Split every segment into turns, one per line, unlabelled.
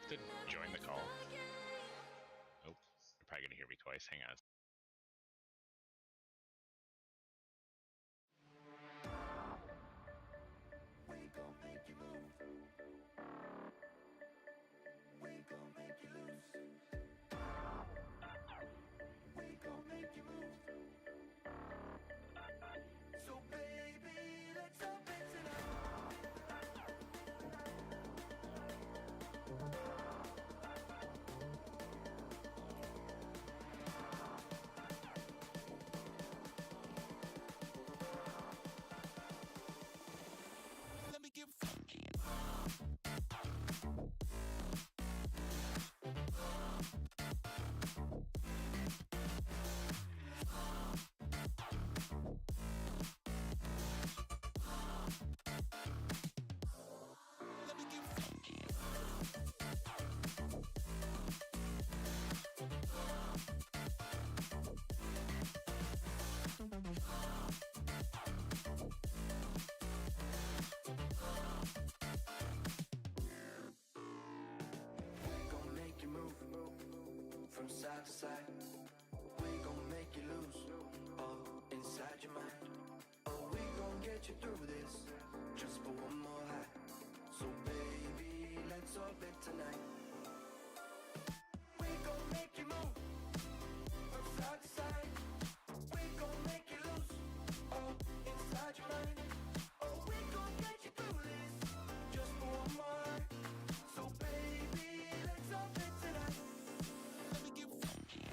have to join the call? Nope. You're probably gonna hear me twice. Hang on.
We gon' make you move. We gon' make you lose. We gon' make you move. So baby, let's up it tonight. Let me get funky. From side to side, we gon' make you lose all inside your mind. Oh, we gon' get you through this just for one more high. So baby, let's orbit tonight. We gon' make you move from side to side. We gon' make you lose all inside your mind. Oh, we gon' get you through this just for one more high. So baby, let's orbit tonight. Let me get funky.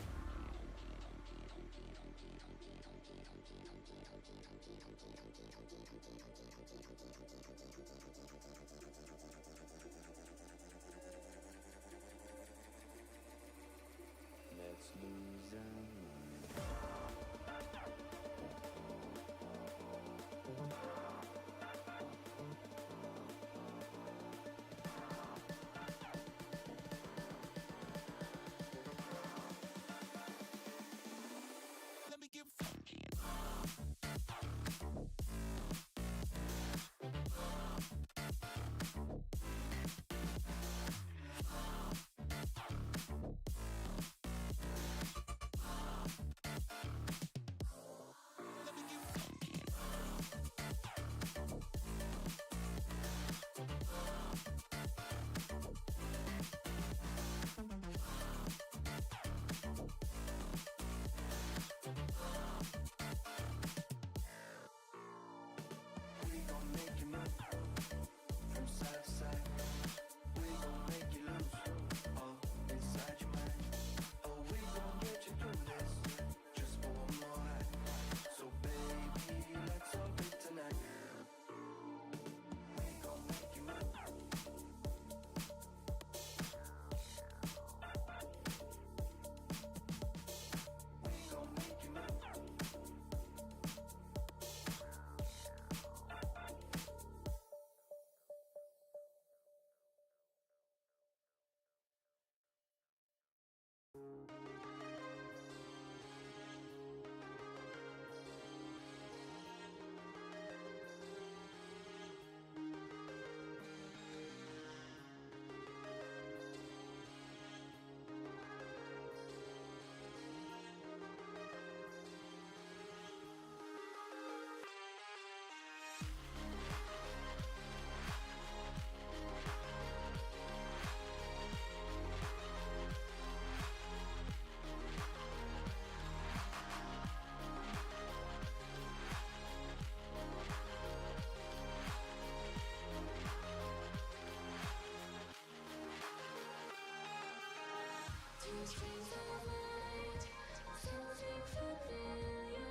Let's lose our mind. Let me get funky. Let me get funky. We gon' make you move from side to side. We gon' make you lose all inside your mind. Oh, we gon' get you through this just for one more high. So baby, let's orbit tonight. We gon' make you move. We gon' make you move.
Two streams of light, something familiar.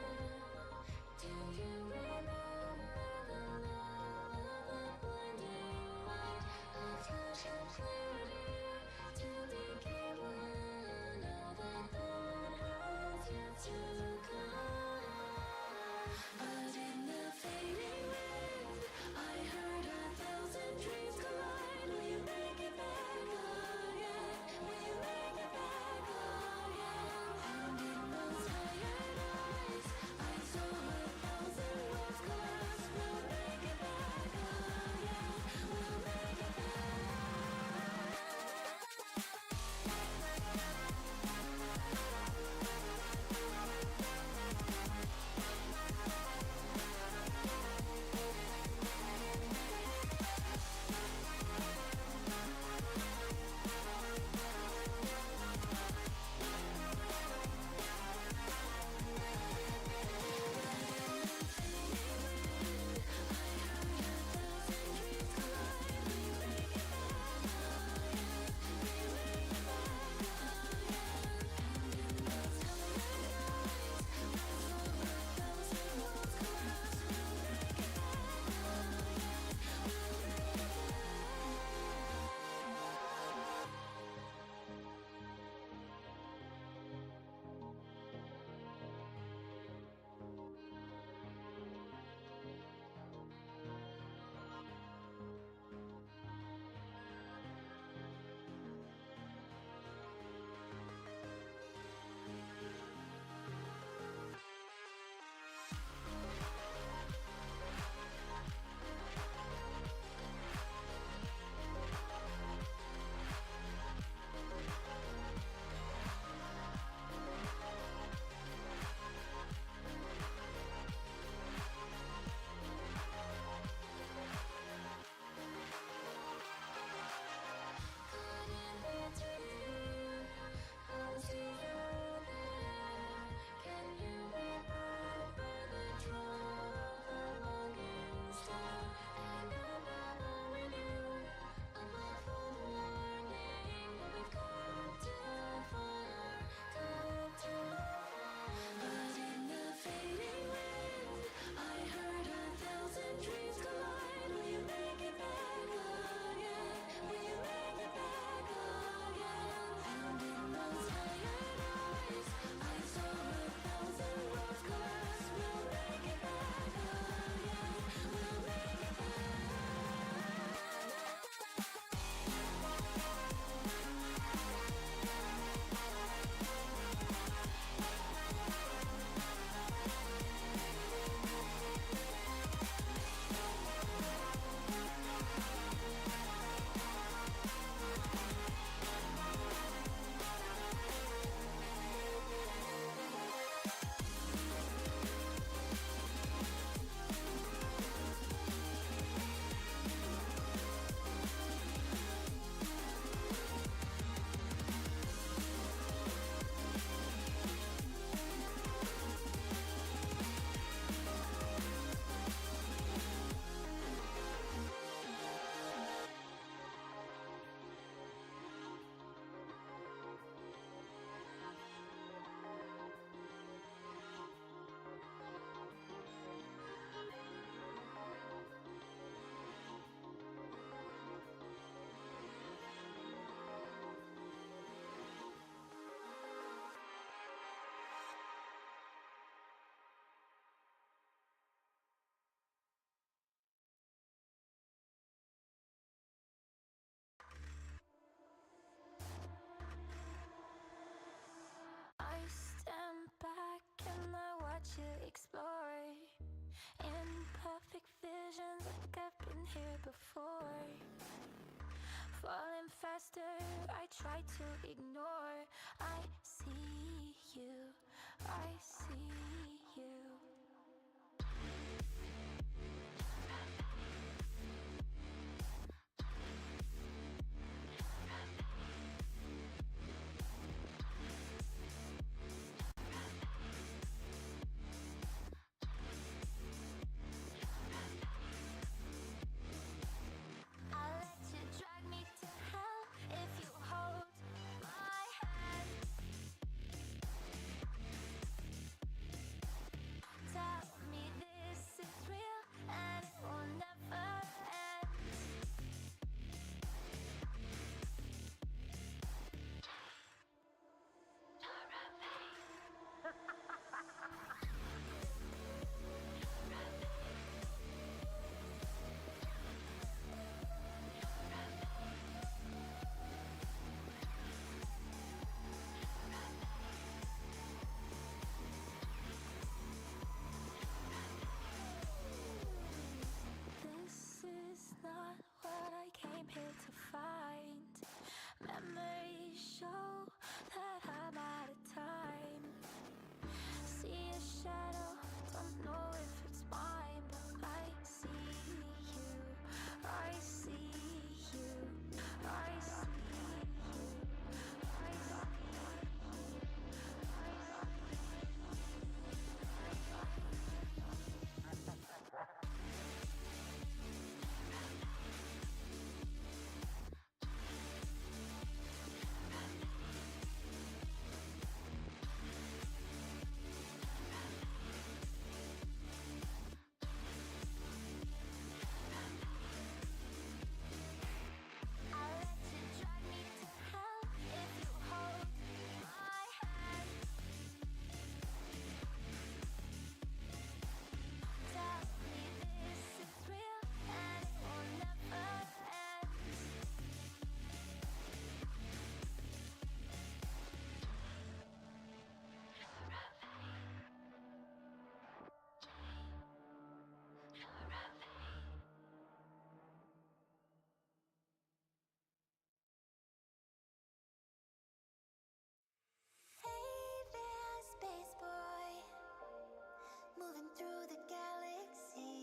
Do you remember the love of the blinding light? A flash of clarity to become one. Now that dawn has yet to come. But in the fading wind, I heard 1,000 dreams collide. Will you make it back again? Will you make it back again? And in those tired eyes, I saw 1,000 worlds collapse. We'll make it back again. We'll make it back. try to ignore. I see you, I see you. I'll let you drag me to hell if you hold my hand. Tell me this is real and it will never end. This is not what I came here to find. Memories show that I'm out of time. See a shadow, don't know if it's mine, but I see you, I see you, I see you, I see I'll let you drag me to hell if you hold my hand. Tell me this is real and it will never end. Hey there, space boy, moving through the galaxy.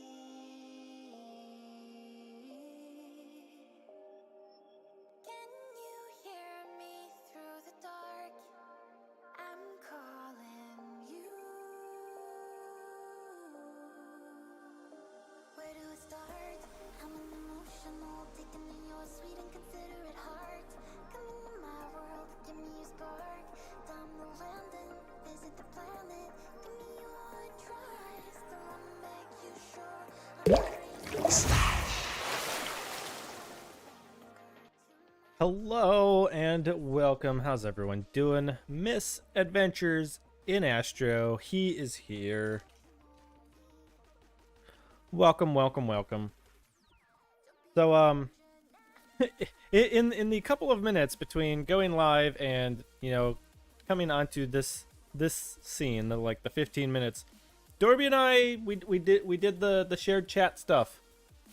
Can you hear me through the dark? I'm calling you. Where do I start? I'm an emotional, taking in your sweet and considerate heart. Come into my world, give me your spark. Time to land and visit the planet. Give me your try, still I'ma make you sure.
Hello and welcome. How's everyone doing? Misadventures in Astro. He is here. Welcome, welcome, welcome. So in the couple of minutes between going live and, you know, coming onto this scene, the 15 minutes, Doorby and I we did the shared chat stuff.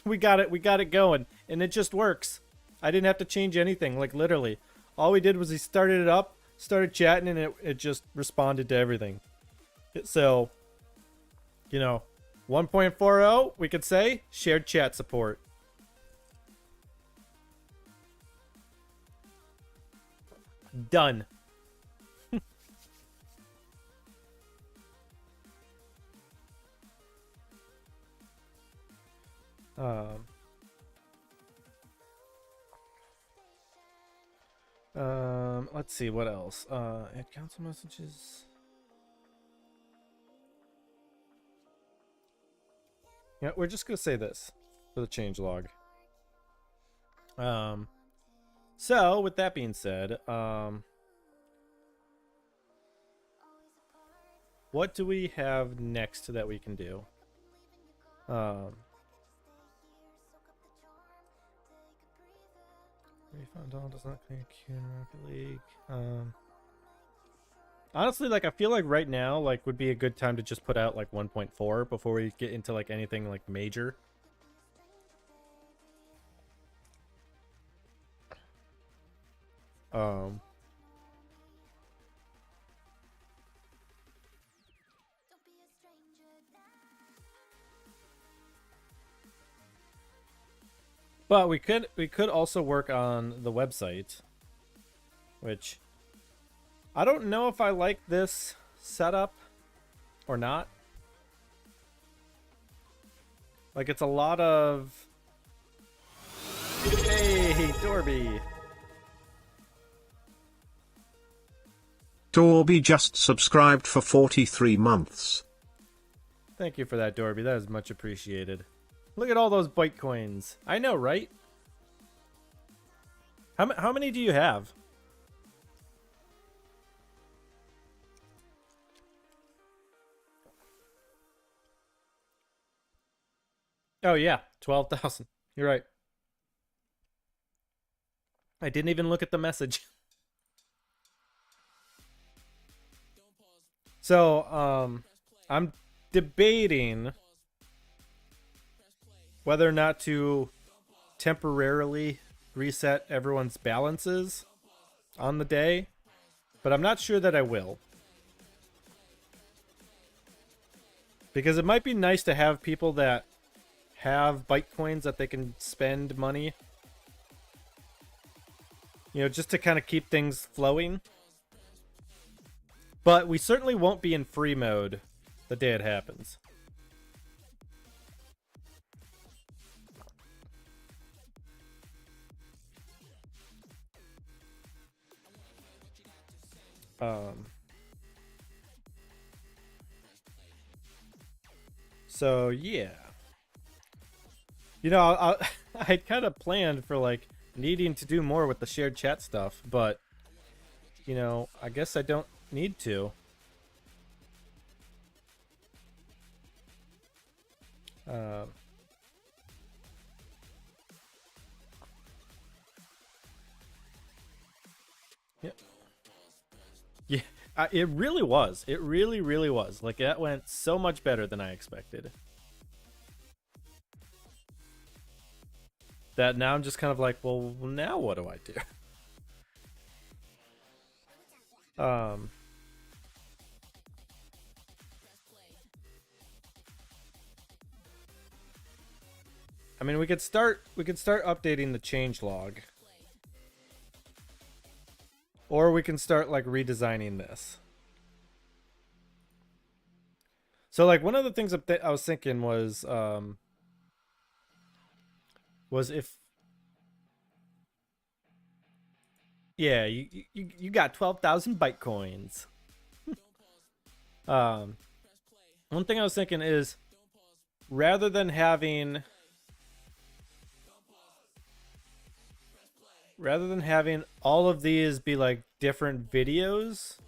We got it going, and it just works. I didn't have to change anything, like literally. All we did was he started it up, started chatting, and it just responded to everything. So, you know, 1.40, we could say, shared chat support. Done. Let's see what else. Add council messages. Yeah, we're just gonna say this for the changelog. So with that being said, what do we have next that we can do? Refund all does not clear queue in Rocket League. Honestly, like I feel like right now, like would be a good time to just put out like 1.4 before we get into like anything like major. Um, but we could also work on the website, which I don't know if I like this setup or not. Like, it's a lot of... Hey, Doorby!
Doorby just subscribed for 43 months.
Thank you for that, Doorby. That is much appreciated. Look at all those Bitcoins. I know, right? How many do you have? Oh, yeah. 12,000. You're right. I didn't even look at the message. So, I'm debating whether or not to temporarily reset everyone's balances on the day, but I'm not sure that I will. Because it might be nice to have people that have Bitcoins that they can spend money. You know, just to kind of keep things flowing. But we certainly won't be in free mode the day it happens. So yeah, you know, I kind of planned for like needing to do more with the shared chat stuff, but you know, I guess I don't need to. Yeah. Yeah, it really was. It really, really was. Like, that went so much better than I expected. That now I'm just kind of like, well, now what do I do? I mean, we could start updating the change log. Or we can start like redesigning this. So like one of the things I was thinking was if yeah, you got 12,000 Bitcoins. One thing I was thinking is rather than having all of these be like different videos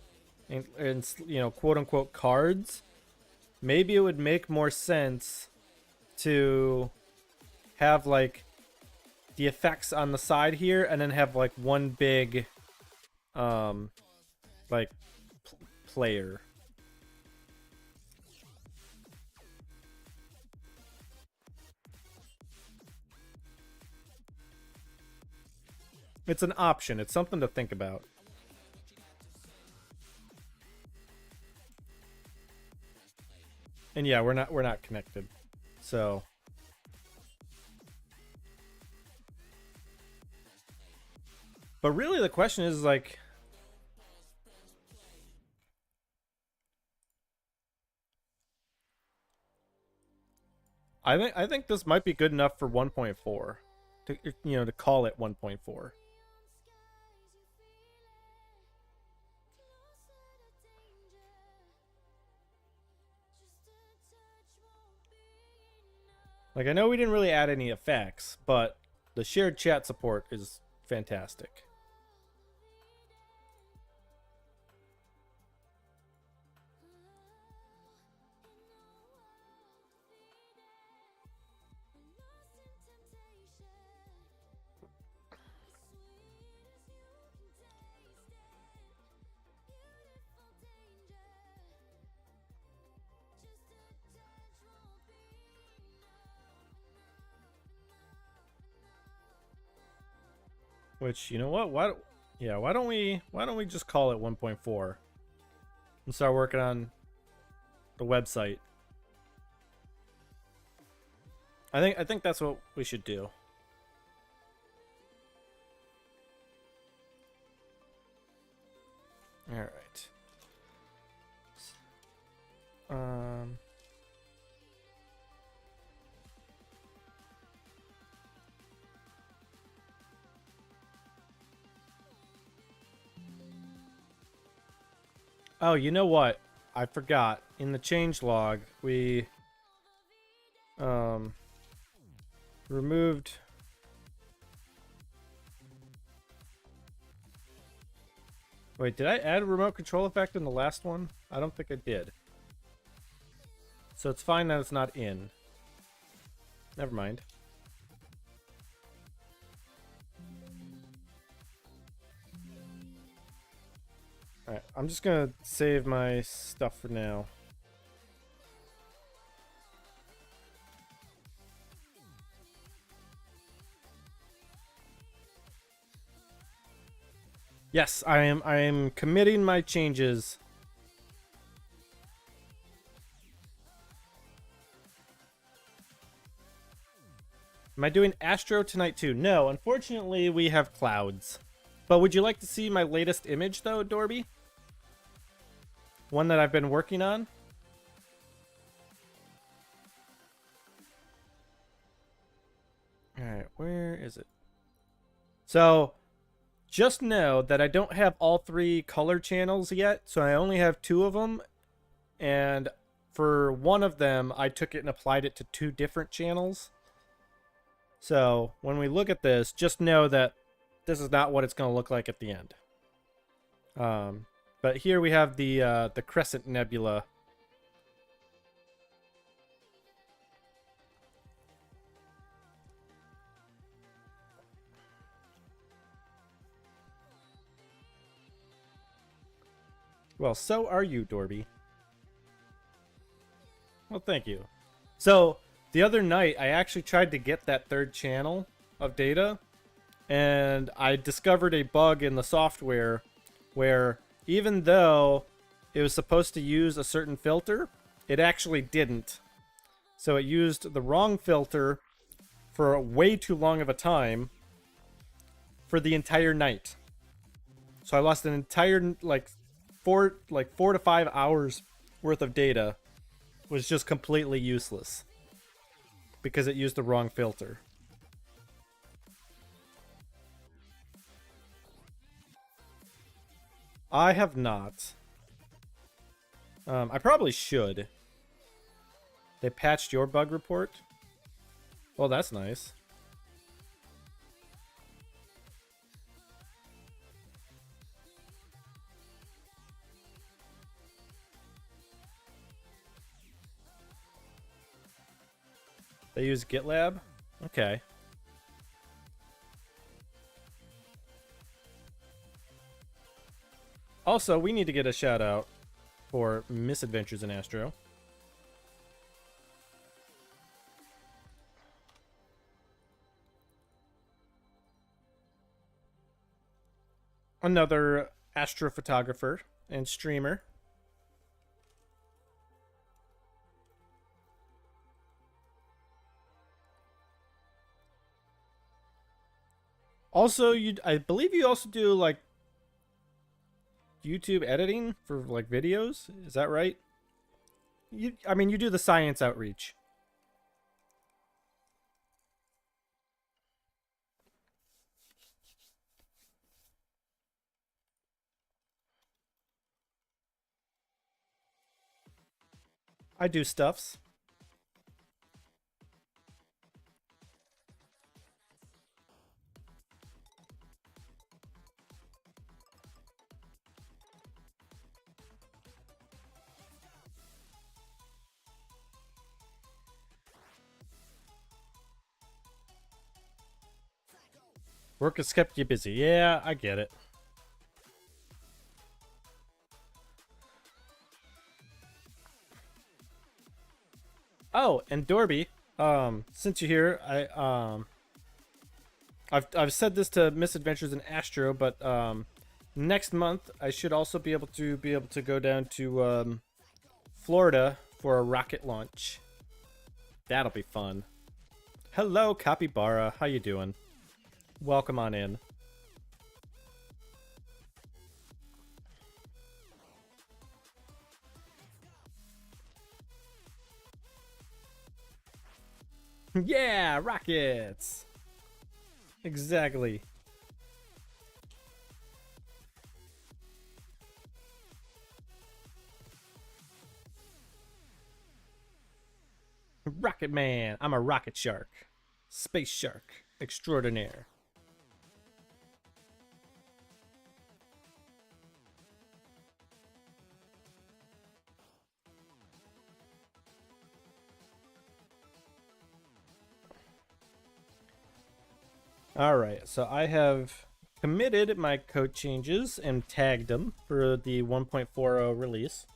and you know, quote unquote cards, maybe it would make more sense to have like the effects on the side here and then have like one big like player. It's an option. It's something to think about. And yeah, we're not connected. So but really the question is like I think this might be good enough for 1.4 to, you know, to call it 1.4. Like, I know we didn't really add any effects, but the shared chat support is fantastic. Which, you know what? Yeah, why don't we just call it 1.4 and start working on the website? I think that's what we should do. All right. Oh, you know what? I forgot. In the change log, we removed. Wait, did I add a remote control effect in the last one? I don't think I did. So it's fine that it's not in. Never mind. Alright, I'm just gonna save my stuff for now. Yes, I am committing my changes. Am I doing Astro tonight too? No, unfortunately we have clouds. But would you like to see my latest image though, Doorby? One that I've been working on? Alright, where is it? So, just know that I don't have all 3 color channels yet, so I only have 2 of them. And for one of them, I took it and applied it to 2 different channels. So, when we look at this, just know that this is not what it's going to look like at the end. But here we have the Crescent Nebula. Well, so are you, Doorby. Well, thank you. So, the other night, I actually tried to get that 3rd channel of data, and I discovered a bug in the software where even though it was supposed to use a certain filter, it actually didn't. So it used the wrong filter for way too long of a time for the entire night. So I lost an entire like 4 to 5 hours worth of data. Was just completely useless because it used the wrong filter. I have not. I probably should. They patched your bug report? Well, that's nice. They use GitLab? Okay. Also, we need to get a shout out for Misadventures in Astro. Another astrophotographer and streamer. Also, I believe you also do like YouTube editing for like videos. Is that right? I mean, you do the science outreach. I do stuffs. Work has kept you busy. Yeah, I get it. Oh, and Doorby, since you're here, I've said this to Misadventures in Astro, but next month I should also be able to go down to Florida for a rocket launch. That'll be fun. Hello, Capybara. How you doing? Welcome on in. Yeah, rockets. Exactly. Rocket Man. I'm a rocket shark. Space shark extraordinaire. Alright, so I have committed my code changes and tagged them for the 1.40 release.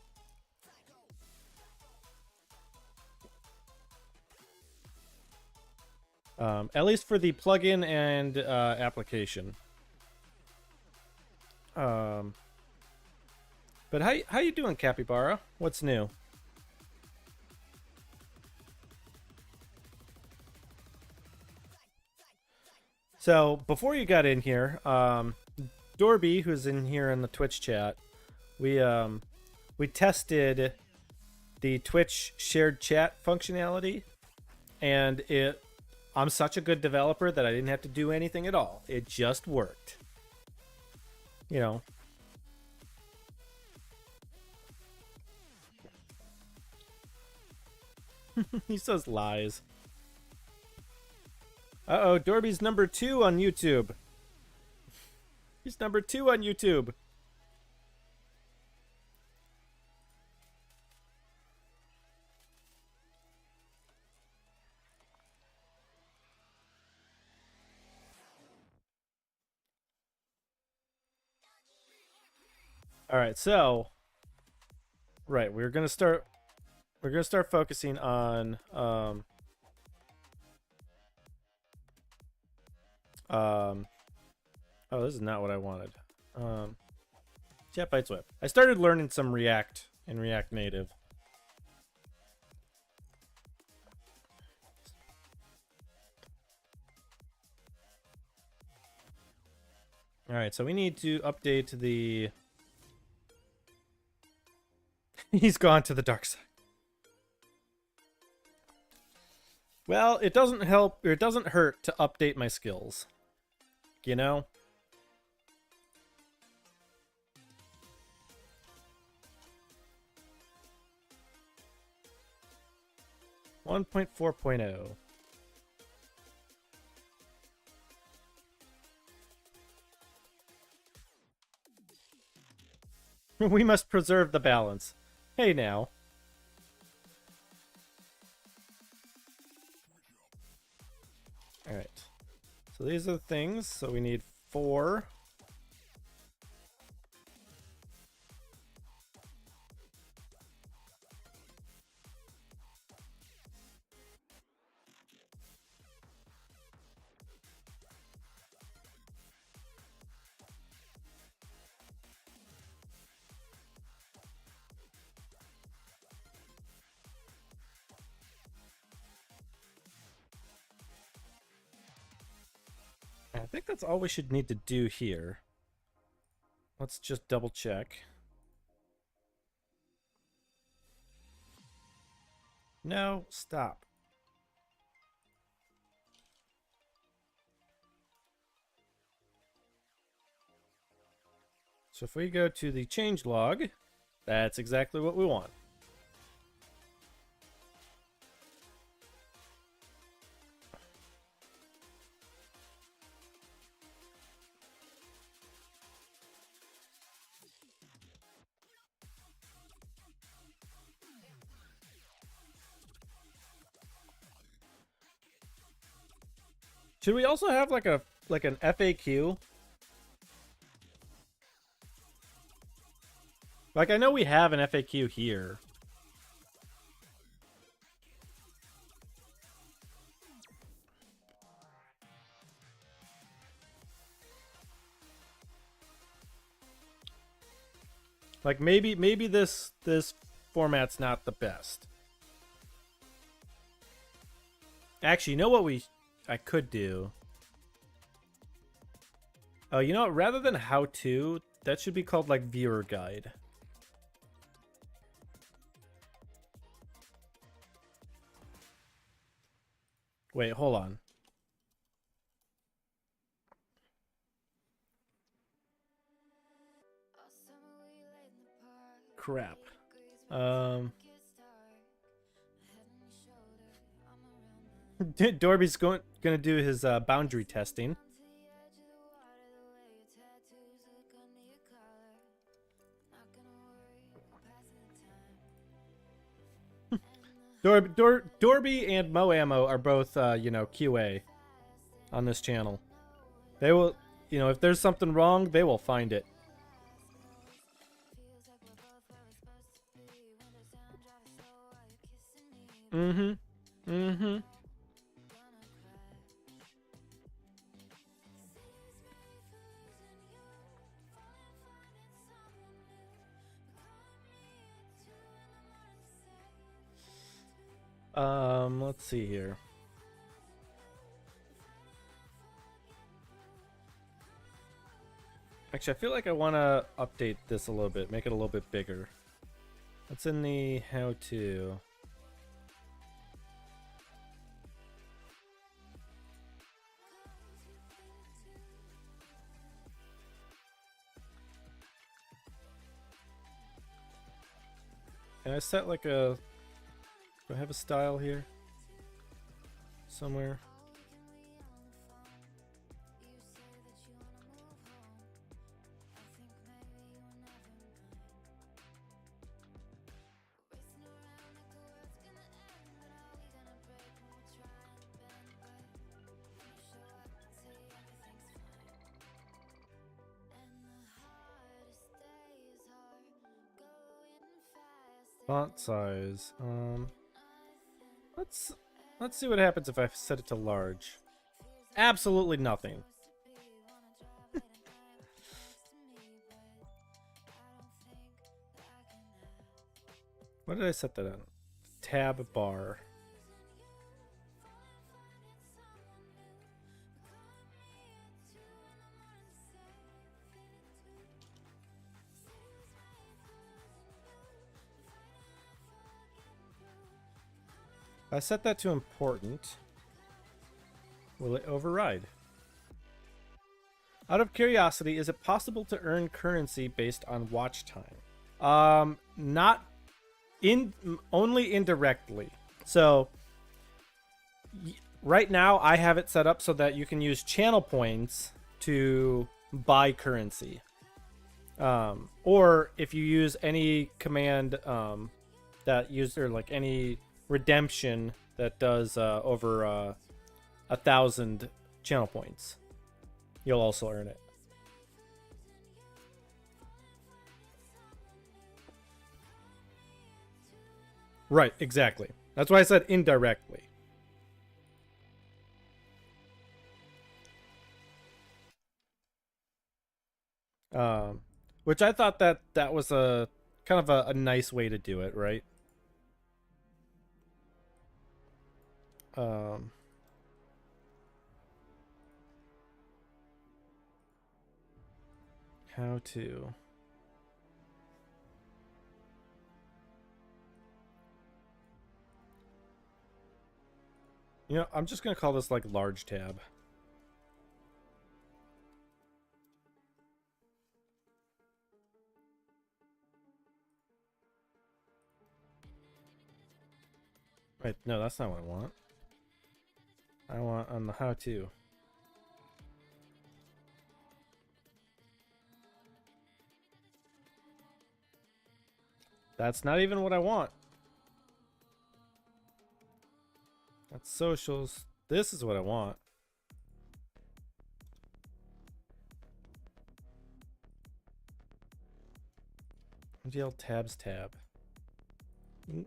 At least for the plugin and application. But how you doing, Capybara? What's new? So before you got in here, Doorby, who's in here in the Twitch chat, we tested the Twitch shared chat functionality, and I'm such a good developer that I didn't have to do anything at all. It just worked. You know. He says lies. Uh-oh, Dorby's number 2 on YouTube. He's number 2 on YouTube. All right, so we're gonna start focusing on oh, this is not what I wanted. Chat Bytes Whip. I started learning some React in React Native. All right, so we need to update the He's gone to the dark side. Well, it doesn't help, or it doesn't hurt to update my skills. You know? One 1.4.0. We must preserve the balance. Hey now. Alright. So these are the things. So we need 4. I think that's all we should need to do here. Let's just double check. No, stop. So if we go to the change log, that's exactly what we want. Should we also have like an FAQ? Like, I know we have an FAQ here. Like maybe this format's not the best. Actually, you know what I could do? Oh, you know what? Rather than how to, that should be called like viewer guide. Wait, hold on. Crap. Dorby's gonna do his boundary testing. Doorby and Mo Ammo are both, you know, QA on this channel. They will, you know, if there's something wrong, they will find it. Mm-hmm. Mm-hmm. Let's see here. Actually, I feel like I want to update this a little bit, make it a little bit bigger. What's in the how-to? Can I set like a... Do I have a style here? Somewhere? Font size. Let's see what happens if I set it to large. Absolutely nothing. What did I set that on? Tab bar. If I set that to important, will it override? Out of curiosity, is it possible to earn currency based on watch time? Not only indirectly. So right now I have it set up so that you can use channel points to buy currency. Or if you use any command that user like any redemption that does over 1,000 channel points, you'll also earn it. Right, exactly. That's why I said indirectly. Which I thought that was a kind of a nice way to do it, right? How to... You know, I'm just going to call this like large tab. Right, no, that's not what I want. I want on the how to. That's not even what I want. That's socials. This is what I want. MDL tabs tab.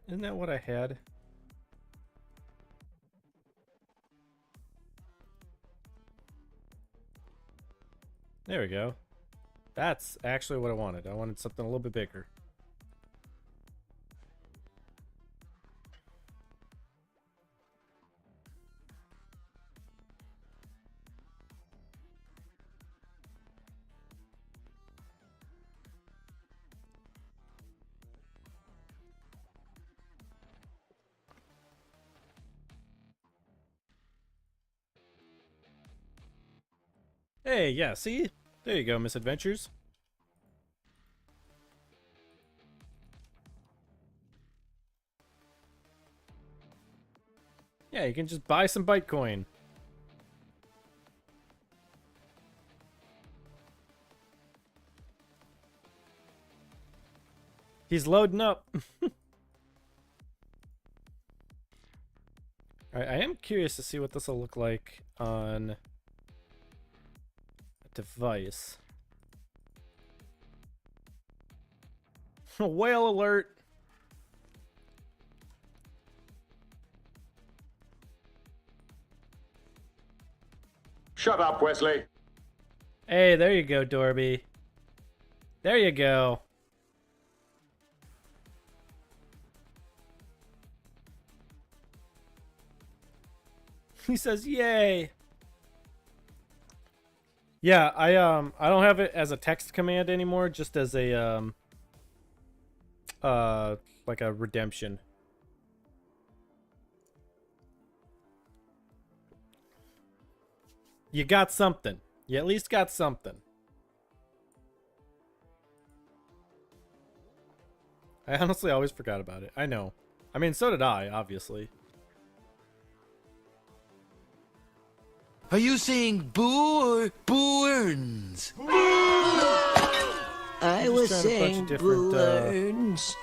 Isn't that what I had? There we go. That's actually what I wanted. I wanted something a little bit bigger. Hey, yeah, see? There you go, misadventures. Yeah, you can just buy some Bitcoin. He's loading up. Alright, I am curious to see what this will look like on a device. Whale alert!
Shut up, Wesley.
Hey, there you go, Doorby. There you go. He says, "Yay!" Yeah, I don't have it as a text command anymore, just as a like a redemption. You got something. You at least got something. I honestly always forgot about it. I know. I mean, so did I, obviously.
Are you saying boo or boo-earns? I was
Just trying a bunch
saying
of different,
boo-earns.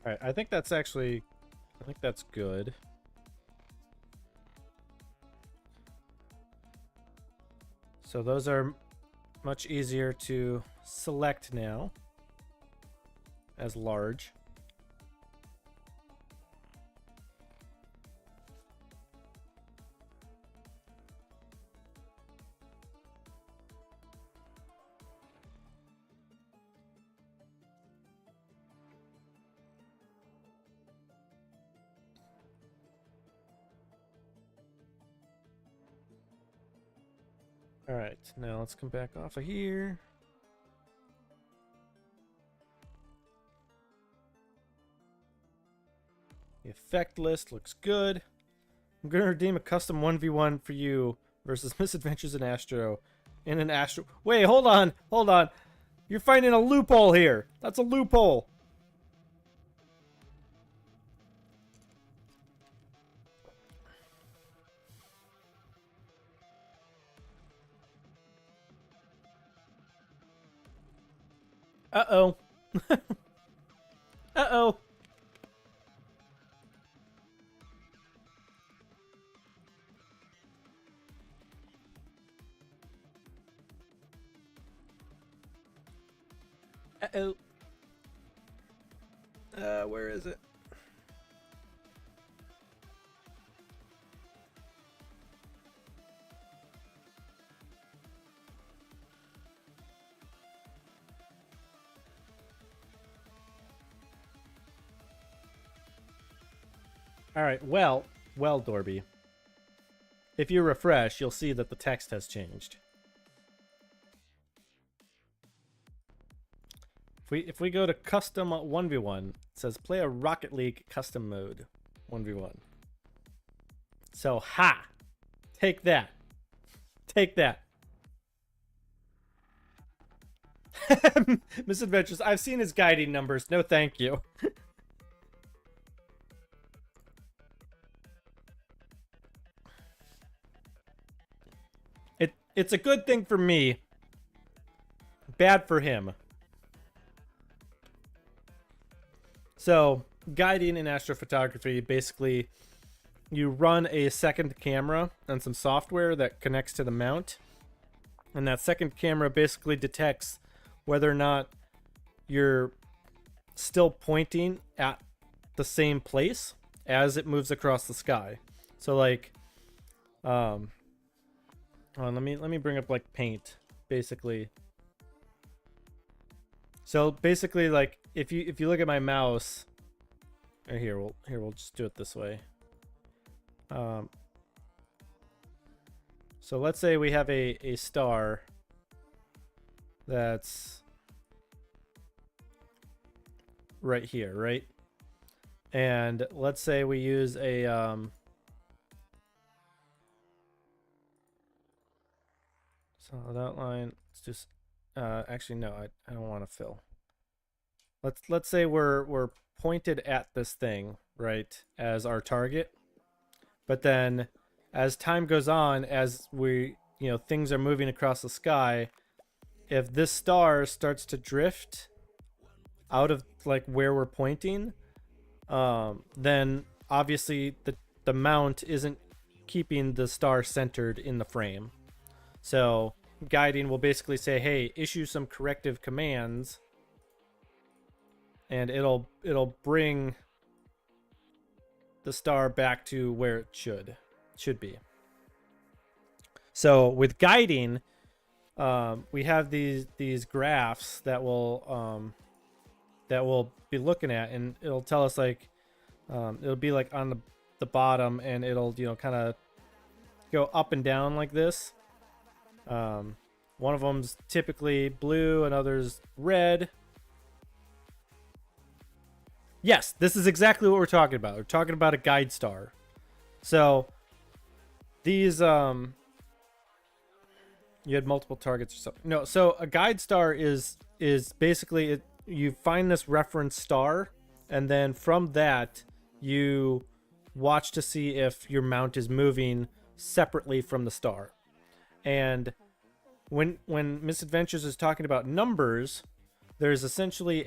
Alright, I think that's actually... I think that's good. So those are much easier to select now as large. Alright, now let's come back off of here. The effect list looks good. I'm gonna redeem a custom 1v1 for you versus Misadventures in Astro. In an Astro... Wait, hold on! Hold on! You're finding a loophole here! That's a loophole! Uh-oh. Uh-oh. Uh-oh. Where is it? Alright, well, Doorby. If you refresh, you'll see that the text has changed. If we go to custom 1v1, it says play a Rocket League custom mode 1v1. So, ha! Take that. Take that. Misadventures, I've seen his guiding numbers. No thank you. It's a good thing for me. Bad for him. So guiding in astrophotography, basically you run a second camera and some software that connects to the mount, and that second camera basically detects whether or not you're still pointing at the same place as it moves across the sky. So like let me bring up like paint basically. So basically, like if you look at my mouse, or we'll just do it this way. So let's say we have a star that's right here, right? And let's say we use a solid outline. Let's just actually no, I don't want to fill. Let's say we're pointed at this thing, right, as our target. But then as time goes on, as things are moving across the sky, if this star starts to drift out of like where we're pointing, then obviously the mount isn't keeping the star centered in the frame. So guiding will basically say, hey, issue some corrective commands, and it'll bring the star back to where it should be. So with guiding, we have these graphs that we'll be looking at, and it'll tell us like it'll be like on the bottom, and it'll kind of go up and down like this. One of them's typically blue, another's red. Yes, this is exactly what we're talking about. We're talking about a guide star. So these you had multiple targets or something. No, so a guide star is basically you find this reference star, and then from that you watch to see if your mount is moving separately from the star. And when Misadventures is talking about numbers, there's essentially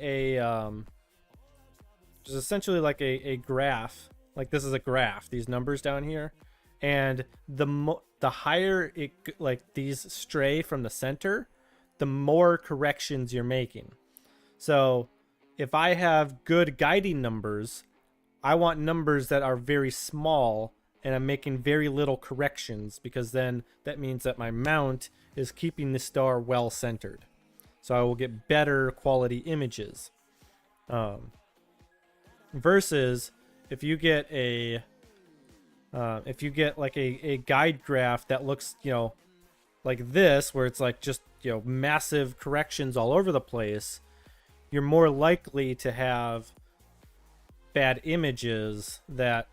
like a graph. Like this is a graph, these numbers down here, and the higher it like these stray from the center, the more corrections you're making. So if I have good guiding numbers, I want numbers that are very small, and I'm making very little corrections, because then that means that my mount is keeping the star well centered. So I will get better quality images. Versus if you get like a guide graph that looks, like this, where it's like just, massive corrections all over the place, you're more likely to have bad images that,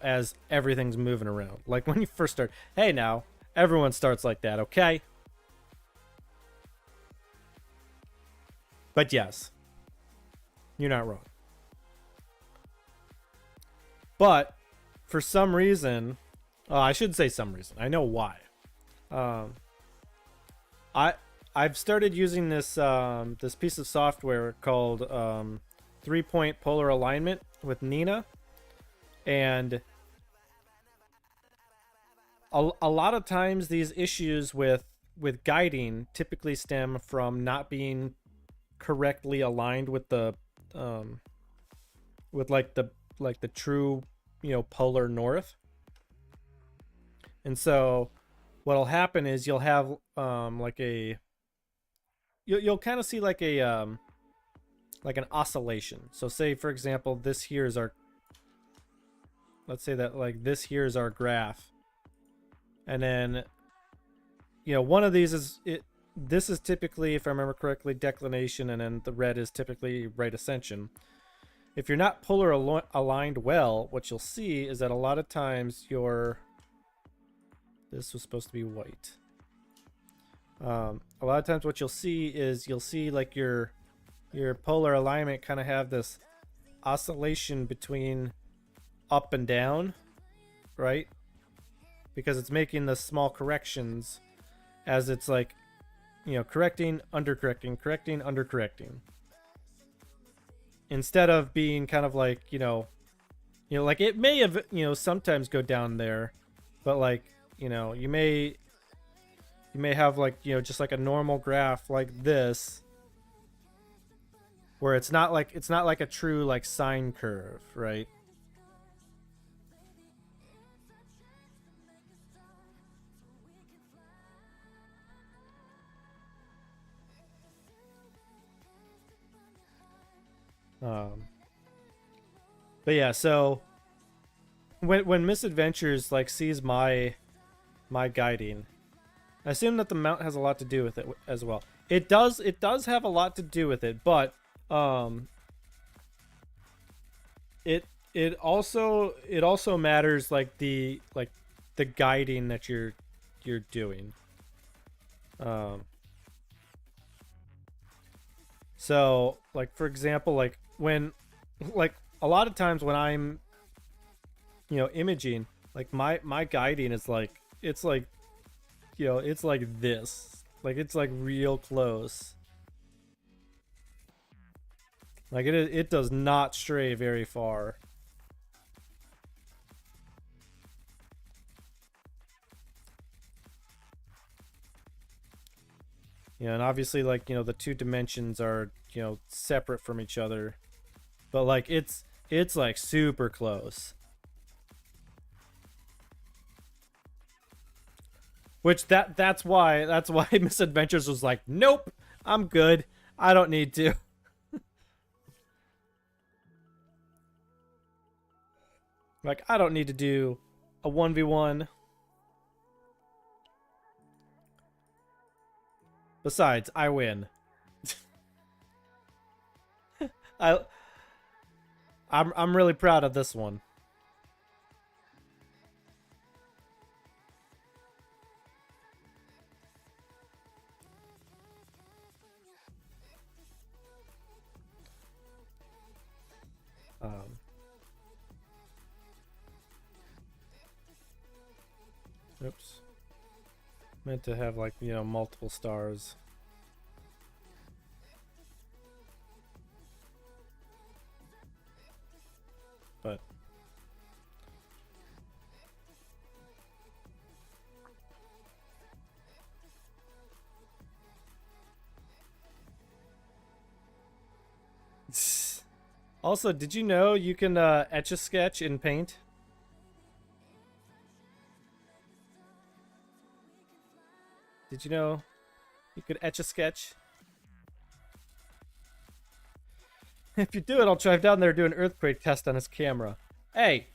as everything's moving around. Like when you first start, hey, now everyone starts like that, okay? But yes, you're not wrong. But for some reason, I shouldn't say some reason, I know why. I've started using this this piece of software called 3-point polar alignment with Nina, and a lot of times these issues with guiding typically stem from not being correctly aligned with the the true polar north. And so what'll happen is you'll have you'll kind of see like an oscillation. So say for example, this here is our, let's say that like this here is our graph, and then one of these is this is typically, if I remember correctly, declination, and then the red is typically right ascension. If you're not polar aligned well, what you'll see is that a lot of times this was supposed to be white. A lot of times what you'll see is like your polar alignment kind of have this oscillation between up and down, right? Because it's making the small corrections as it's like, correcting, undercorrecting, correcting, undercorrecting. instead of being kind of like, like it may have, sometimes go down there, but like, you may have like, just like a normal graph like this, where it's not like a true like sine curve, right? But yeah, so when Misadventures like sees my guiding, I assume that the mount has a lot to do with it as well. It does have a lot to do with it, but it also matters like the guiding that you're doing. So like for example, like when like a lot of times when I'm imaging, like my guiding is like it's like it's like this, like it's like real close, like it does not stray very far. And obviously like the two dimensions are separate from each other, but like it's like super close. Which that's why Misadventures was like, nope, I'm good, I don't need to. Like, I don't need to do a 1v1. Besides, I win. I'm really proud of this one. Oops. Meant to have like, multiple stars. But also, did you know you can Etch-a-Sketch in Paint? Did you know you could Etch-a-Sketch? If you do it, I'll drive down there and do an earthquake test on his camera. Hey!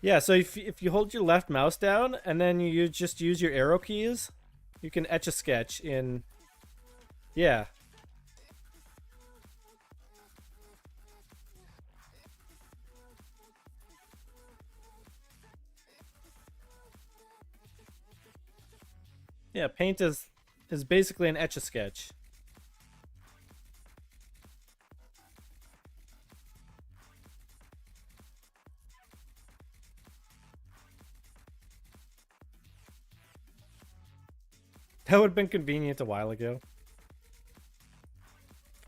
Yeah, so if you hold your left mouse down and then you just use your arrow keys, you can Etch-a-Sketch in... Yeah. Yeah, Paint is basically an Etch-a-Sketch. That would have been convenient a while ago.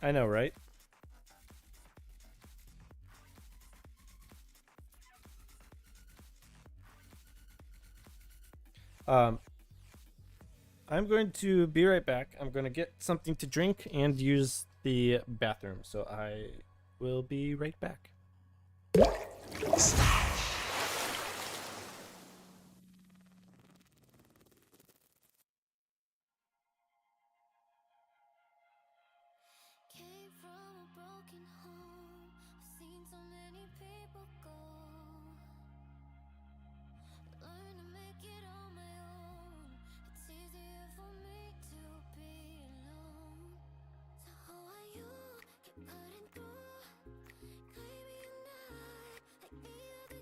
I know, right? I'm going to be right back. I'm going to get something to drink and use the bathroom. So I will be right back.
Came from a broken home. I've seen so many people go. Learn to make it on my own. It's easier for me to be alone. So how are you? Keep cutting through. Claiming you're not like the other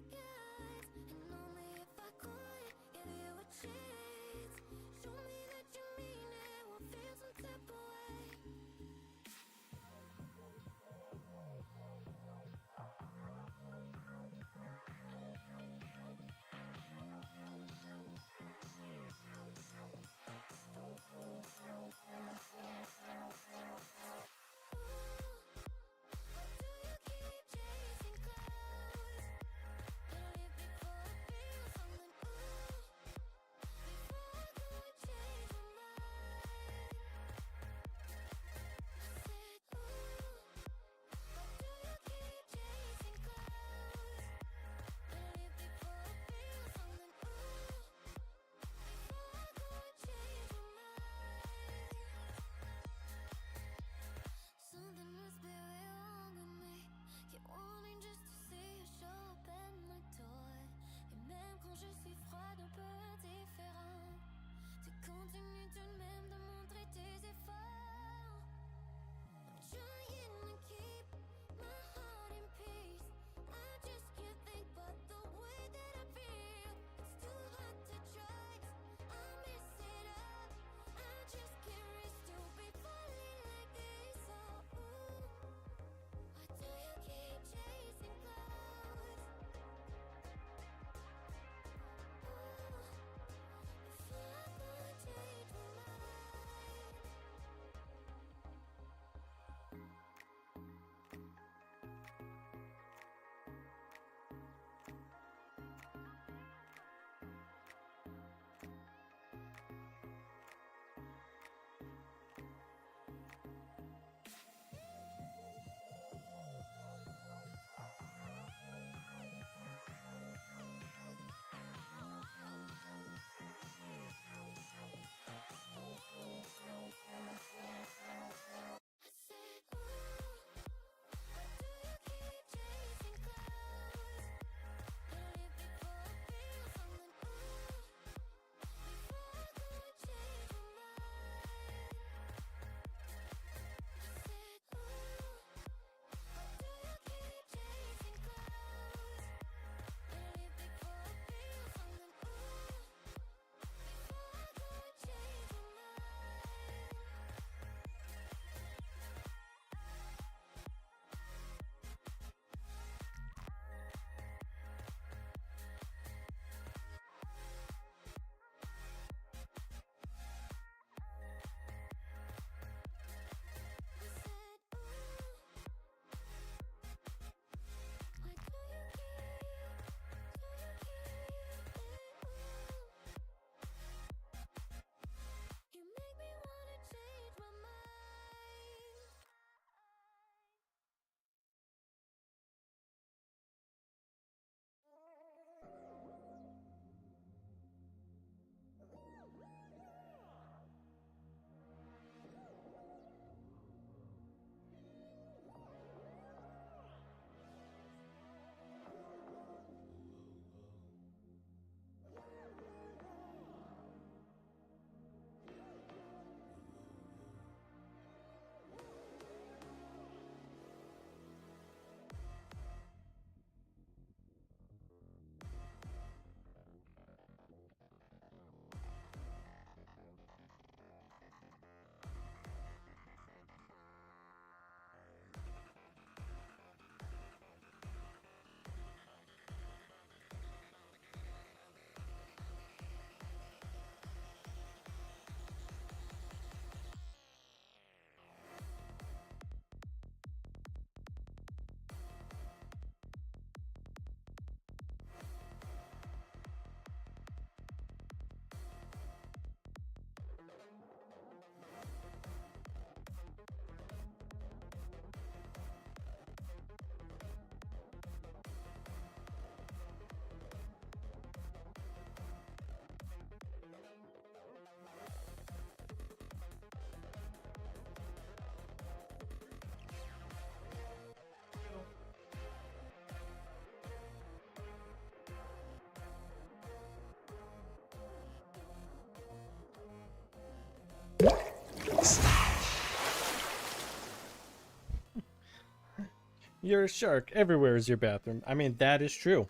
You're a shark. Everywhere is your bathroom. I mean, that is true.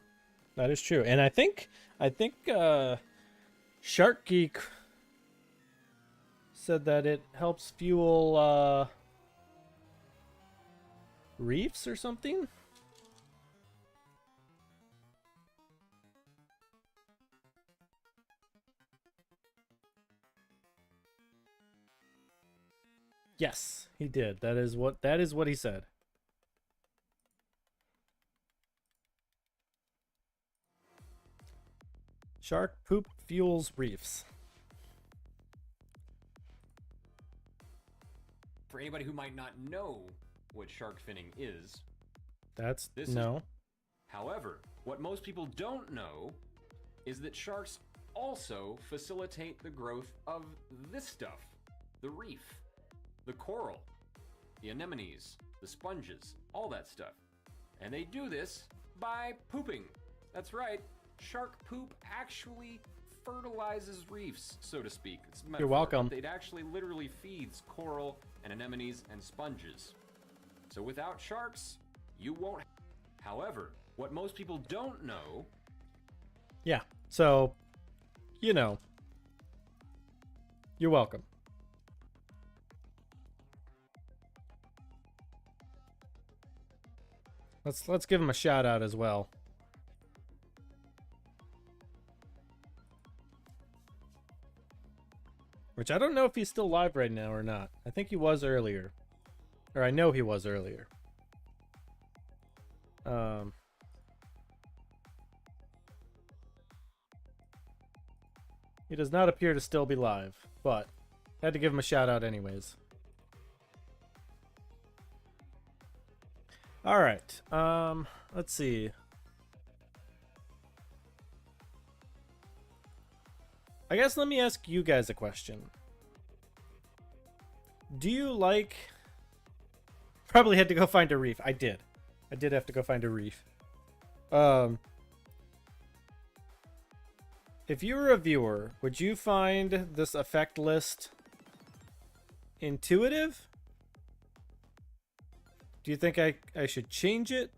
That is true. And I think Shark Geek said that it helps fuel reefs or something. Yes, he did. That is what he said. Shark poop fuels reefs.
For anybody who might not know what shark finning is,
That's
This
no.
however, what most people don't know is that sharks also facilitate the growth of this stuff, the reef, the coral, the anemones, the sponges, all that stuff. And they do this by pooping. That's right, shark poop actually fertilizes reefs, so to speak. It's a metaphor,
welcome.
but it actually literally feeds coral and anemones and sponges. So without sharks, you won't. However, what most people don't know.
Yeah. So, you know, you're welcome. Let's give him a shout out as well. Which I don't know if he's still live right now or not. I think he was earlier. Or I know he was earlier. He does not appear to still be live, but had to give him a shout out anyways. All right. Let's see. I guess let me ask you guys a question. Do you like... Probably had to go find a reef. I did. I did have to go find a reef. If you were a viewer, would you find this effect list intuitive? Do you think I should change it?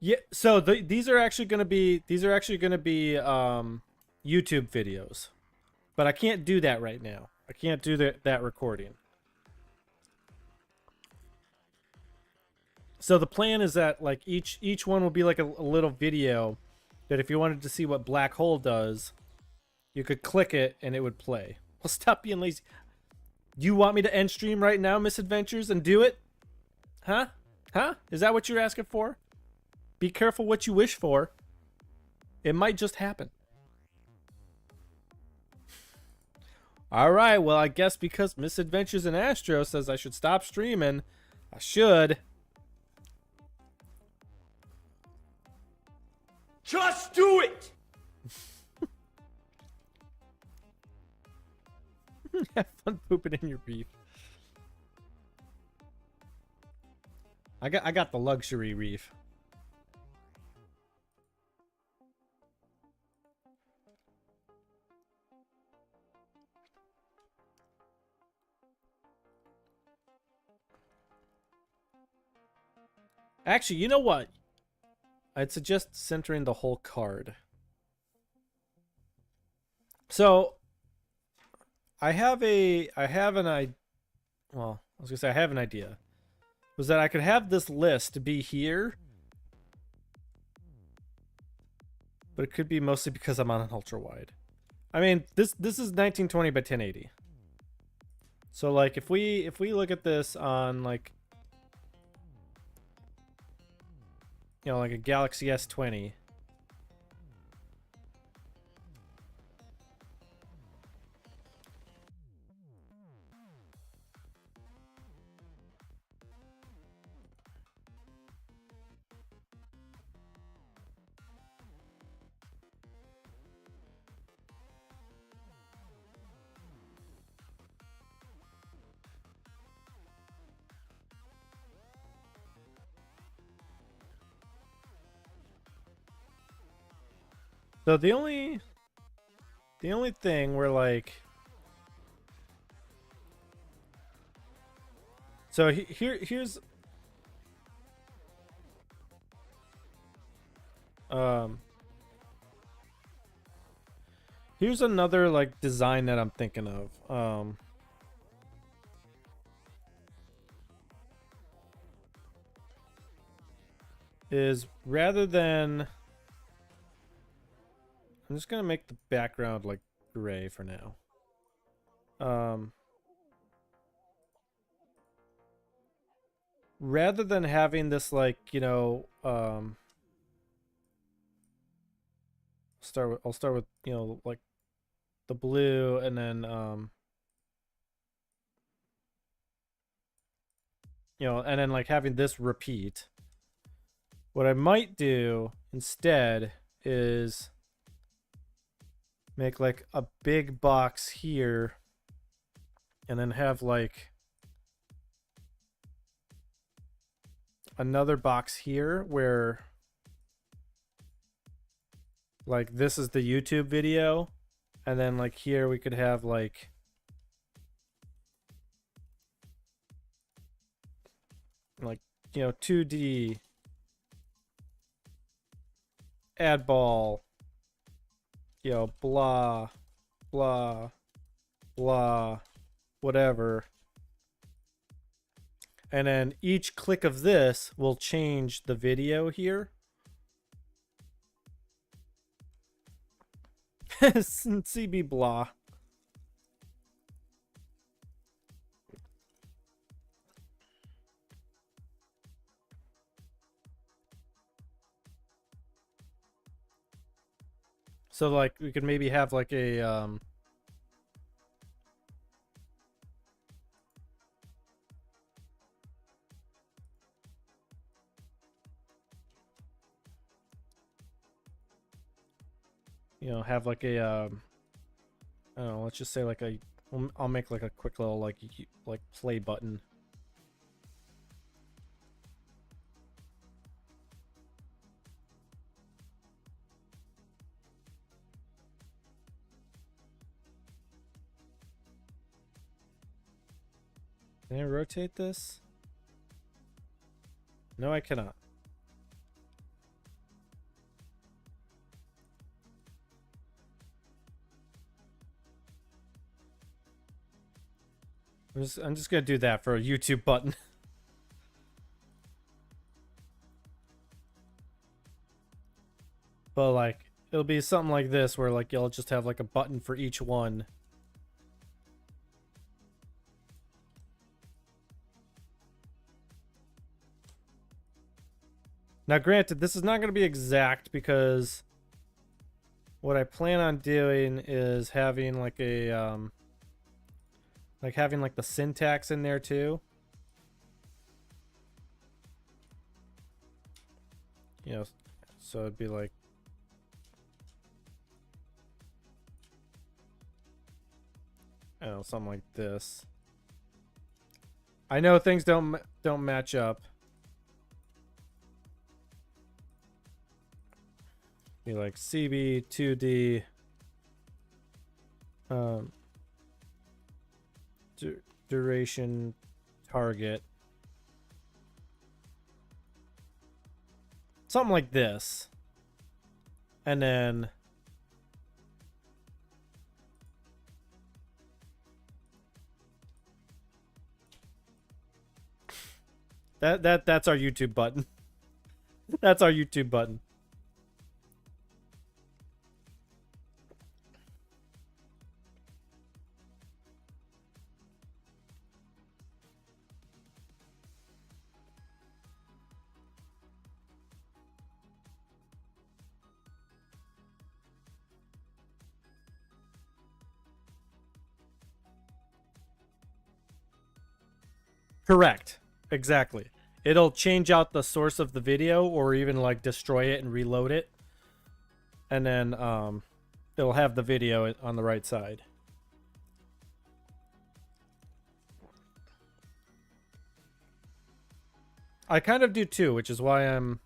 Yeah, so these are actually going to be YouTube videos. But I can't do that right now. I can't do that recording. So the plan is that like each one will be like a little video that if you wanted to see what black hole does, you could click it and it would play. Well, stop being lazy. You want me to end stream right now, Misadventures, and do it? Huh? Huh? Is that what you're asking for? Be careful what you wish for. It might just happen. All right, well, I guess because Misadventures in Astro says I should stop streaming, I should.
Just do it!
Have fun pooping in your beef. I got the luxury reef. Actually, you know what? I'd suggest centering the whole card. So, I have an idea. Well, I was gonna say I have an idea. Was that I could have this list be here, but it could be mostly because I'm on an ultra wide. I mean, this is 1920 by 1080. So like if we look at this on like, you know, like a Galaxy S20. So the only thing we're like, so here's here's another like design that I'm thinking of. Is rather than, I'm just gonna make the background like gray for now. Rather than having this like, I'll start with, like the blue, and then and then like having this repeat. What I might do instead is make like a big box here, and then have like another box here where like this is the YouTube video, and then like here we could have like like 2D add ball, blah blah blah whatever, and then each click of this will change the video here. CB blah. So like we could maybe have like a have like a I don't know, let's just say like I'll make like a quick little like play button. Can I rotate this? No, I cannot. I'm just gonna do that for a YouTube button. But like it'll be something like this where like you'll just have like a button for each one. Now granted, this is not going to be exact because what I plan on doing is having like a having like the syntax in there too. So it'd be like I don't know, something like this. I know things don't match up. Be like CB 2D duration target, something like this, and then that's our YouTube button. That's our YouTube button. Correct. Exactly. It'll change out the source of the video or even like destroy it and reload it. And then it'll have the video on the right side. I kind of do too, which is why I'm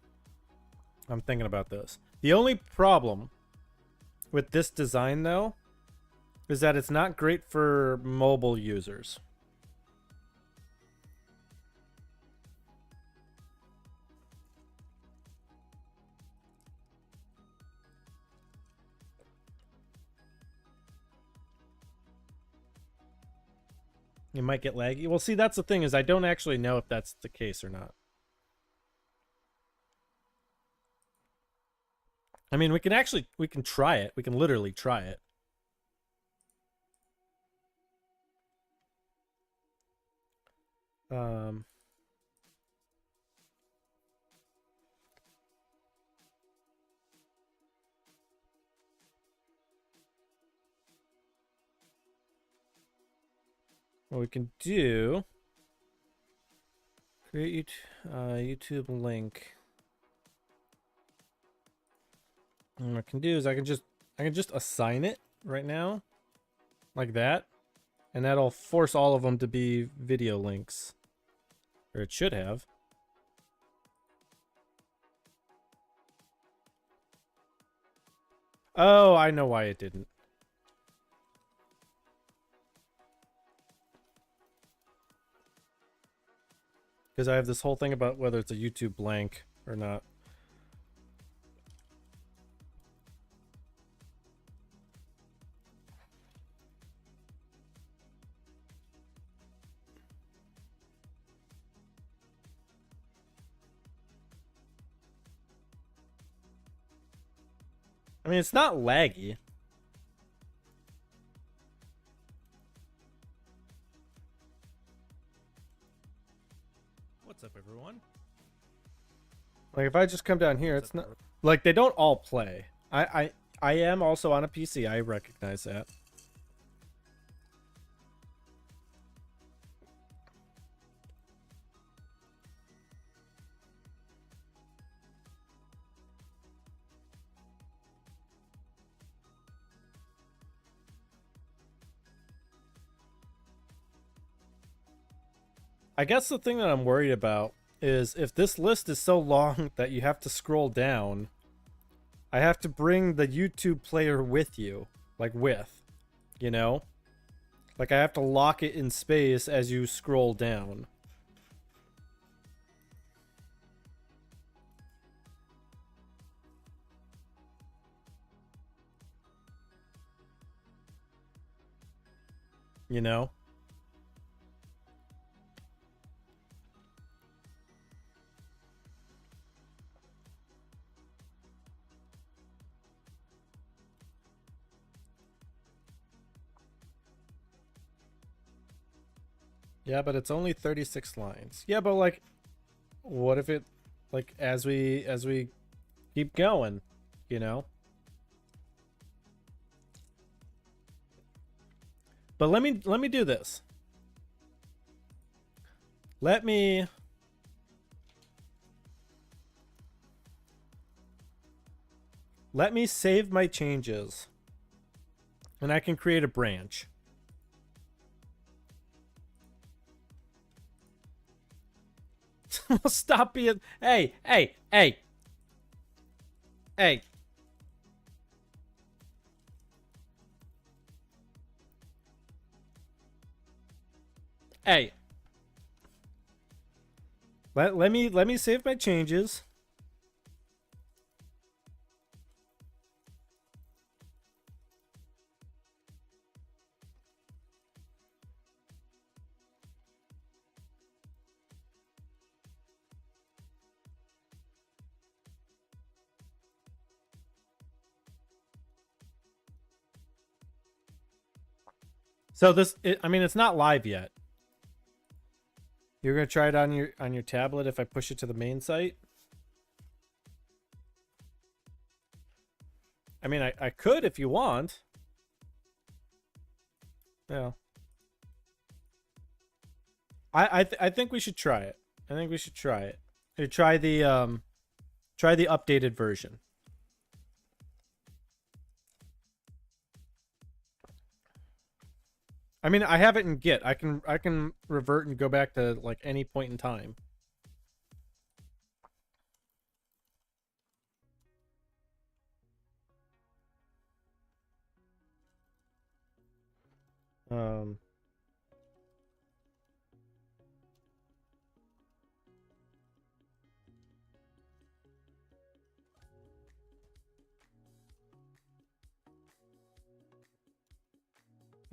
thinking about this. The only problem with this design though is that it's not great for mobile users. You might get laggy. Well, see, that's the thing, is I don't actually know if that's the case or not. I mean, we can try it. We can literally try it. What we can do, create YouTube link. And what I can do is I can just assign it right now, like that, and that'll force all of them to be video links, or it should have. Oh, I know why it didn't. Because I have this whole thing about whether it's a YouTube blank or not. I mean, it's not laggy. What's up, everyone? Like, if I just come down here, it's not like they don't all play. I am also on a PC. I recognize that. I guess the thing that I'm worried about is if this list is so long that you have to scroll down, I have to bring the YouTube player with you, like you know? Like I have to lock it in space as you scroll down. You know? Yeah, but it's only 36 lines. Yeah, but like, what if it, like, as we keep going, you know? But let me do this. Let me save my changes, and I can create a branch. Stop being... Hey. Hey. Let me save my changes. So I mean, it's not live yet. You're gonna try it on your tablet if I push it to the main site? I mean, I could if you want. Yeah. I think we should try it. I think we should try it. Or try the updated version. I mean, I have it in Git. I can revert and go back to like any point in time. Um,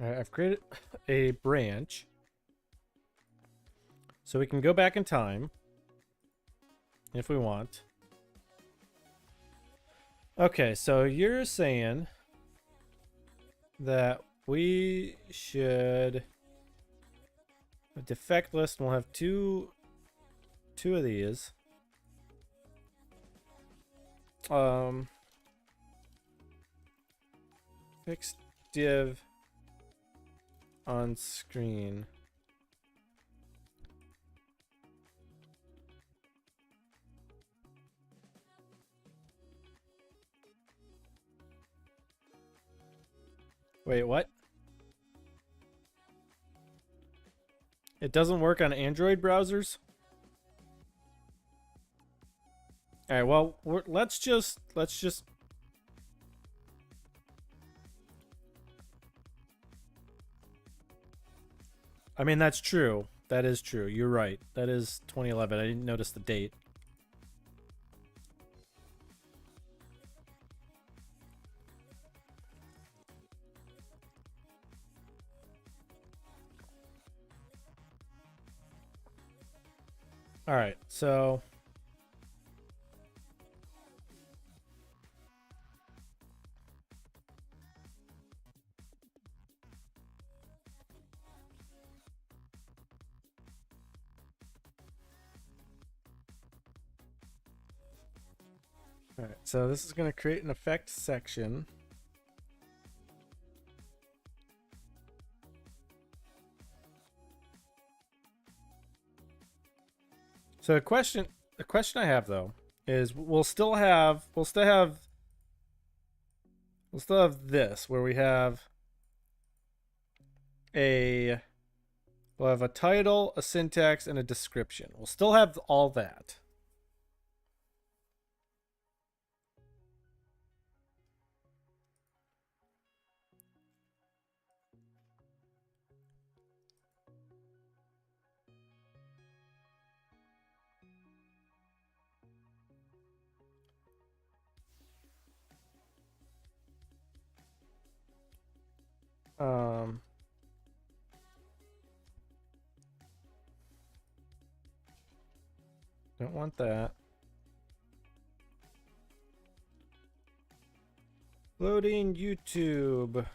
all right, I've created a branch. So we can go back in time if we want. Okay, so you're saying that we should a defect list. We'll have two of these. Fixed div on screen. Wait, what? It doesn't work on Android browsers? All right, well, let's just I mean, that's true. That is true. You're right. That is 2011. I didn't notice the date. All right, so all right, so this is going to create an effect section. So the question I have though is we'll still have this where we have we'll have a title, a syntax, and a description. We'll still have all that. Don't want that. Loading YouTube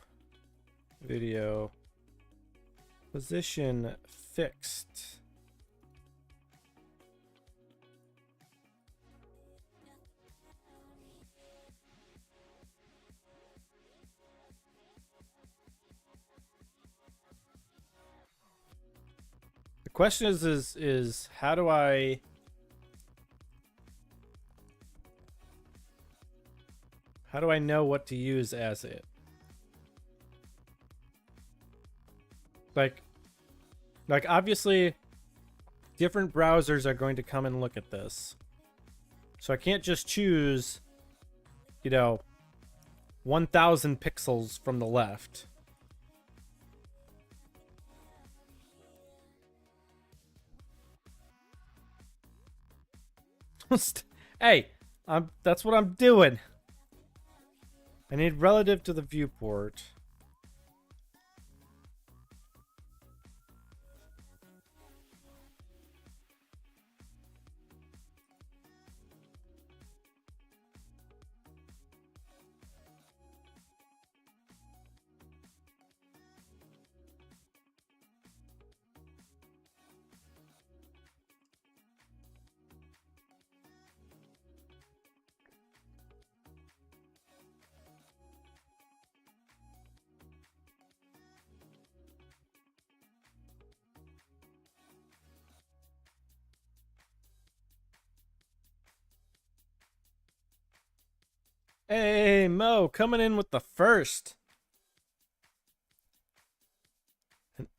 video. Position fixed. The question is how do I know what to use as it? Like obviously different browsers are going to come and look at this. So I can't just choose, 1,000 pixels from the left. Hey, that's what I'm doing. I need relative to the viewport. Hey, Mo, coming in with the first.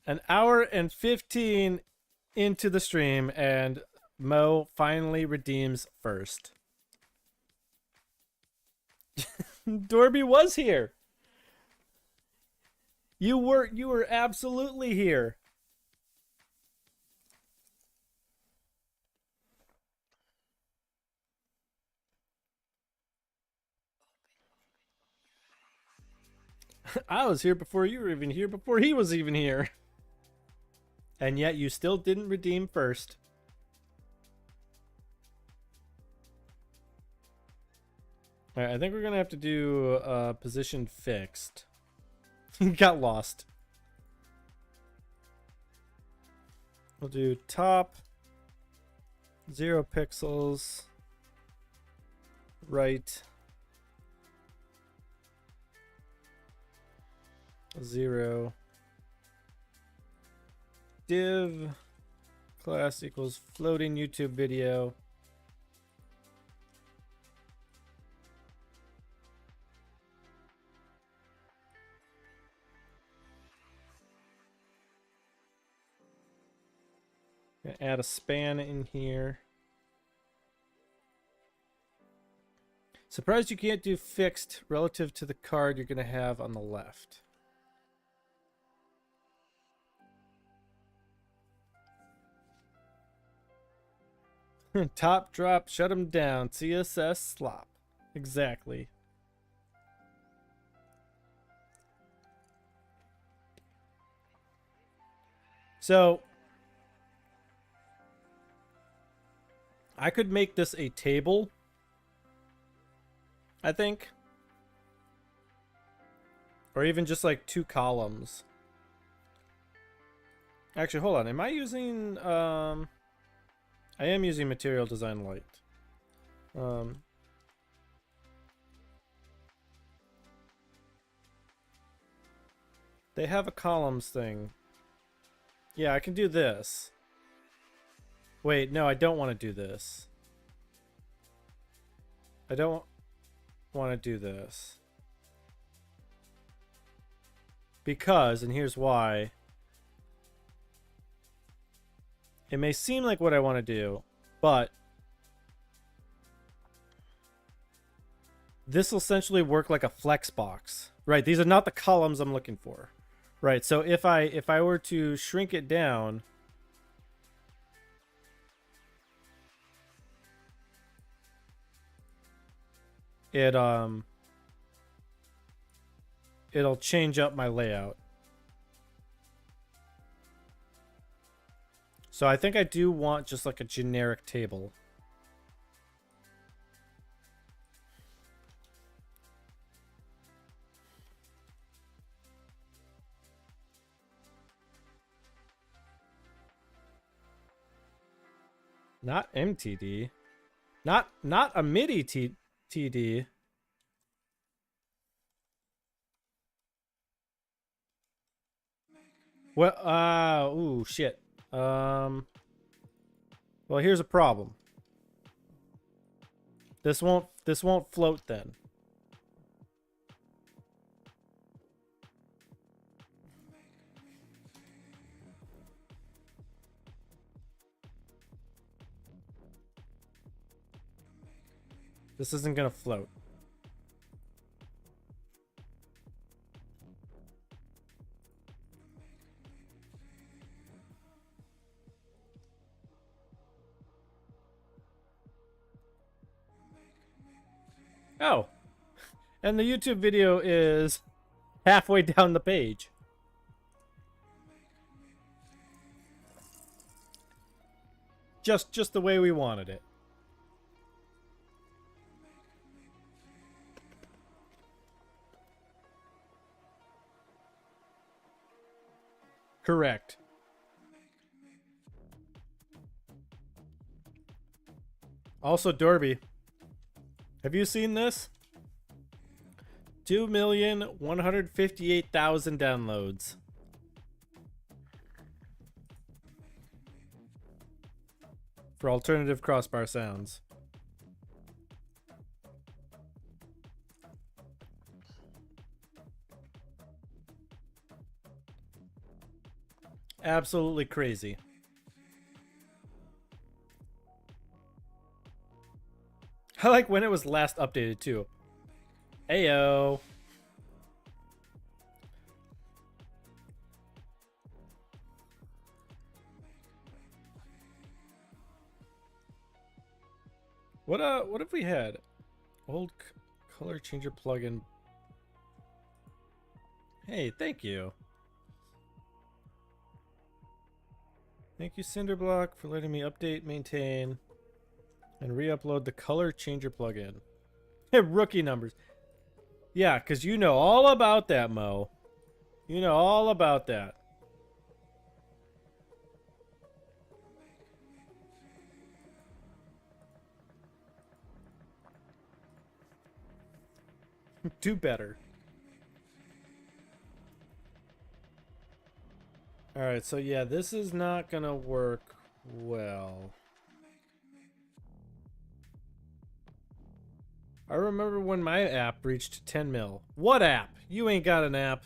An hour and 15 into the stream, and Mo finally redeems first. Doorby was here. You were absolutely here. I was here before you were even here, before he was even here. And yet you still didn't redeem first. Alright, I think we're gonna have to do position fixed. Got lost. We'll do top 0 pixels, right 0, div class equals floating YouTube video. Gonna add a span in here. Surprised you can't do fixed relative to the card you're gonna have on the left. Top drop, shut them down. CSS slop. Exactly. So I could make this a table, I think. Or even just like 2 columns. Actually, hold on. Am I using I am using Material Design Lite. They have a columns thing. Yeah, I can do this. Wait, no, I don't want to do this. I don't want to do this. Because, and here's why. It may seem like what I want to do, but this will essentially work like a flex box. Right, these are not the columns I'm looking for. Right, so if I were to shrink it down, it'll change up my layout. So I think I do want just like a generic table. Not MTD. Not a MIDI TD. Well, ooh, shit. Well, here's a problem. This won't float then. This isn't gonna float. Oh. And the YouTube video is halfway down the page. Just the way we wanted it. Correct. Also, Doorby, have you seen this? 2,158,000 downloads. For alternative crossbar sounds. Absolutely crazy. I like when it was last updated too. Ayo. What have we had? Old color changer plugin. Hey, thank you. Thank you, Cinderblock, for letting me update, maintain, and re-upload the color changer plugin. Hey, rookie numbers. Yeah, because you know all about that, Mo. You know all about that. Do better. Alright, so yeah, this is not gonna work well. I remember when my app reached 10 mil. What app? You ain't got an app.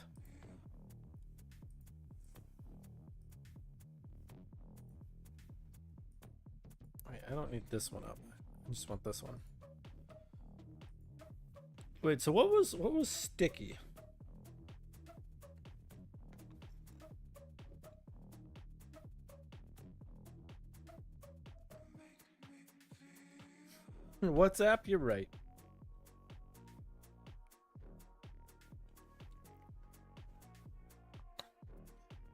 Wait, I don't need this one up. I just want this one. Wait, so what was sticky? WhatsApp, you're right.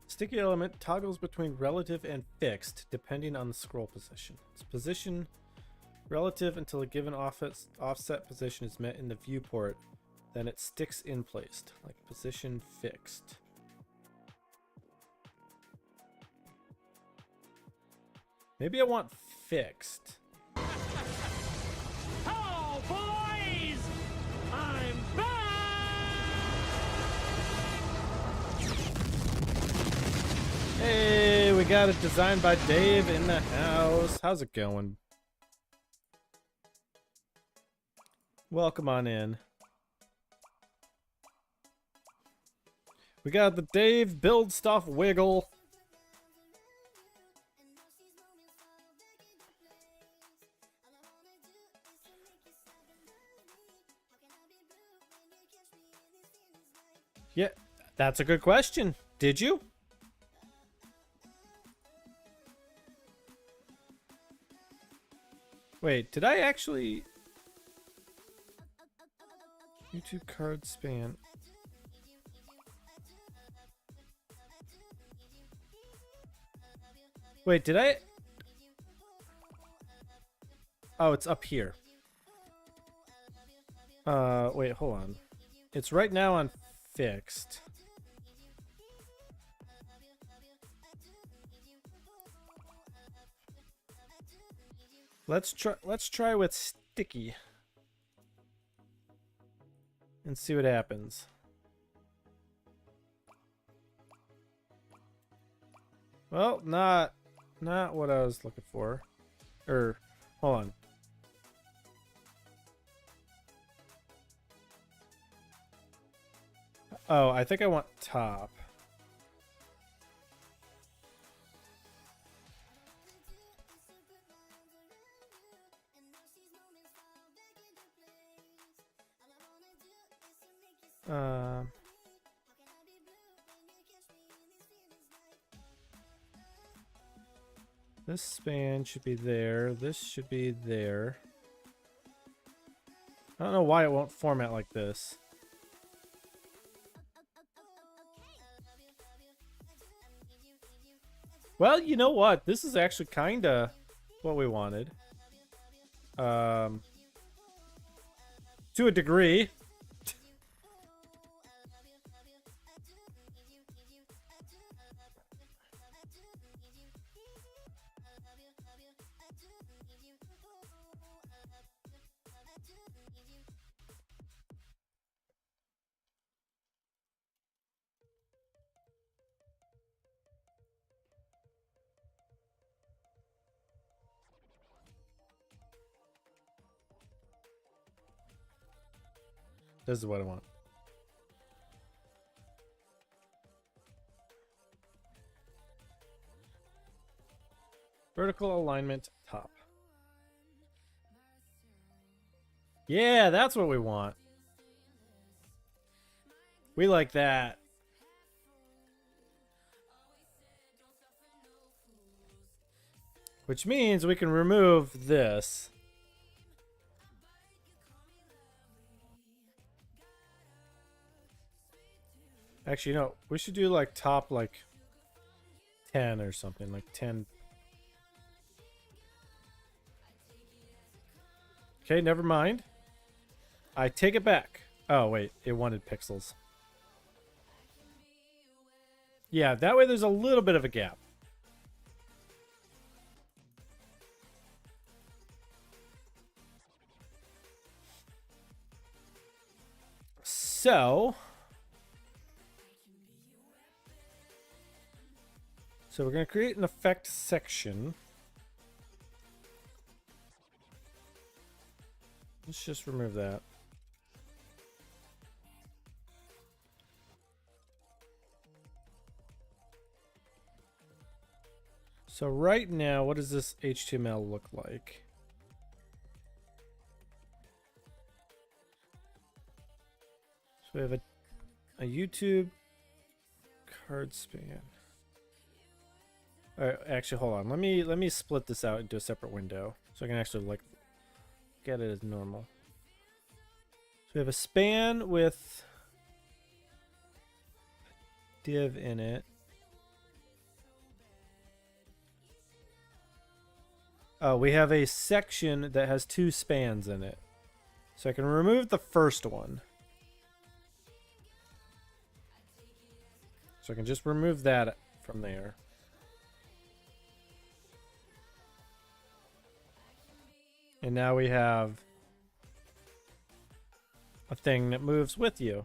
Sticky element toggles between relative and fixed depending on the scroll position. Its position relative until a given offset position is met in the viewport, then it sticks in place, like position fixed. Maybe I want fixed.
Oh, boys! I'm back!
Hey, we got it designed by Dave in the house. How's it going? Welcome on in. We got the Dave build stuff wiggle. Yeah, that's a good question. Did you? Wait, did I actually... YouTube card span. Wait, did I... Oh, it's up here. Wait, hold on. It's right now on fixed. Let's try with sticky and see what happens. Well, not what I was looking for. Hold on. Oh, I think I want top. This span should be there. This should be there. I don't know why it won't format like this. Well, you know what? This is actually kind of what we wanted. To a degree. This is what I want. Vertical alignment top. Yeah, that's what we want. We like that. Which means we can remove this. Actually, no, we should do like top like 10 or something, like 10. Okay, never mind. I take it back. Oh, wait, it wanted pixels. Yeah, that way there's a little bit of a gap. So we're going to create an effect section. Let's just remove that. So right now, what does this HTML look like? So we have a YouTube card span. All right, actually, hold on. Let me split this out into a separate window so I can actually like get it as normal. So we have a span with div in it. Oh, we have a section that has 2 spans in it. So I can remove the first one. So I can just remove that from there. And now we have a thing that moves with you.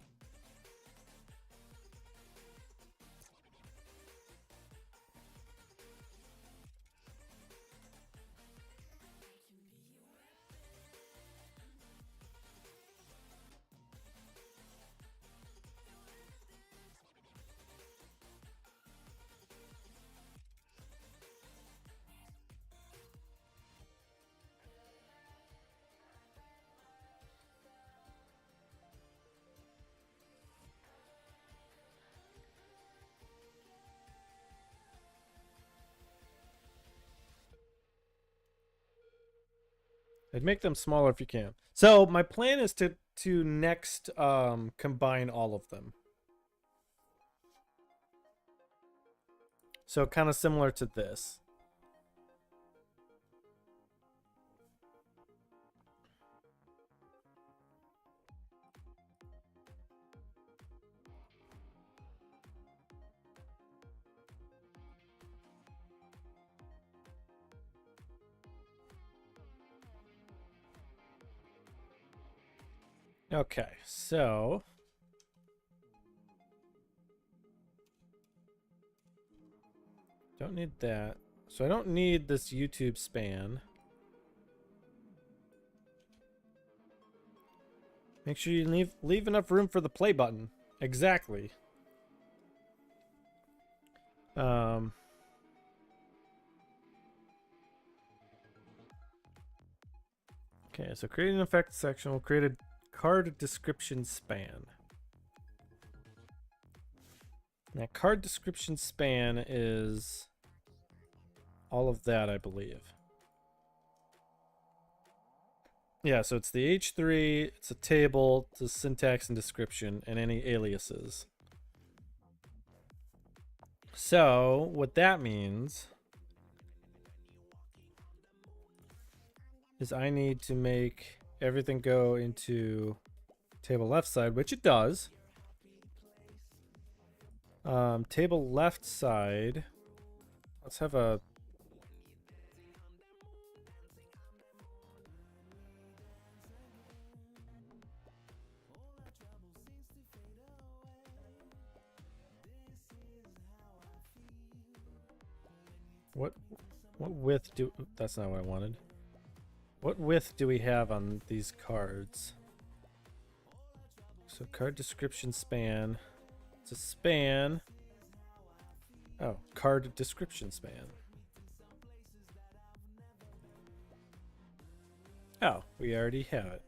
I'd make them smaller if you can. So my plan is to next combine all of them. So kind of similar to this. Okay, so don't need that. So I don't need this YouTube span. Make sure you leave enough room for the play button. Exactly. Okay, so create an effect section. We'll create a card description span. Now, card description span is all of that, I believe. Yeah, so it's the H3, it's a table, it's a syntax and description, and any aliases. So, what that means is I need to make everything go into table left side, which it does. Table left side, let's have a what width do, that's not what I wanted. What width do we have on these cards? So card description span. It's a span. Oh, card description span. Oh, we already have it.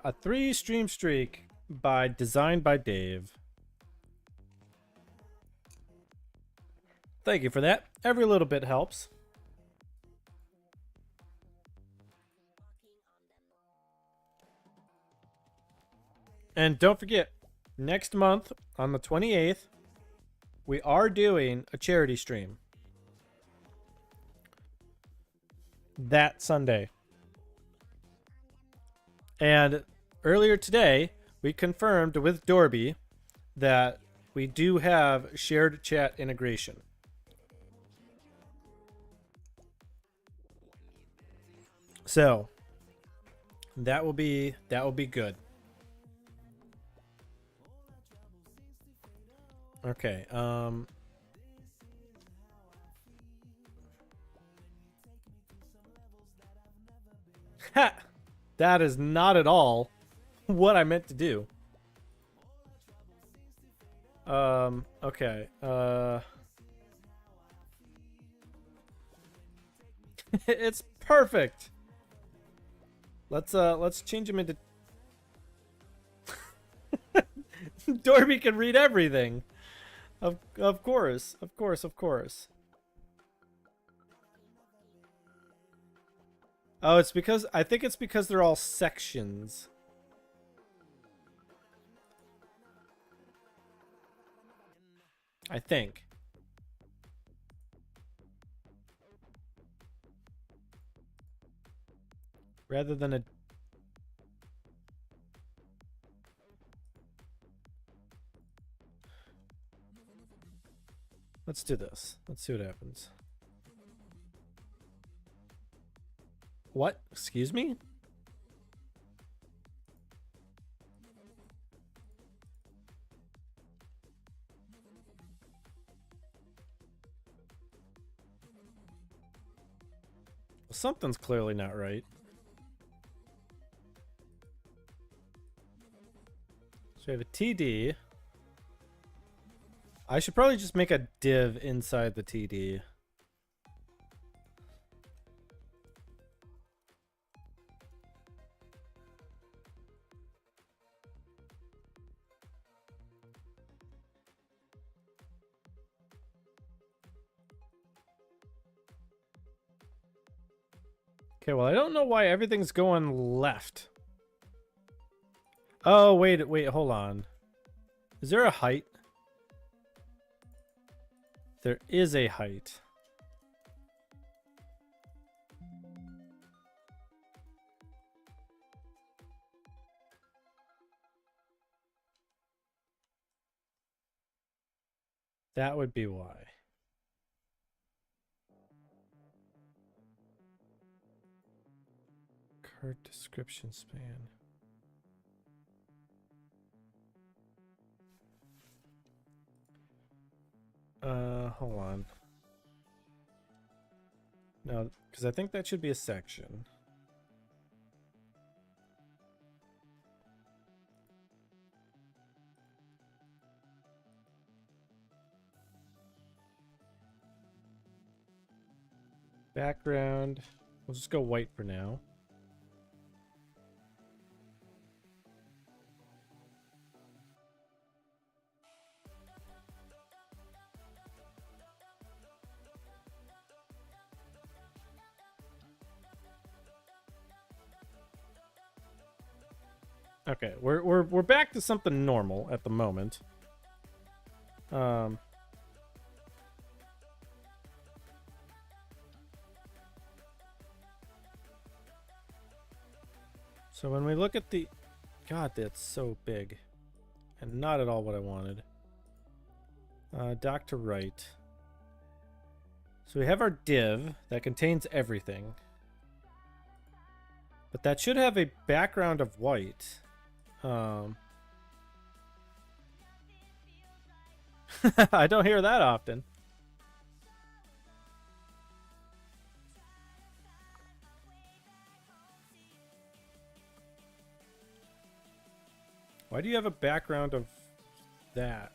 A 3 stream streak designed by Dave. Thank you for that. Every little bit helps. And don't forget, next month on the 28th, we are doing a charity stream. That Sunday. And earlier today, we confirmed with Doorby that we do have shared chat integration. So, that will be good. Okay, ha! That is not at all what I meant to do. Okay, it's perfect. Let's change him into Doorby can read everything. Of course. Oh, it's because I think it's because they're all sections. I think. Rather than a Let's do this. Let's see what happens. What? Excuse me? Well, something's clearly not right. So we have a TD. I should probably just make a div inside the TD. Okay, well, I don't know why everything's going left. Oh, wait, hold on. Is there a height? There is a height. That would be why. Card description span. Hold on. No, because I think that should be a section. Background. We'll just go white for now. Okay, we're back to something normal at the moment. So when we look at the... God, that's so big. And not at all what I wanted. Dock to right. So we have our div that contains everything. But that should have a background of white. I don't hear that often. Why do you have a background of that?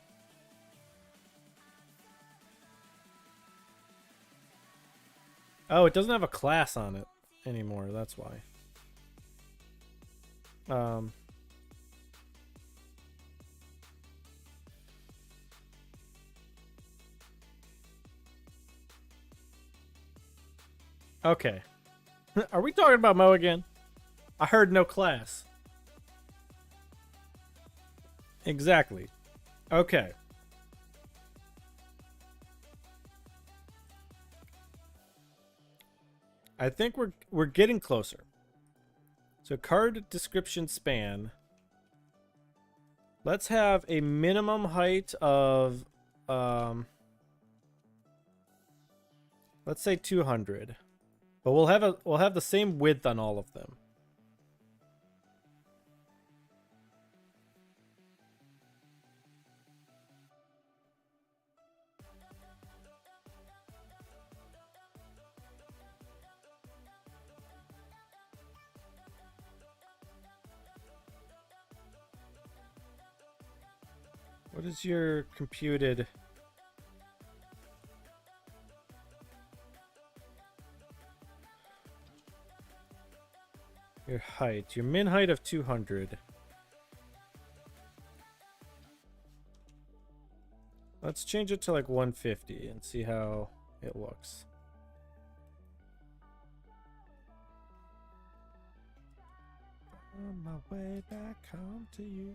Oh, it doesn't have a class on it anymore. That's why. Okay. Are we talking about Mo again? I heard no class. Exactly. Okay. I think we're getting closer. So card description span. Let's have a minimum height of let's say 200. But we'll have the same width on all of them. What is your computed? Your height. Your min height of 200. Let's change it to like 150 and see how it looks. On my way back home to you.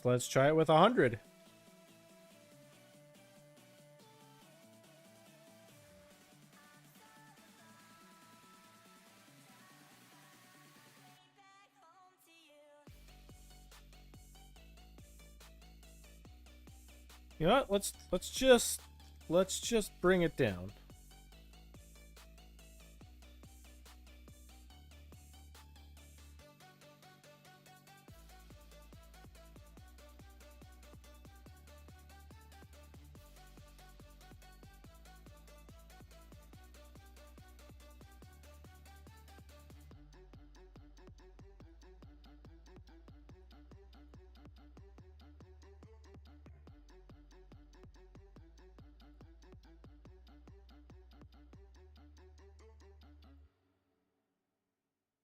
Let's try it with 100. You know what? Let's just bring it down.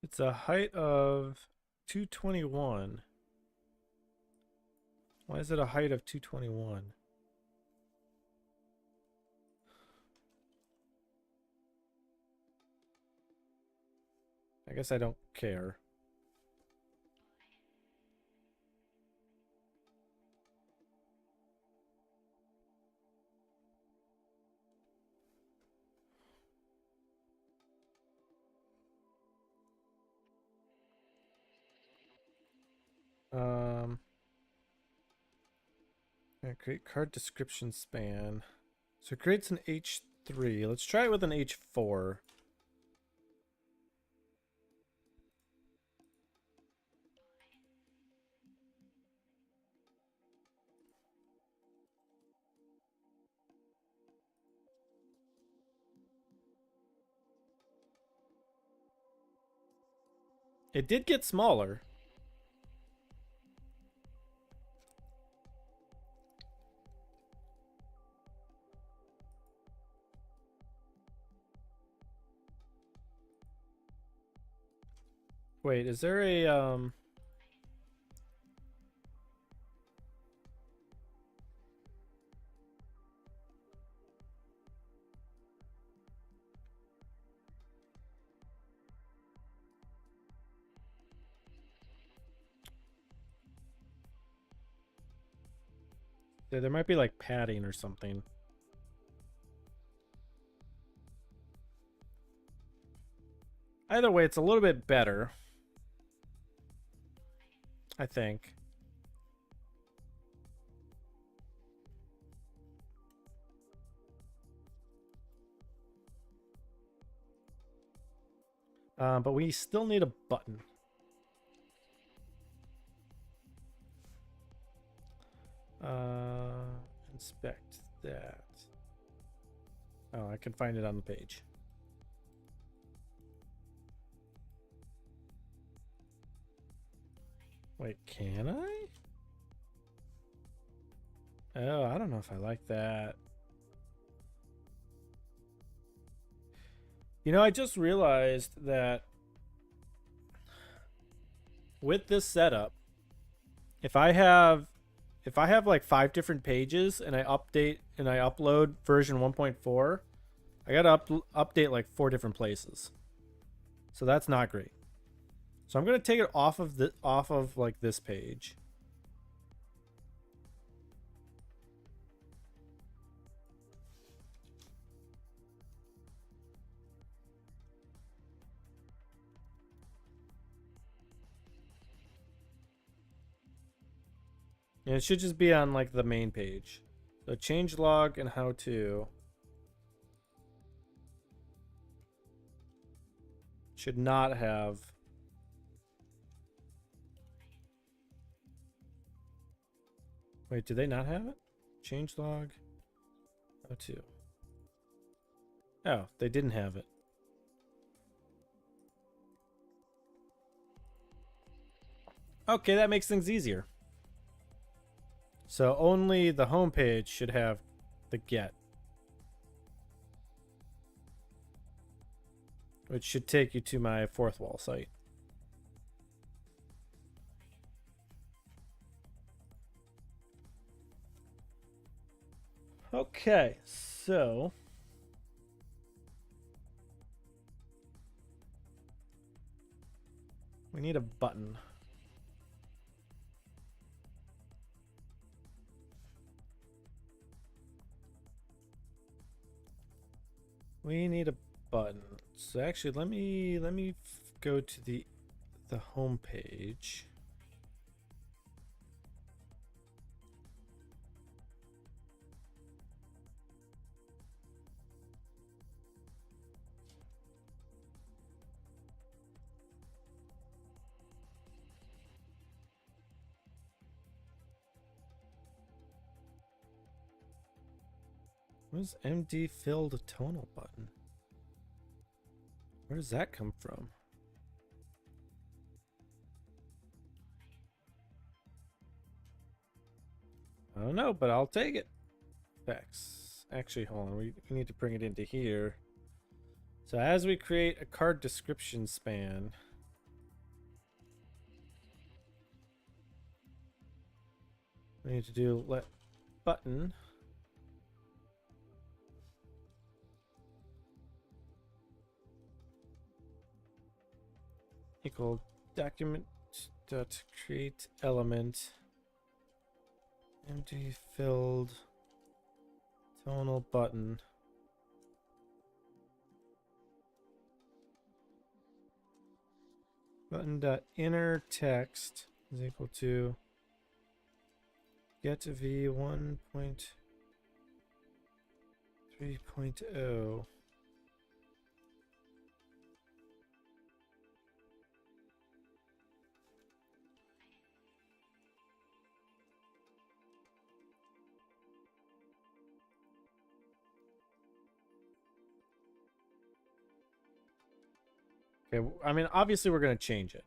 It's a height of 221. Why is it a height of 221? I guess I don't care. Create card description span. So it creates an H3. Let's try it with an H4. It did get smaller. Wait, is there a there might be like padding or something. Either way, it's a little bit better, I think. But we still need a button. Inspect that. Oh, I can find it on the page. Wait, can I? Oh, I don't know if I like that. You know, I just realized that with this setup, if I have like 5 different pages and I upload version 1.4, I gotta update like 4 different places. So that's not great. So I'm gonna take it off of like this page. And it should just be on like the main page. So change log and how to should not have. Wait, do they not have it? Change log. How to. Oh, they didn't have it. Okay, that makes things easier. So only the home page should have the get, which should take you to my fourth wall site. Okay, so we need a button. We need a button. So actually, let me go to the home page. What is MD filled tonal button? Where does that come from? I don't know, but I'll take it. Specs. Actually, hold on. We need to bring it into here. So as we create a card description span, we need to do let button equal document dot create element empty filled tonal button button dot inner text is equal to get v 1.3.0 Okay, I mean, obviously we're going to change it.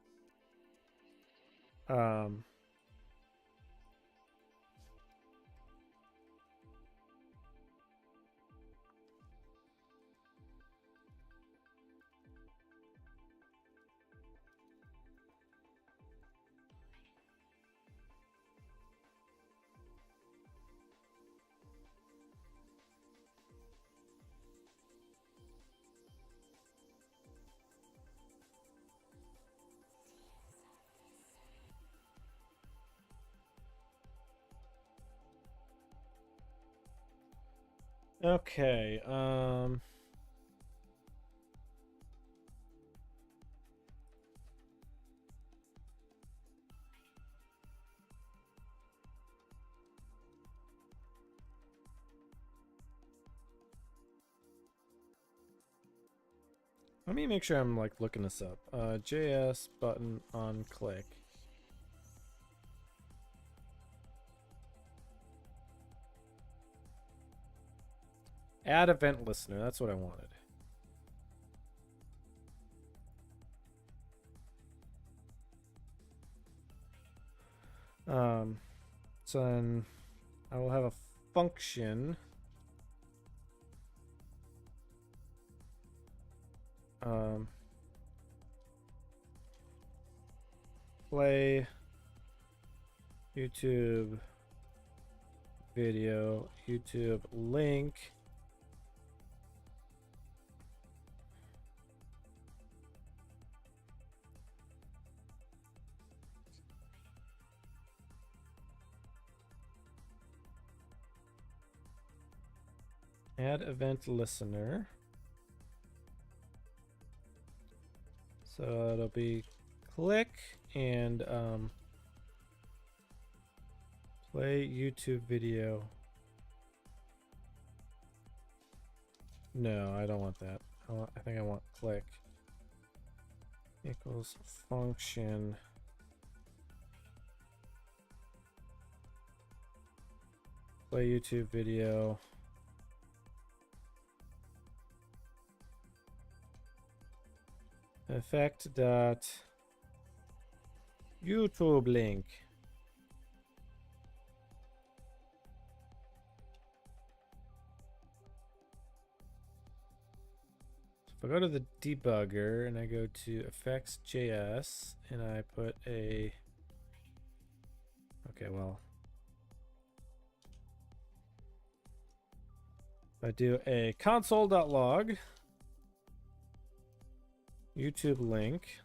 Okay, let me make sure I'm like looking this up. JS button on click. Add event listener. That's what I wanted. So then I will have a function. play YouTube video, YouTube link. Add event listener. So it'll be click and play YouTube video. No, I don't want that. I think I want click equals function play YouTube video. Effect dot YouTube link. If I go to the debugger and I go to effects.js and I put a, okay, well, if I do a console.log YouTube link,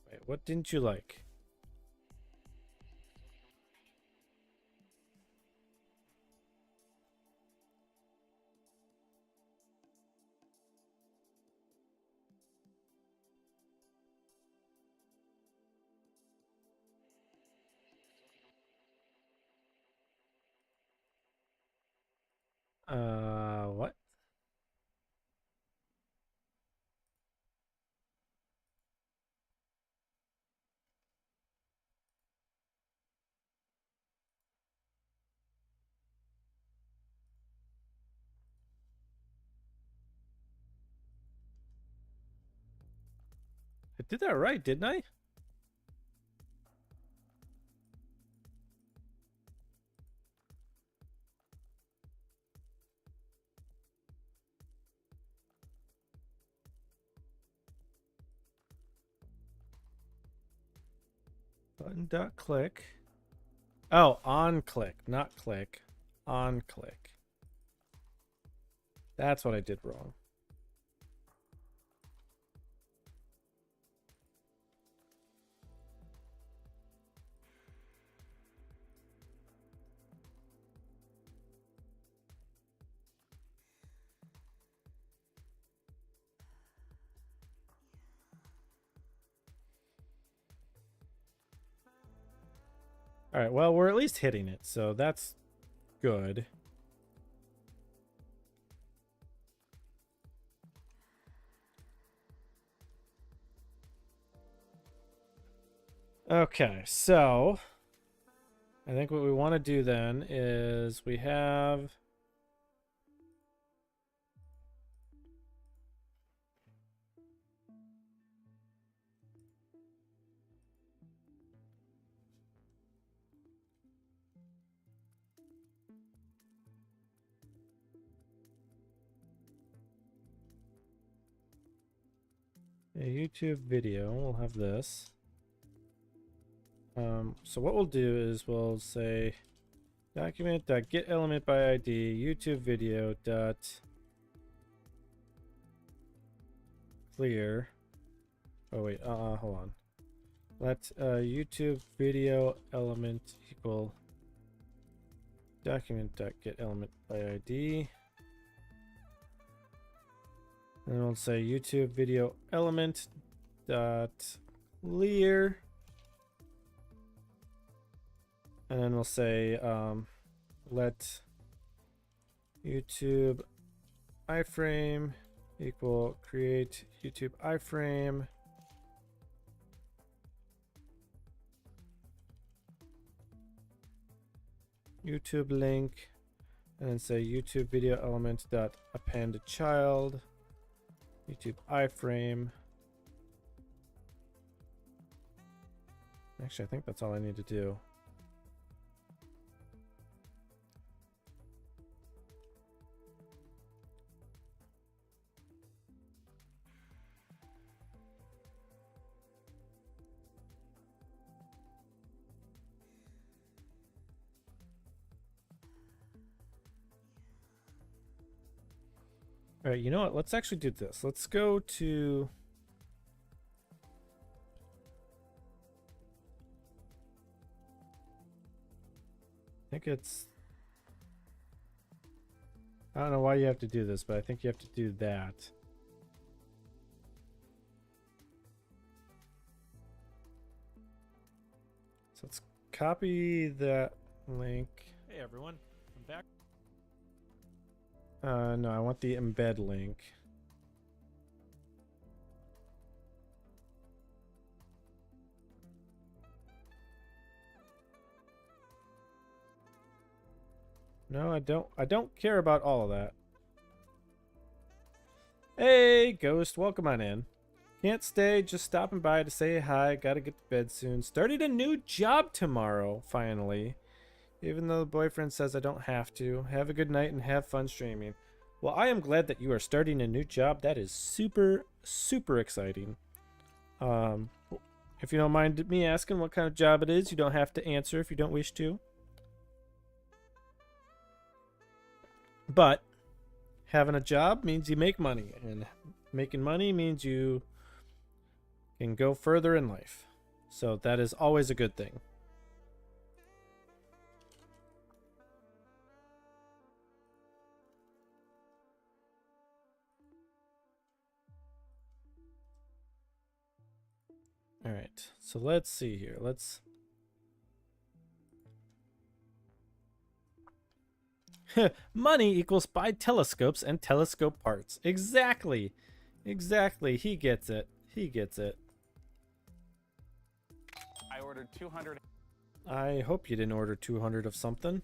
wait, what didn't you like? What? I did that right, didn't I? Button dot click. Oh, on click, not click. On click. That's what I did wrong. All right, well, we're at least hitting it, so that's good. Okay, so I think what we want to do then is we have a YouTube video. We'll have this. So what we'll do is we'll say document.getElementById YouTube video dot clear. Oh wait, hold on. Let YouTube video element equal document.getElementById. And we'll say YouTube video element dot clear. And then we'll say let YouTube iframe equal create YouTube iframe. YouTube link, and then say YouTube video element dot append child YouTube iframe, Actually, I think that's all I need to do. All right, you know what? Let's actually do this. Let's go to... I think it's... I don't know why you have to do this, but I think you have to do that. So let's copy that link. Hey everyone, I'm back. No, I want the embed link. No, I don't care about all of that. Hey, Ghost, welcome on in. Can't stay, just stopping by to say hi. Gotta get to bed soon. Started a new job tomorrow, finally. Even though the boyfriend says I don't have to. Have a good night and have fun streaming. Well, I am glad that you are starting a new job. That is super, super exciting. If you don't mind me asking what kind of job it is, you don't have to answer if you don't wish to. But having a job means you make money, and making money means you can go further in life. So that is always a good thing. All right, so let's see here. Let's... Money equals buy telescopes and telescope parts. Exactly. Exactly. He gets it. He gets it.
I ordered 200.
I hope you didn't order 200 of something.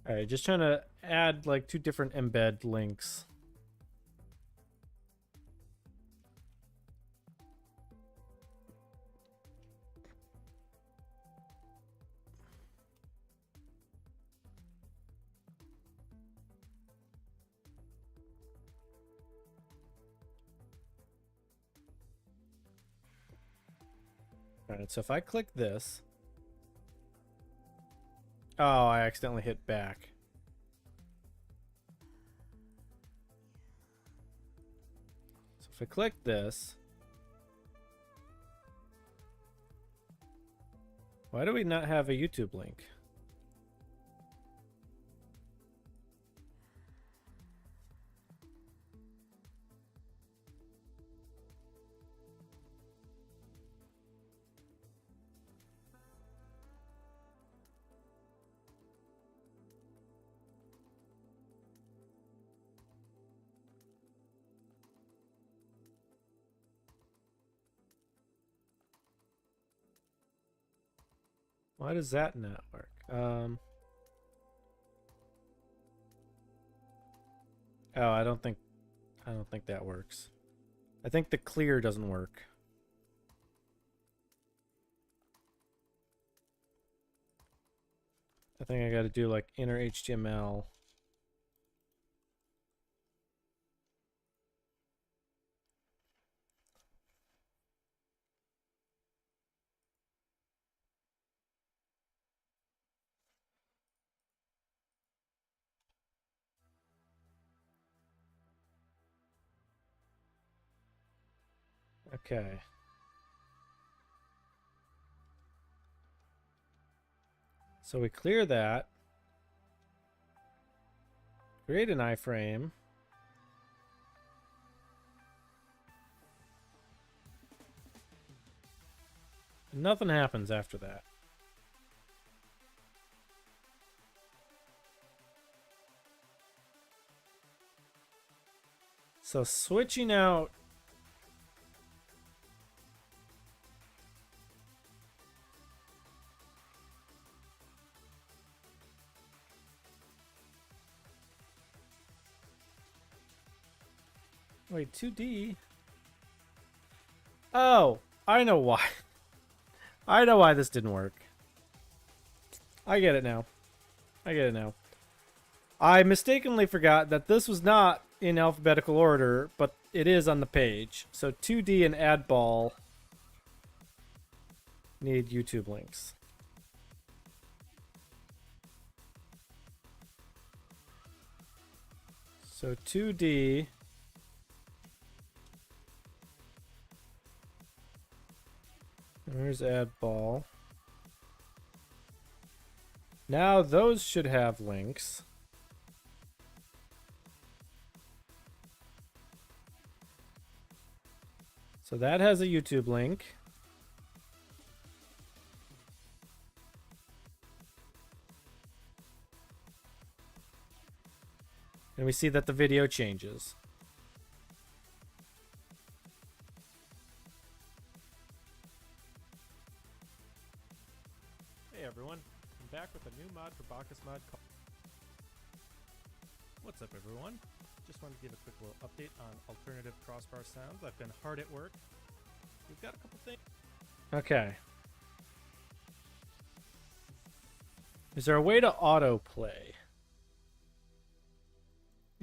All right, just trying to add like 2 different embed links. All right, so if I click this... Oh, I accidentally hit back. So if I click this... Why do we not have a YouTube link? Why does that not work? Oh, I don't think that works. I think the clear doesn't work. I think I got to do like inner HTML. Okay. So we clear that. Create an iframe. And nothing happens after that. So switching out Wait, 2D? Oh, I know why. I know why this didn't work. I get it now. I get it now. I mistakenly forgot that this was not in alphabetical order, but it is on the page. So 2D and add ball need YouTube links. So 2D. There's add ball. Now those should have links. So that has a YouTube link. And we see that the video changes. Hey everyone, I'm back with a new mod for Bacchus Mod. What's up everyone? Just wanted to give a quick little update on alternative crossbar sounds. I've been hard at work. We've got a couple things. Okay. Is there a way to autoplay?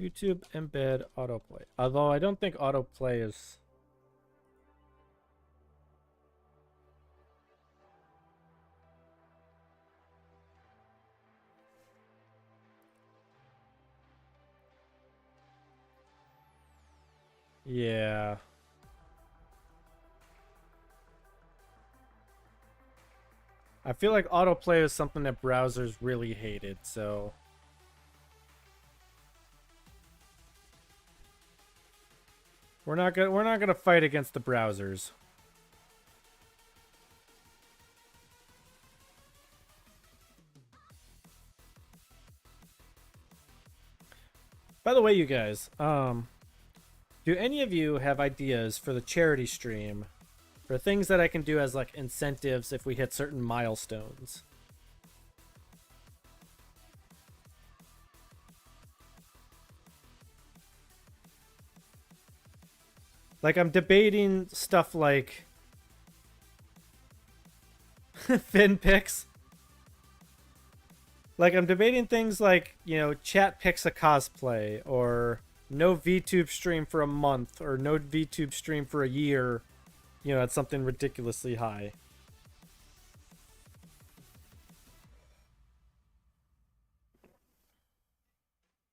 YouTube embed autoplay. Although I don't think autoplay is... Yeah. I feel like autoplay is something that browsers really hated, so... We're not gonna fight against the browsers. By the way, you guys, do any of you have ideas for the charity stream? For things that I can do as like incentives if we hit certain milestones? Like, I'm debating stuff like Fin picks. Like, I'm debating things like, you know, chat picks a cosplay, or no VTube stream for a month, or no VTube stream for a year, you know, at something ridiculously high.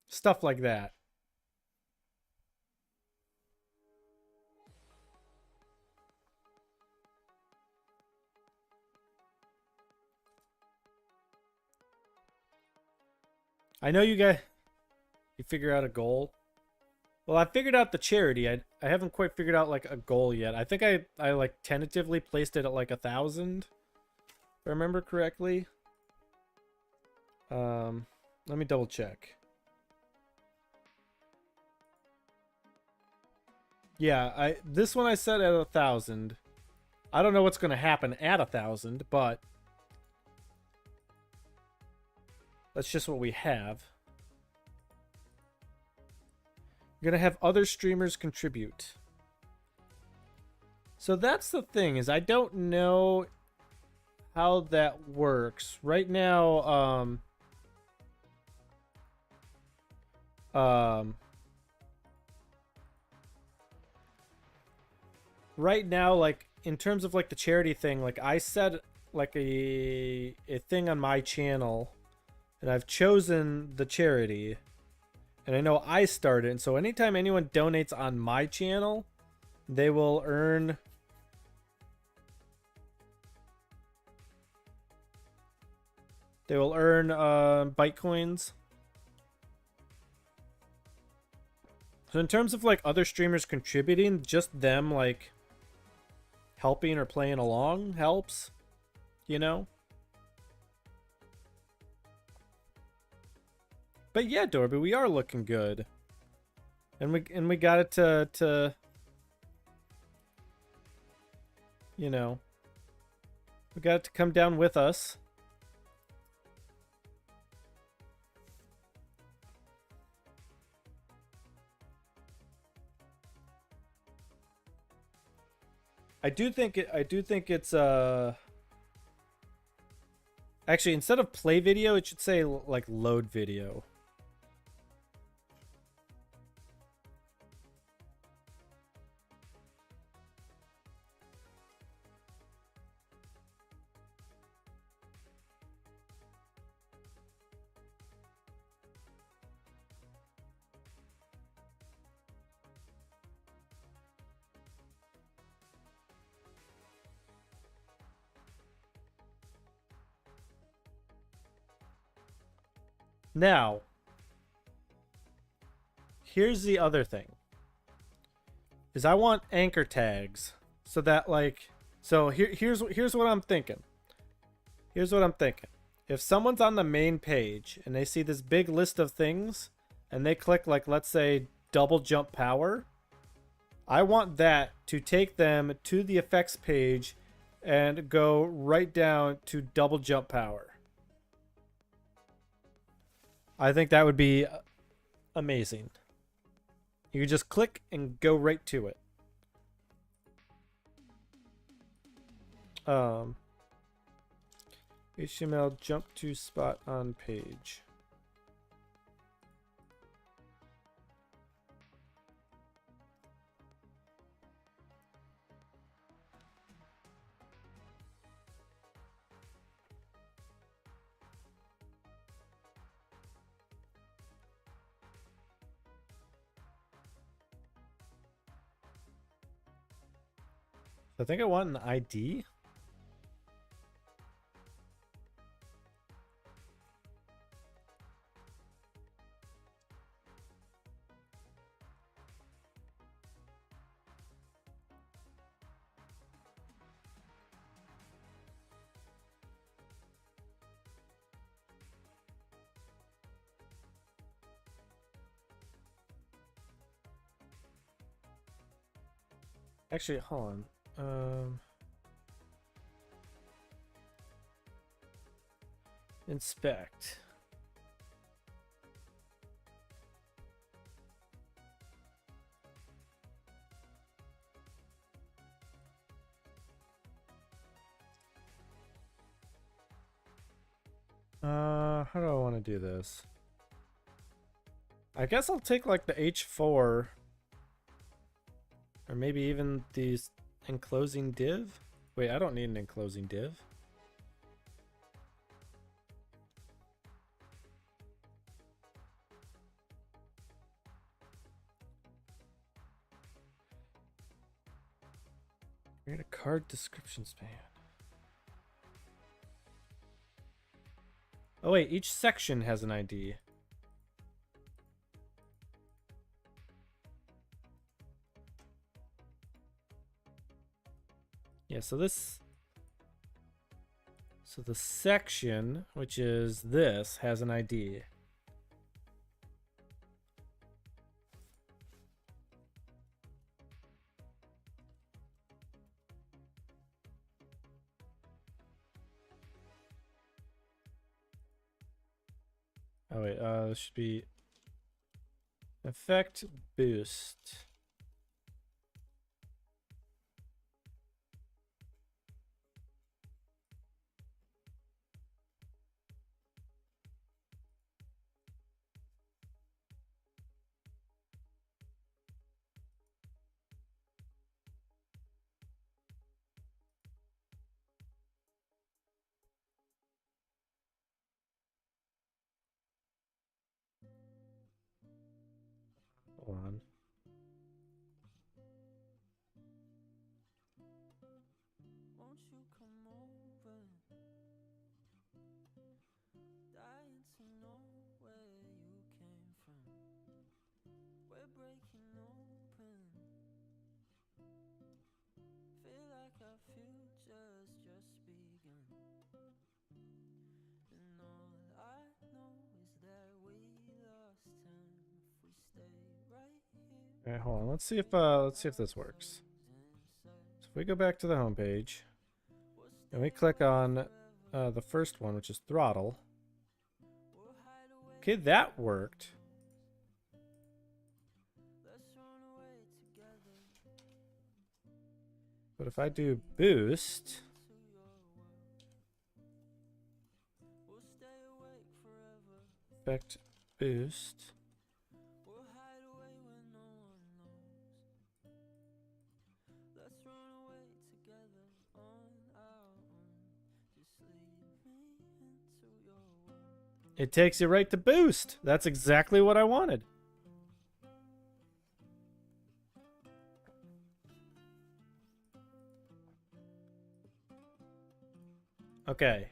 Stuff like that. I know you guys... You figure out a goal? Well, I figured out the charity. I haven't quite figured out, like, a goal yet. I think I like, tentatively placed it at, like, 1,000. If I remember correctly. Let me double check. Yeah, this one I set at 1,000. I don't know what's going to happen at 1,000, but... That's just what we have. You're going to have other streamers contribute. So that's the thing, is I don't know how that works. Right now, right now, like, in terms of, like, the charity thing, like, I set, like, a thing on my channel, and I've chosen the charity, and I know I started, and so anytime anyone donates on my channel, they will earn... They will earn Bytecoins. So in terms of, like, other streamers contributing, just them, like, helping or playing along helps, you know? But yeah, Doorby, we are looking good. And we got it to you know, we got it to come down with us. I do think it's actually, instead of play video, it should say like load video. Now, here's the other thing. Is I want anchor tags so that here's what I'm thinking. Here's what I'm thinking. If someone's on the main page and they see this big list of things and they click like, let's say, double jump power, I want that to take them to the effects page and go right down to double jump power. I think that would be amazing. You can just click and go right to it. HTML jump to spot on page. I think I want an ID. Actually, hold on. Inspect. How do I want to do this? I guess I'll take like the H4, or maybe even these enclosing div. Wait, I don't need an enclosing div. Create a card description span. Oh wait, each section has an ID. Yeah, so the section, which is this, has an ID. Oh wait, this should be effect boost. Hold on.
Won't you come over? Dying to know where you came from. We're breaking open. Feel like our future's just begun. And all I know is that we lost time if we stay right here.
Alright, hold on. Let's see if this works. So if we go back to the home page and we click on the first one, which is throttle. Okay, that worked.
Let's run away together.
But if I do boost, effect boost. It takes you right to boost. That's exactly what I wanted. Okay.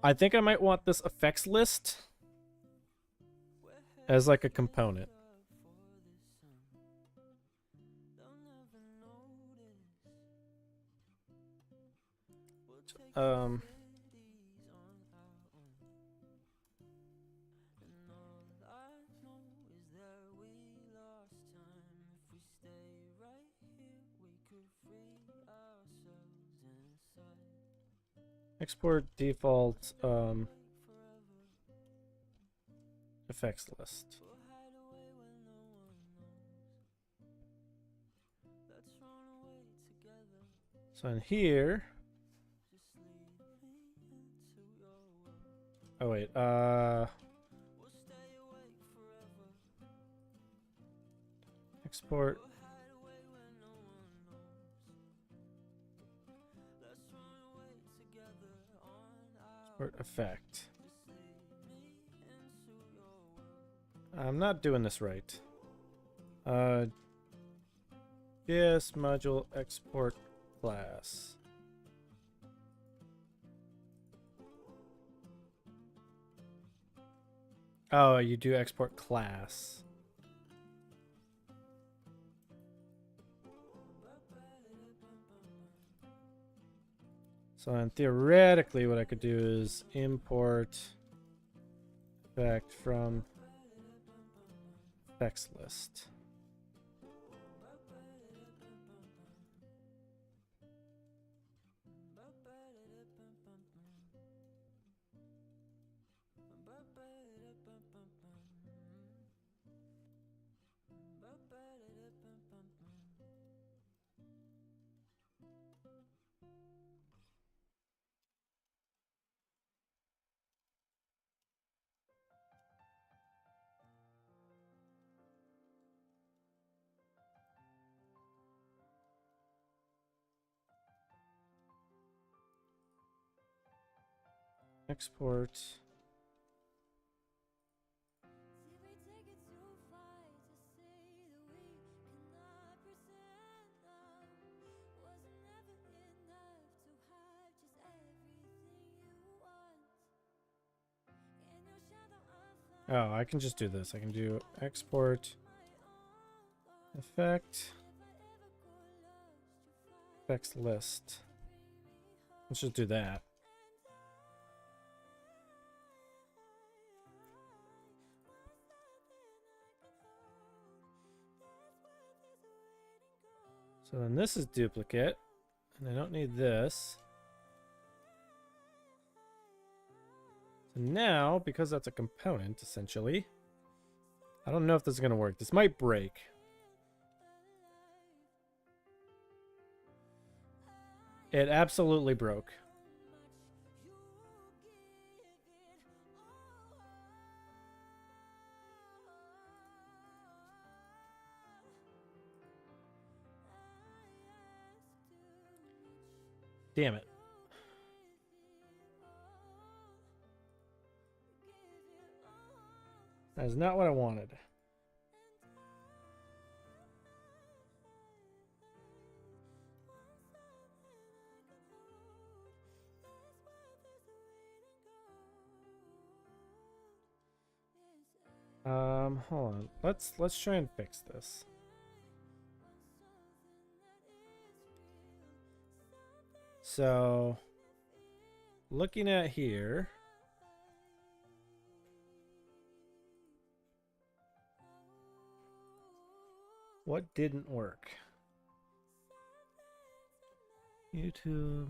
I think I might want this effects list as like a component. Export default effects list. So in here. Oh wait, export. Export effect. I'm not doing this right. Yes, module export class. Oh, you do export class. So then theoretically what I could do is import effect from effects list. Export. Oh, I can just do this. I can do export effect effects list. Let's just do that. So then this is duplicate, and I don't need this. So now, because that's a component, essentially, I don't know if this is going to work. This might break. It absolutely broke. Damn it. That is not what I wanted. Hold on. Let's try and fix this. So, looking at here, what didn't work? YouTube.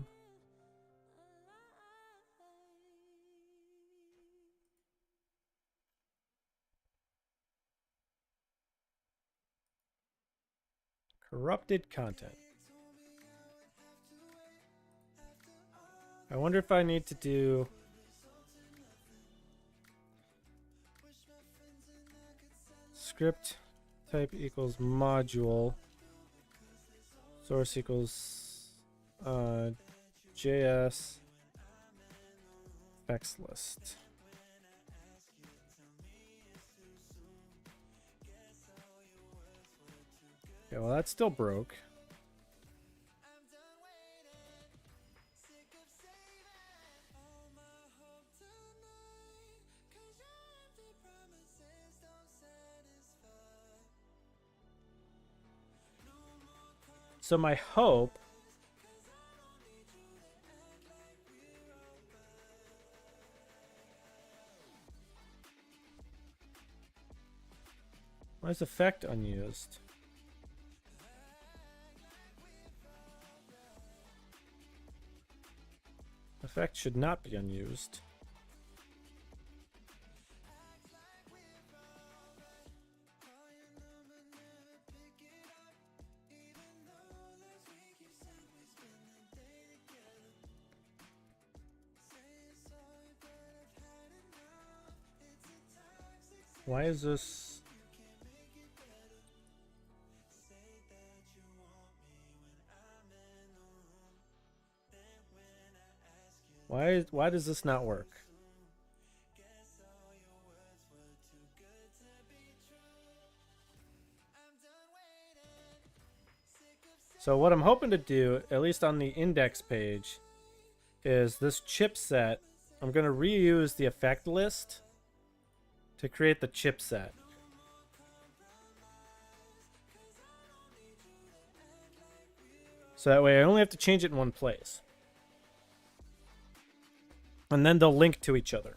Corrupted content. I wonder if I need to do script type equals module source equals JS effects list. Okay, well that still broke. So my hope why is effect unused? Effect should not be unused. Why is this? Why does this not work? So what I'm hoping to do, at least on the index page, is this chipset. I'm going to reuse the effect list to create the chipset. So that way I only have to change it in one place. And then they'll link to each other.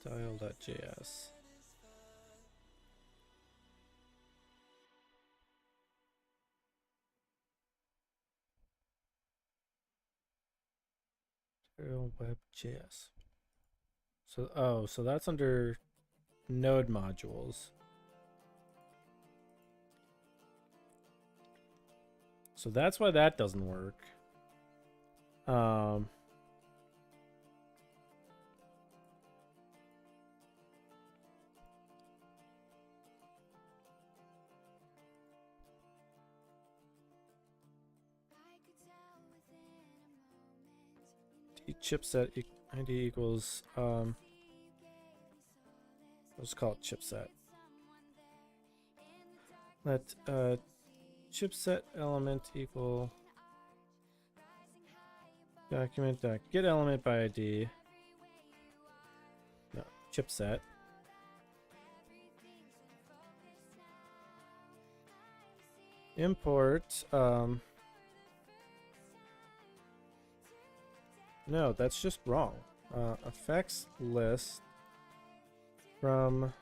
Style.js. Web.js. So that's under node modules. So that's why that doesn't work. Chipset ID equals let's call it chipset. Let chipset element equal document get element by ID. No, chipset. Import no, that's just wrong. Effects list from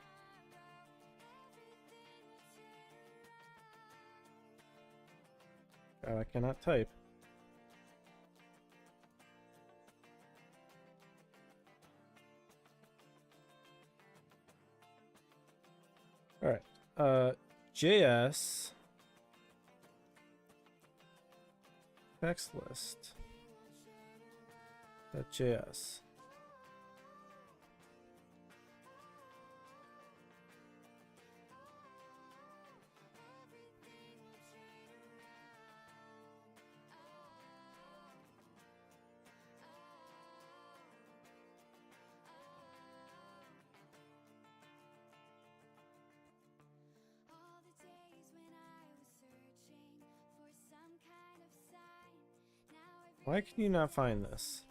I cannot type. All right. JS effects list. .js. Why can you not find this?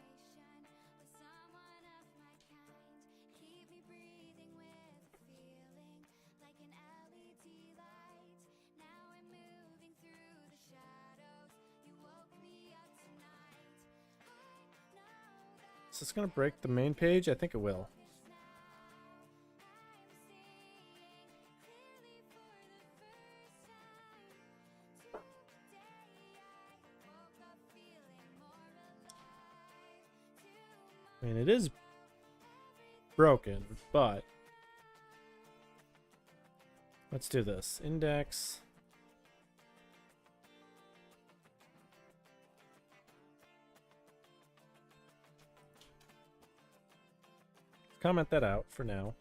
Is this gonna break the main page? I think it will. I mean, it is broken, but let's do this. Index. Comment that out for now.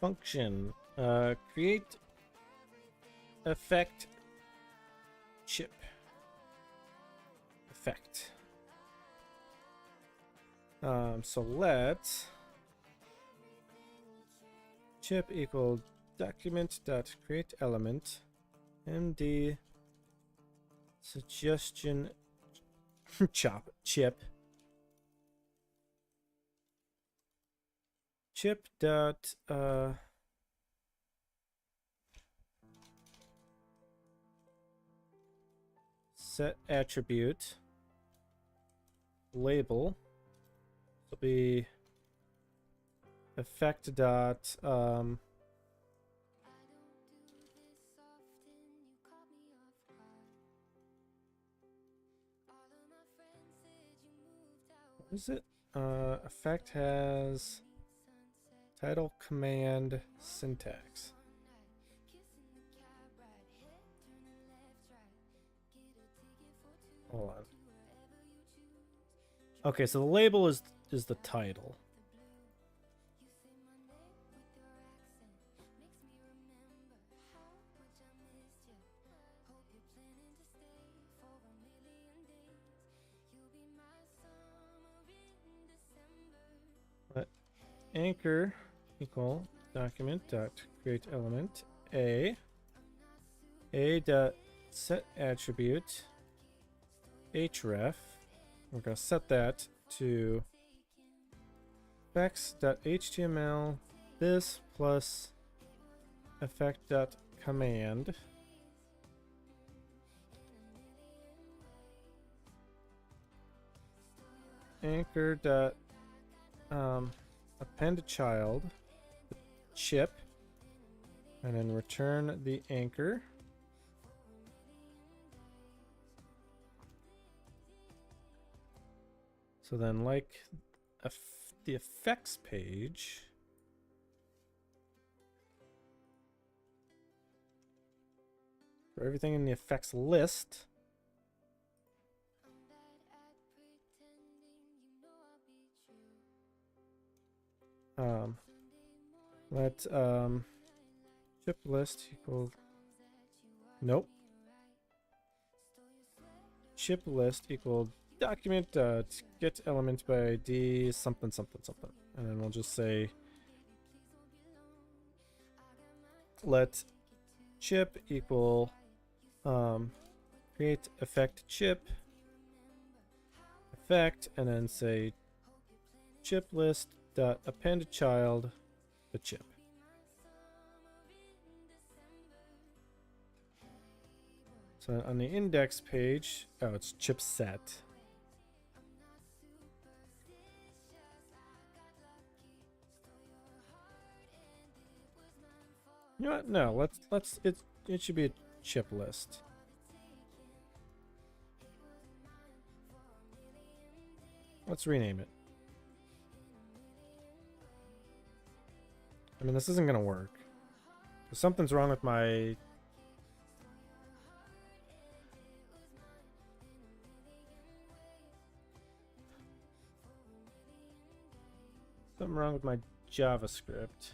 Function. Create effect chip. Effect. So let's chip equal document dot create element md suggestion chip dot set attribute label will be effect dot what is it? Effect has title command syntax. Hold on. Okay, so the label is the title. Let anchor equal document dot create element a dot set attribute href. We're gonna set that to effects.html this plus effect.command anchor dot append a child chip and then return the anchor. So then, like the effects page, for everything in the effects list, let chip list equal chip list equal document get element by ID something something something, and then we'll just say let chip equal create effect chip effect, and then say chip list dot append child the chip. So on the index page, oh, it's chipset. You know what? No, let's it should be a chip list. Let's rename it. I mean, this isn't gonna work. Something's wrong with my JavaScript.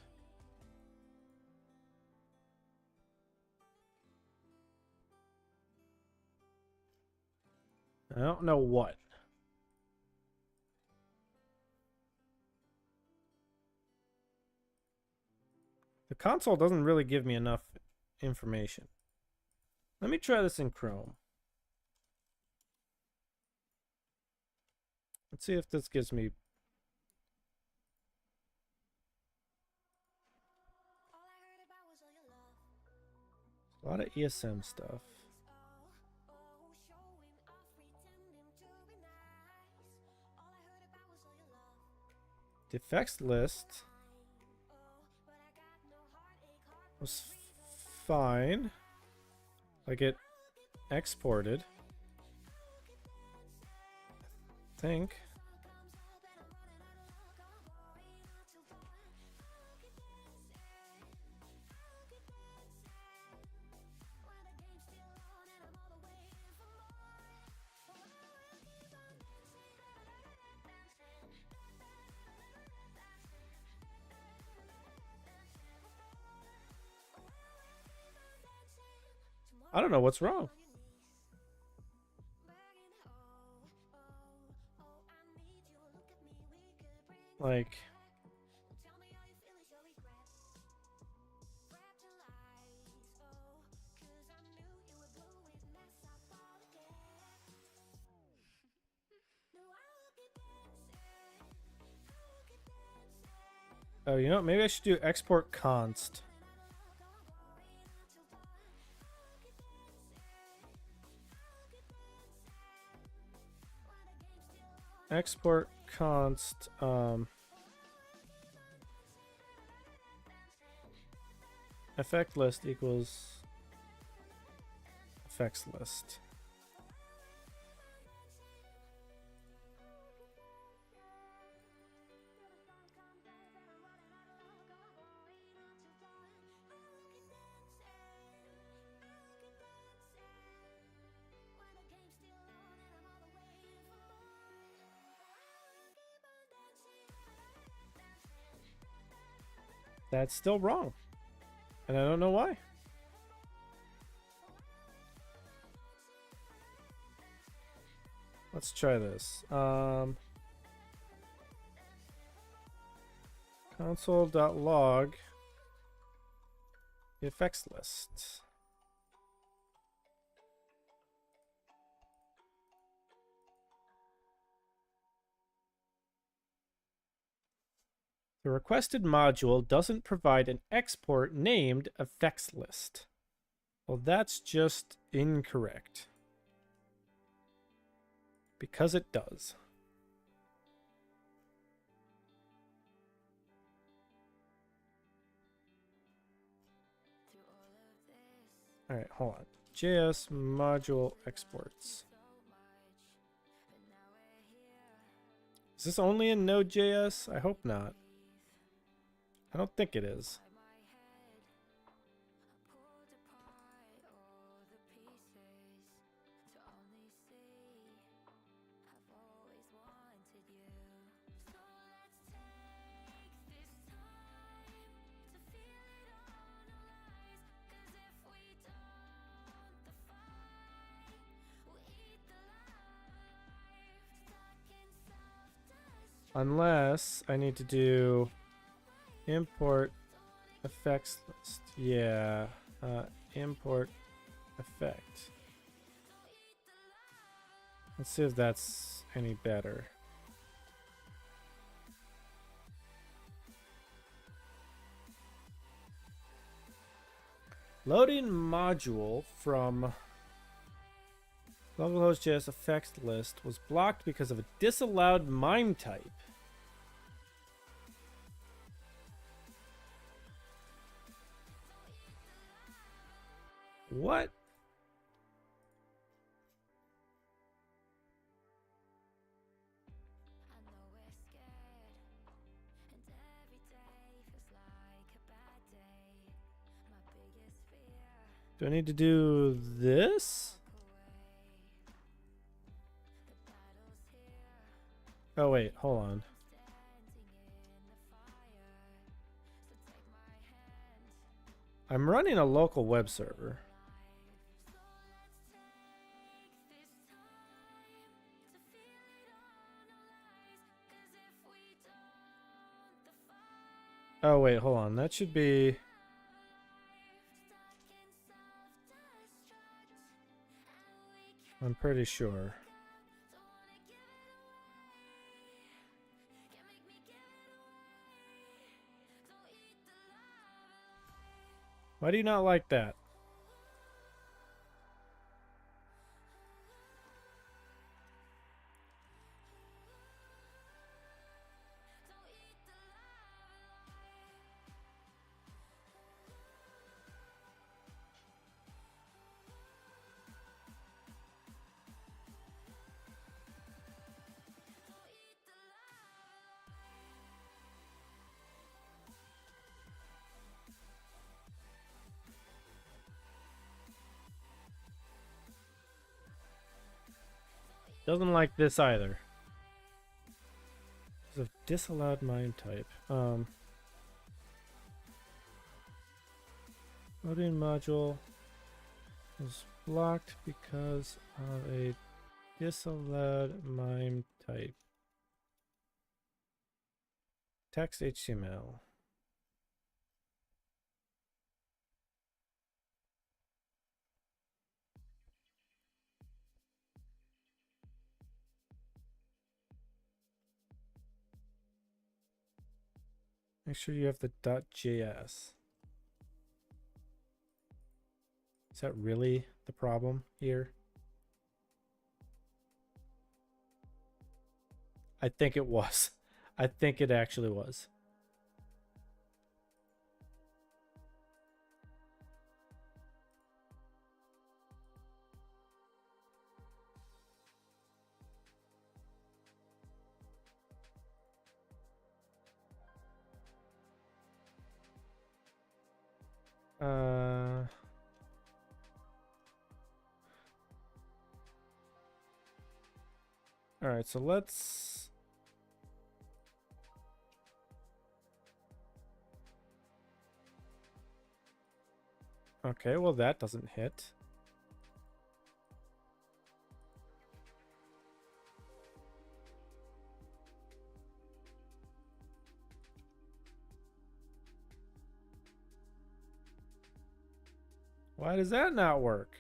I don't know what. The console doesn't really give me enough information. Let me try this in Chrome. Let's see if this gives me lot of ESM stuff. Defects list was fine. Like it exported. I think. I don't know what's wrong. Like, oh, you know what? Maybe I should do export const. Export const effect list equals effects list. That's still wrong. And I don't know why. Let's try this. Console.log the effects list. The requested module doesn't provide an export named effects list. Well, that's just incorrect. Because it does. All right, hold on. JS module exports. Is this only in Node.js? I hope not. I don't think it is. Unless I need to do import effects list. Yeah, import effect. Let's see if that's any better. Loading module from localhost.js effects list was blocked because of a disallowed MIME type. What? Do I need to do this? Oh wait, hold on. I'm running a local web server. Oh wait, hold on. That should be... I'm pretty sure. Why do you not like that? Doesn't like this either. Because of disallowed mime type. Loading module is blocked because of a disallowed mime type. Text HTML. Make sure you have the .js. Is that really the problem here? I think it was. I think it actually was. All right, so let's. Okay, well that doesn't hit. Why does that not work?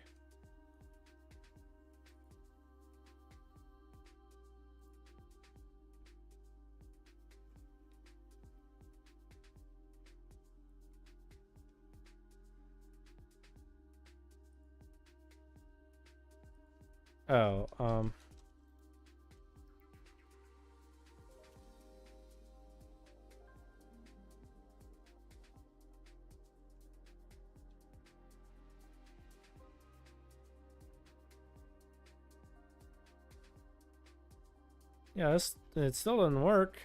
Oh, yeah, it still doesn't work.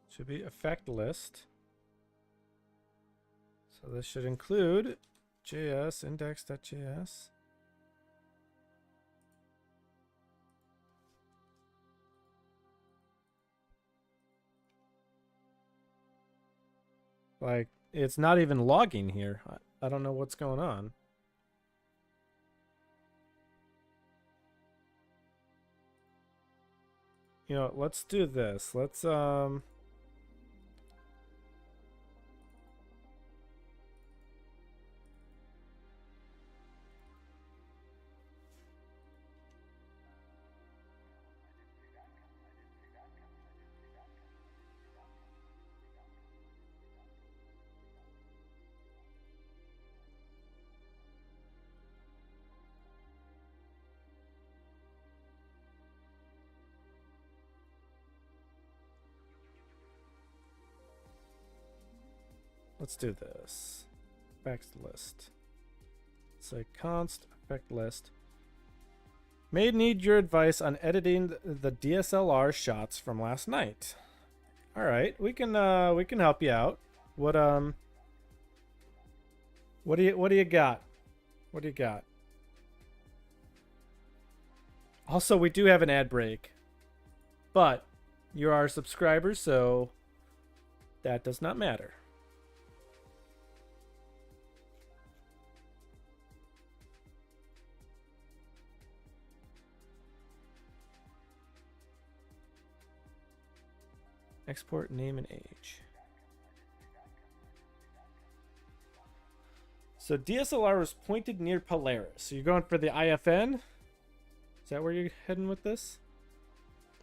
Should be effect list. So this should include JS index.js. Like, it's not even logging here. I don't know what's going on. You know, let's do this. Let's do this. Effect list. Say const effect list. May need your advice on editing the DSLR shots from last night. All right, we can help you out. What do you got? What do you got? Also, we do have an ad break, but you're our subscribers, so that does not matter. Export name and age. So DSLR was pointed near Polaris. So you're going for the IFN? Is that where you're heading with this?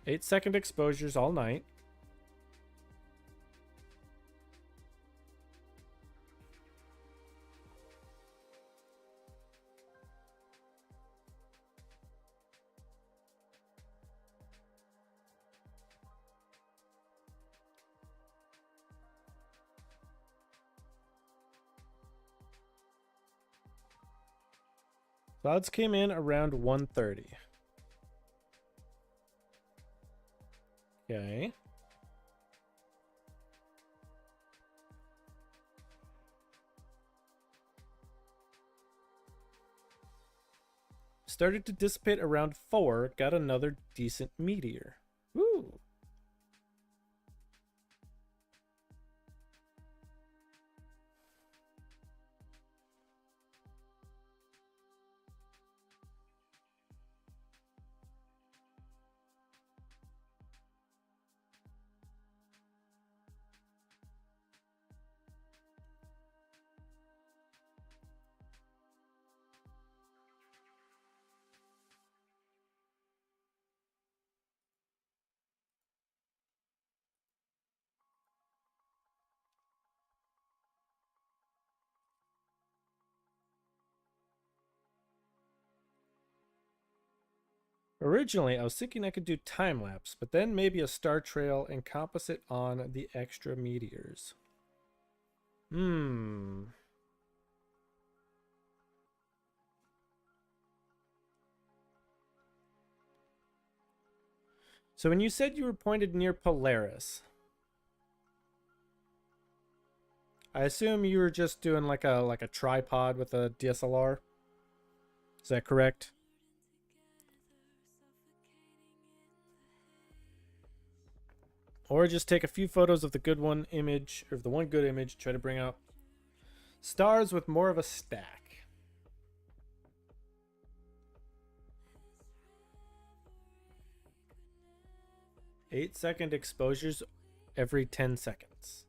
8-second exposures all night. Clouds came in around 1:30. Okay. Started to dissipate around 4. Got another decent meteor. Woo! Originally, I was thinking I could do time lapse, but then maybe a star trail and composite on the extra meteors. So when you said you were pointed near Polaris, I assume you were just doing like a tripod with a DSLR. Is that correct? Or just take a few photos of the good one image, or the one good image, try to bring out stars with more of a stack. Eight-second exposures every 10 seconds.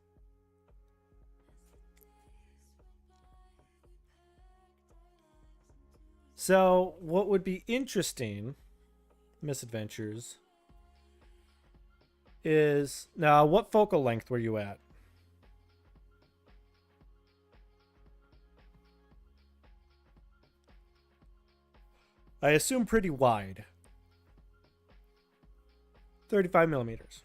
So, what would be interesting, Misadventures, is... Now, what focal length were you at? I assume pretty wide. 35 millimeters.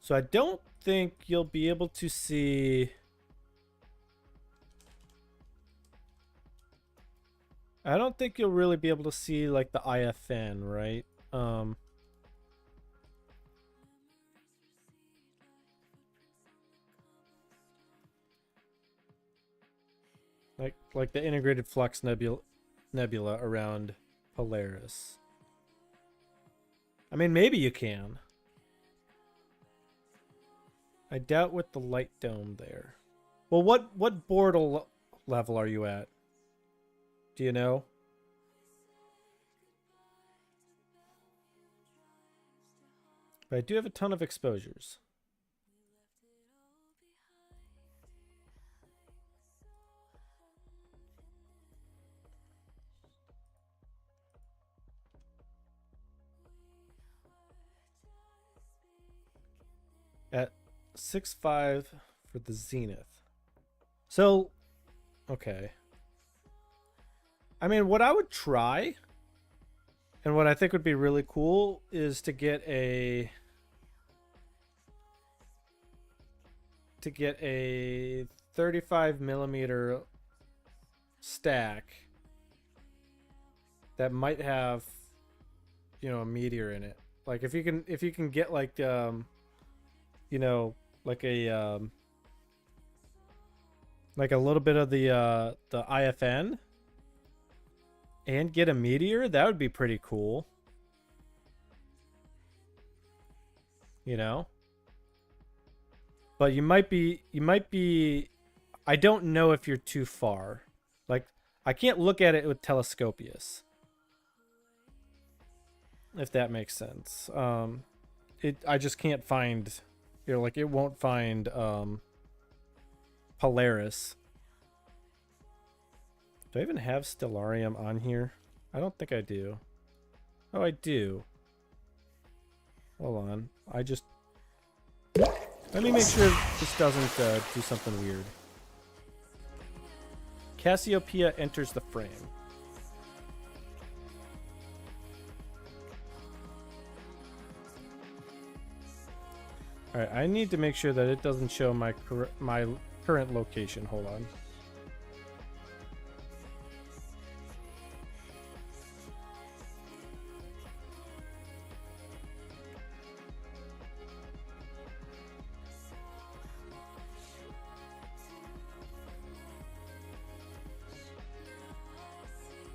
So I don't think you'll be able to see... I don't think you'll really be able to see like the IFN, right? Like the integrated flux nebula around Polaris. I mean, maybe you can. I doubt with the light dome there. Well, what Bortle level are you at? Do you know? But I do have a ton of exposures. At 6.5 for the zenith. So, okay. I mean, what I would try, and what I think would be really cool, is to get a 35 millimeter stack that might have, you know, a meteor in it. Like if you can get like you know, like a little bit of the IFN and get a meteor, that would be pretty cool. You know? But you might be I don't know if you're too far. Like I can't look at it with telescopius. If that makes sense. I just can't find, you know, like it won't find Polaris. Do I even have Stellarium on here? I don't think I do. Oh, I do. Hold on. Let me make sure this doesn't do something weird. Cassiopeia enters the frame. Alright, I need to make sure that it doesn't show my current location. Hold on.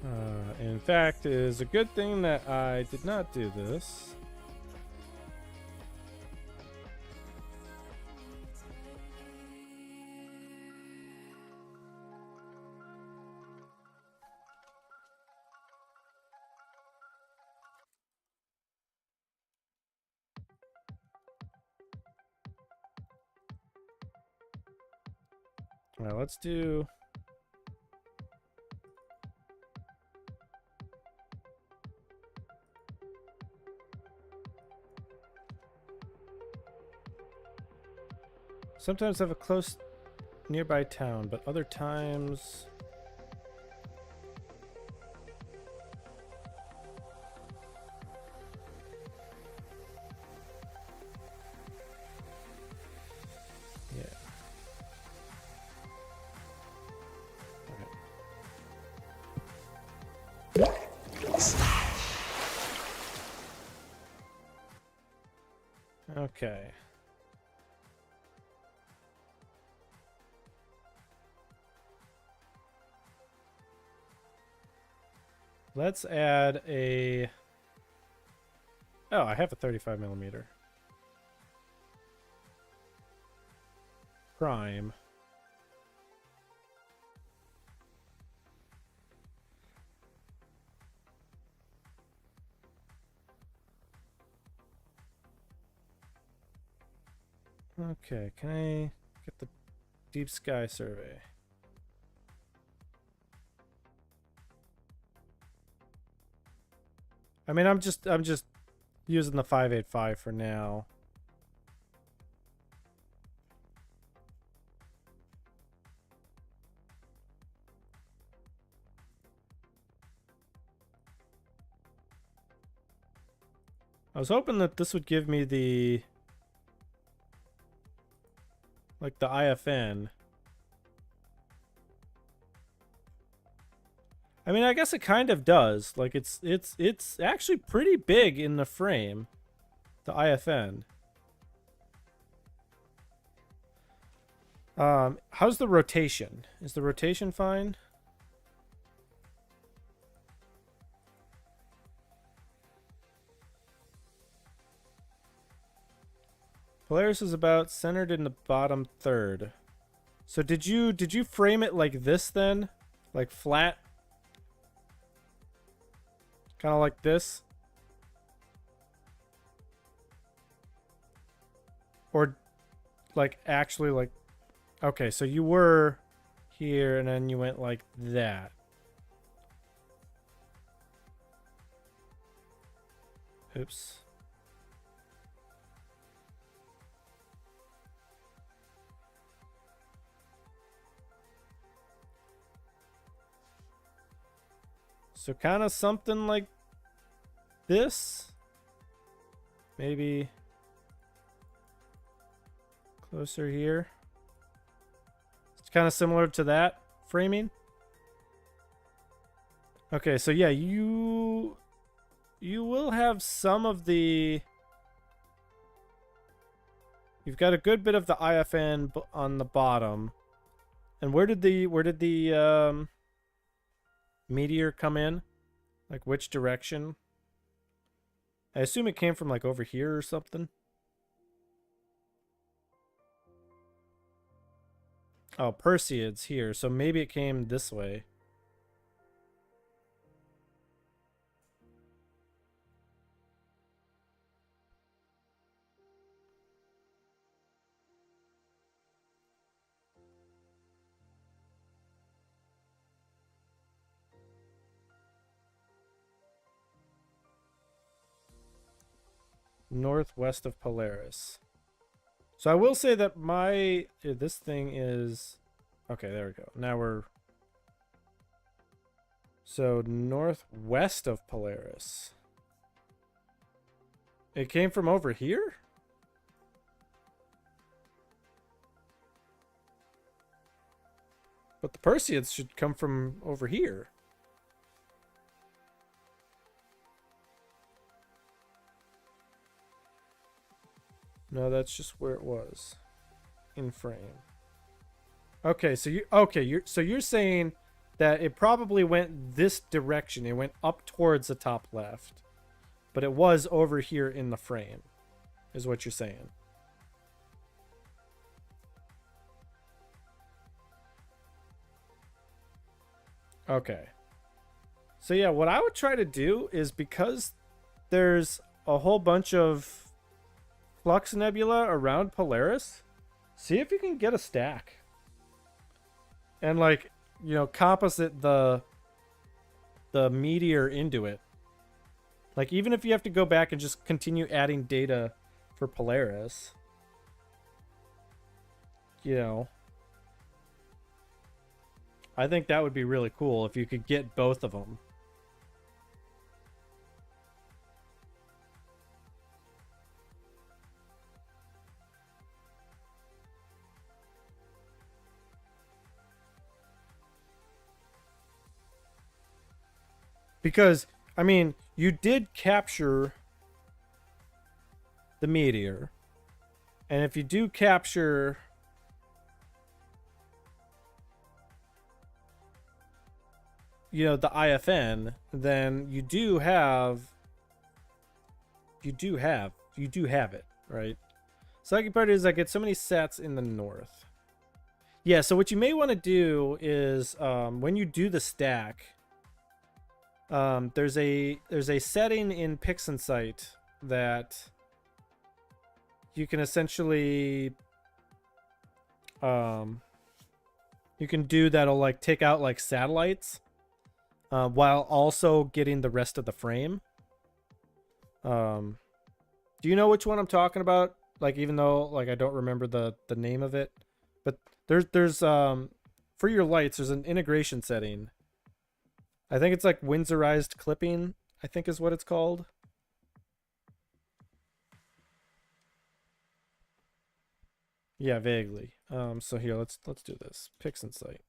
In fact, it is a good thing that I did not do this. All right, let's do. Sometimes have a close nearby town, but other times. Yeah. Okay. Let's add a. Oh, I have a 35 millimeter. Prime. Okay, can I get the deep sky survey? I mean, I'm just using the 585 for now. I was hoping that this would give me the like the IFN. I mean, I guess it kind of does. Like it's actually pretty big in the frame, the IFN. How's the rotation? Is the rotation fine? Polaris is about centered in the bottom third. So did you frame it like this then? Like flat? Kind of like this? Or like actually like okay, so you were here and then you went like that. Oops. So kind of something like this. Maybe closer here. It's kind of similar to that framing. Okay, so yeah, you will have some of the. You've got a good bit of the IFN on the bottom. And where did the meteor come in? Like which direction? I assume it came from like over here or something. Oh, Perseids here, so maybe it came this way. Northwest of Polaris. So I will say that this thing is okay, there we go. Now we're so northwest of Polaris. It came from over here? But the Perseids should come from over here. No, that's just where it was in frame. Okay, so you're saying that it probably went this direction. It went up towards the top left. But it was over here in the frame, is what you're saying. Okay. So yeah, what I would try to do is, because there's a whole bunch of Flux Nebula around Polaris, see if you can get a stack. And like, you know, composite the meteor into it. Like, even if you have to go back and just continue adding data for Polaris, you know, I think that would be really cool if you could get both of them. Because, I mean, you did capture the meteor. And if you do capture the IFN, then you do have it, right? Second part is I get so many sets in the north. Yeah, so what you may want to do is when you do the stack, there's a setting in PixInsight that you can essentially you can do that'll like take out like satellites while also getting the rest of the frame. Do you know which one I'm talking about? Like, even though like I don't remember the name of it, but there's for your lights there's an integration setting. I think it's like Windsorized clipping, I think is what it's called. Yeah, vaguely. So here, let's do this. PixInsight.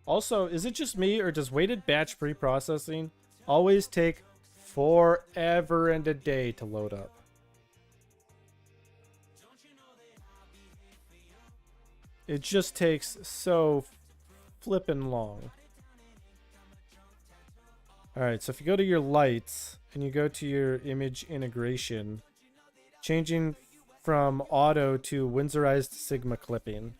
Also, is it just me, or does weighted batch pre-processing always take forever and a day to load up? It just takes so flippin' long. Alright, so if you go to your lights and you go to your image integration, changing from auto to Windsorized Sigma clipping.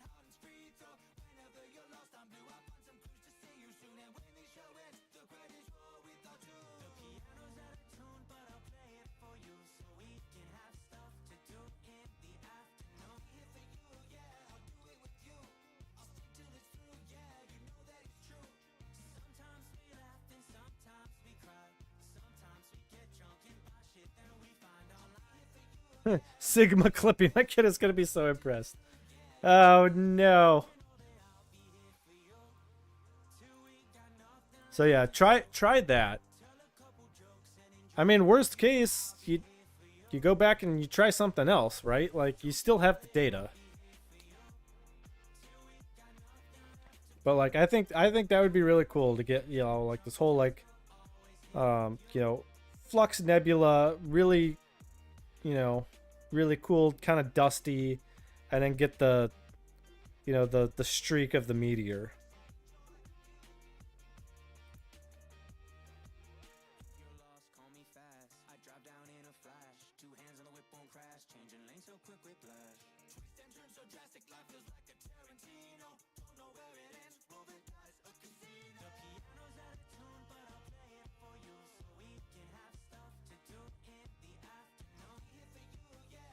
Sigma clipping. My kid is gonna be so impressed. Oh no. So yeah, try that. I mean, worst case, you go back and you try something else, right? Like, you still have the data. But like, I think that would be really cool to get, like this whole like Flux Nebula, really, really cool, kind of dusty, and then get the the streak of the meteor.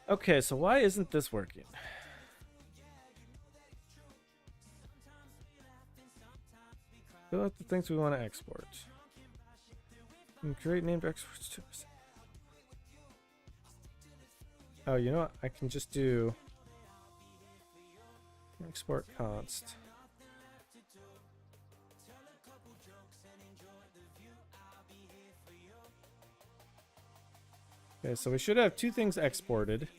Okay, so why isn't this working? Fill out the things we want to export. And create named exports to. Oh, you know what? I can just do export const. Okay, so we should have two things exported.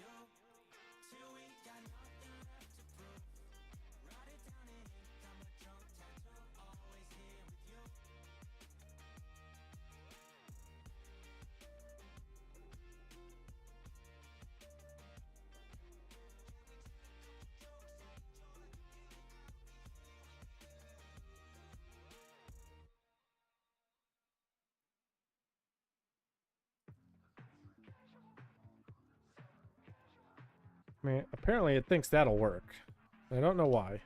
mean, apparently it thinks that'll work. I don't know why.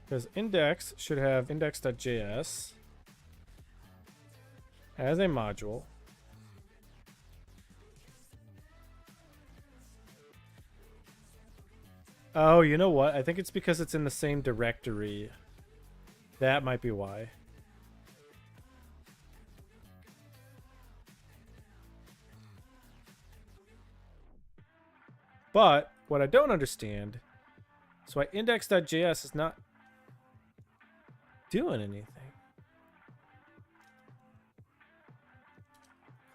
Because index should have index.js as a module. Oh, you know what? I think it's because it's in the same directory. That might be why. But what I don't understand, so why index.js is not doing anything.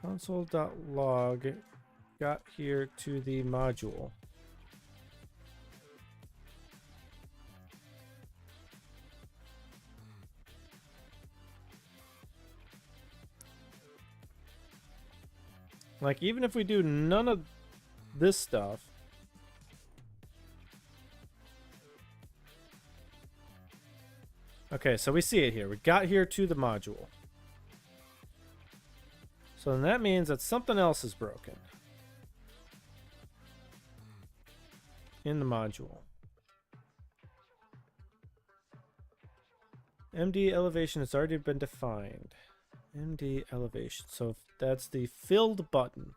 Console.log got here to the module. Like, even if we do none of this stuff, okay, so we see it here. We got here to the module. So then that means that something else is broken in the module. MD elevation has already been defined. MD elevation. So that's the filled button.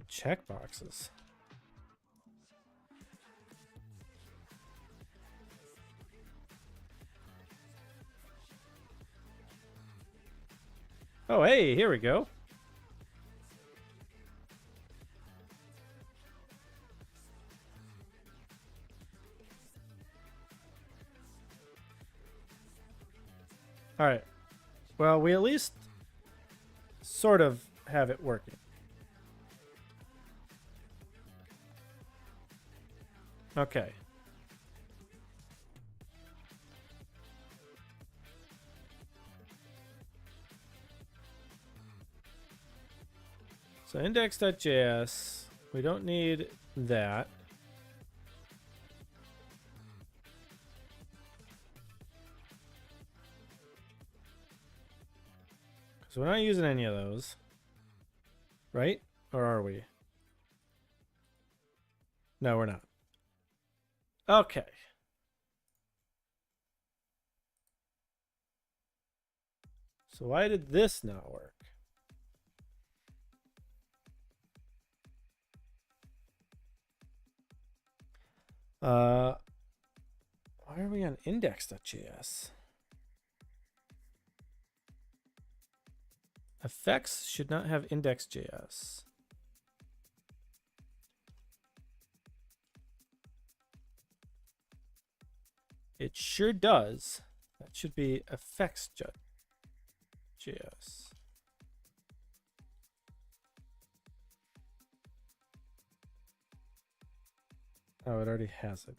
Check boxes. Oh, hey, here we go. All right. Well, we at least sort of have it working. Okay. So index.js, we don't need that. Because we're not using any of those. Right? Or are we? No, we're not. Okay. So why did this not work? Why are we on index.js? Effects should not have index.js. It sure does. That should be effects.js. Oh, it already has it.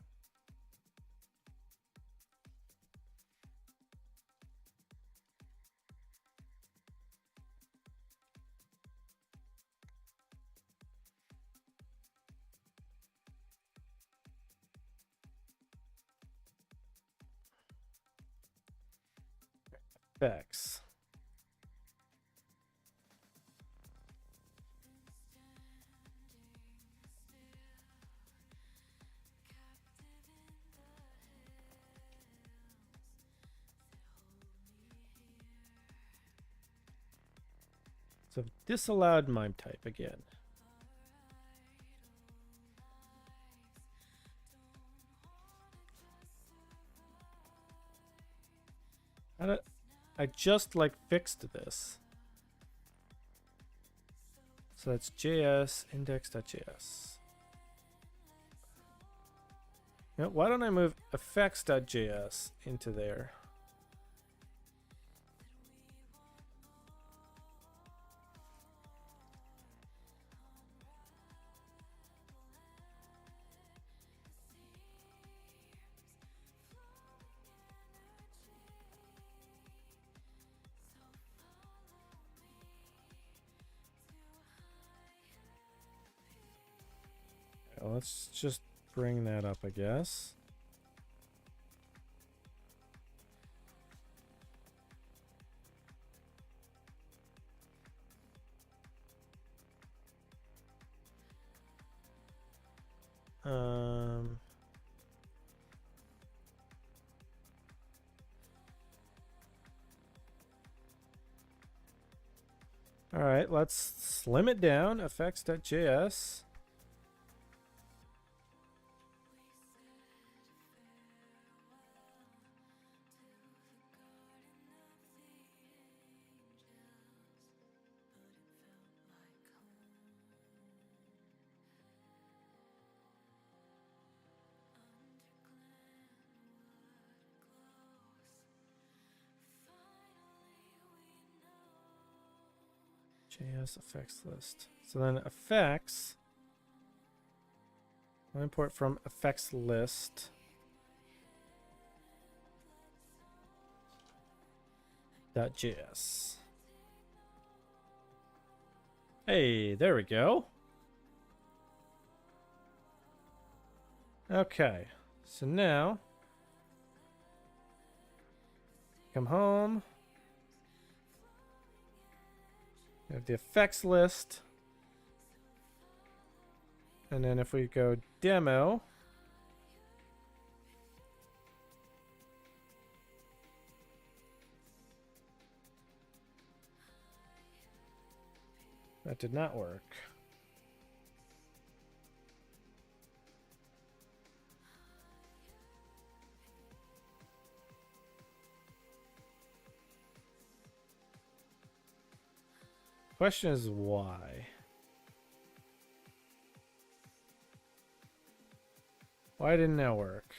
Effects. So disallowed MIME type again. I just like fixed this. So that's JS index.js. You know, why don't I move effects.js into there? let's just bring that up, I guess. All right, let's slim it down. Effects.js. JS effects list. So then effects. I'll import from effects list. .js. Hey, there we go. Okay, so now come home. We have the effects list. And then if we go demo, that did not work. Question is why? Why didn't that work?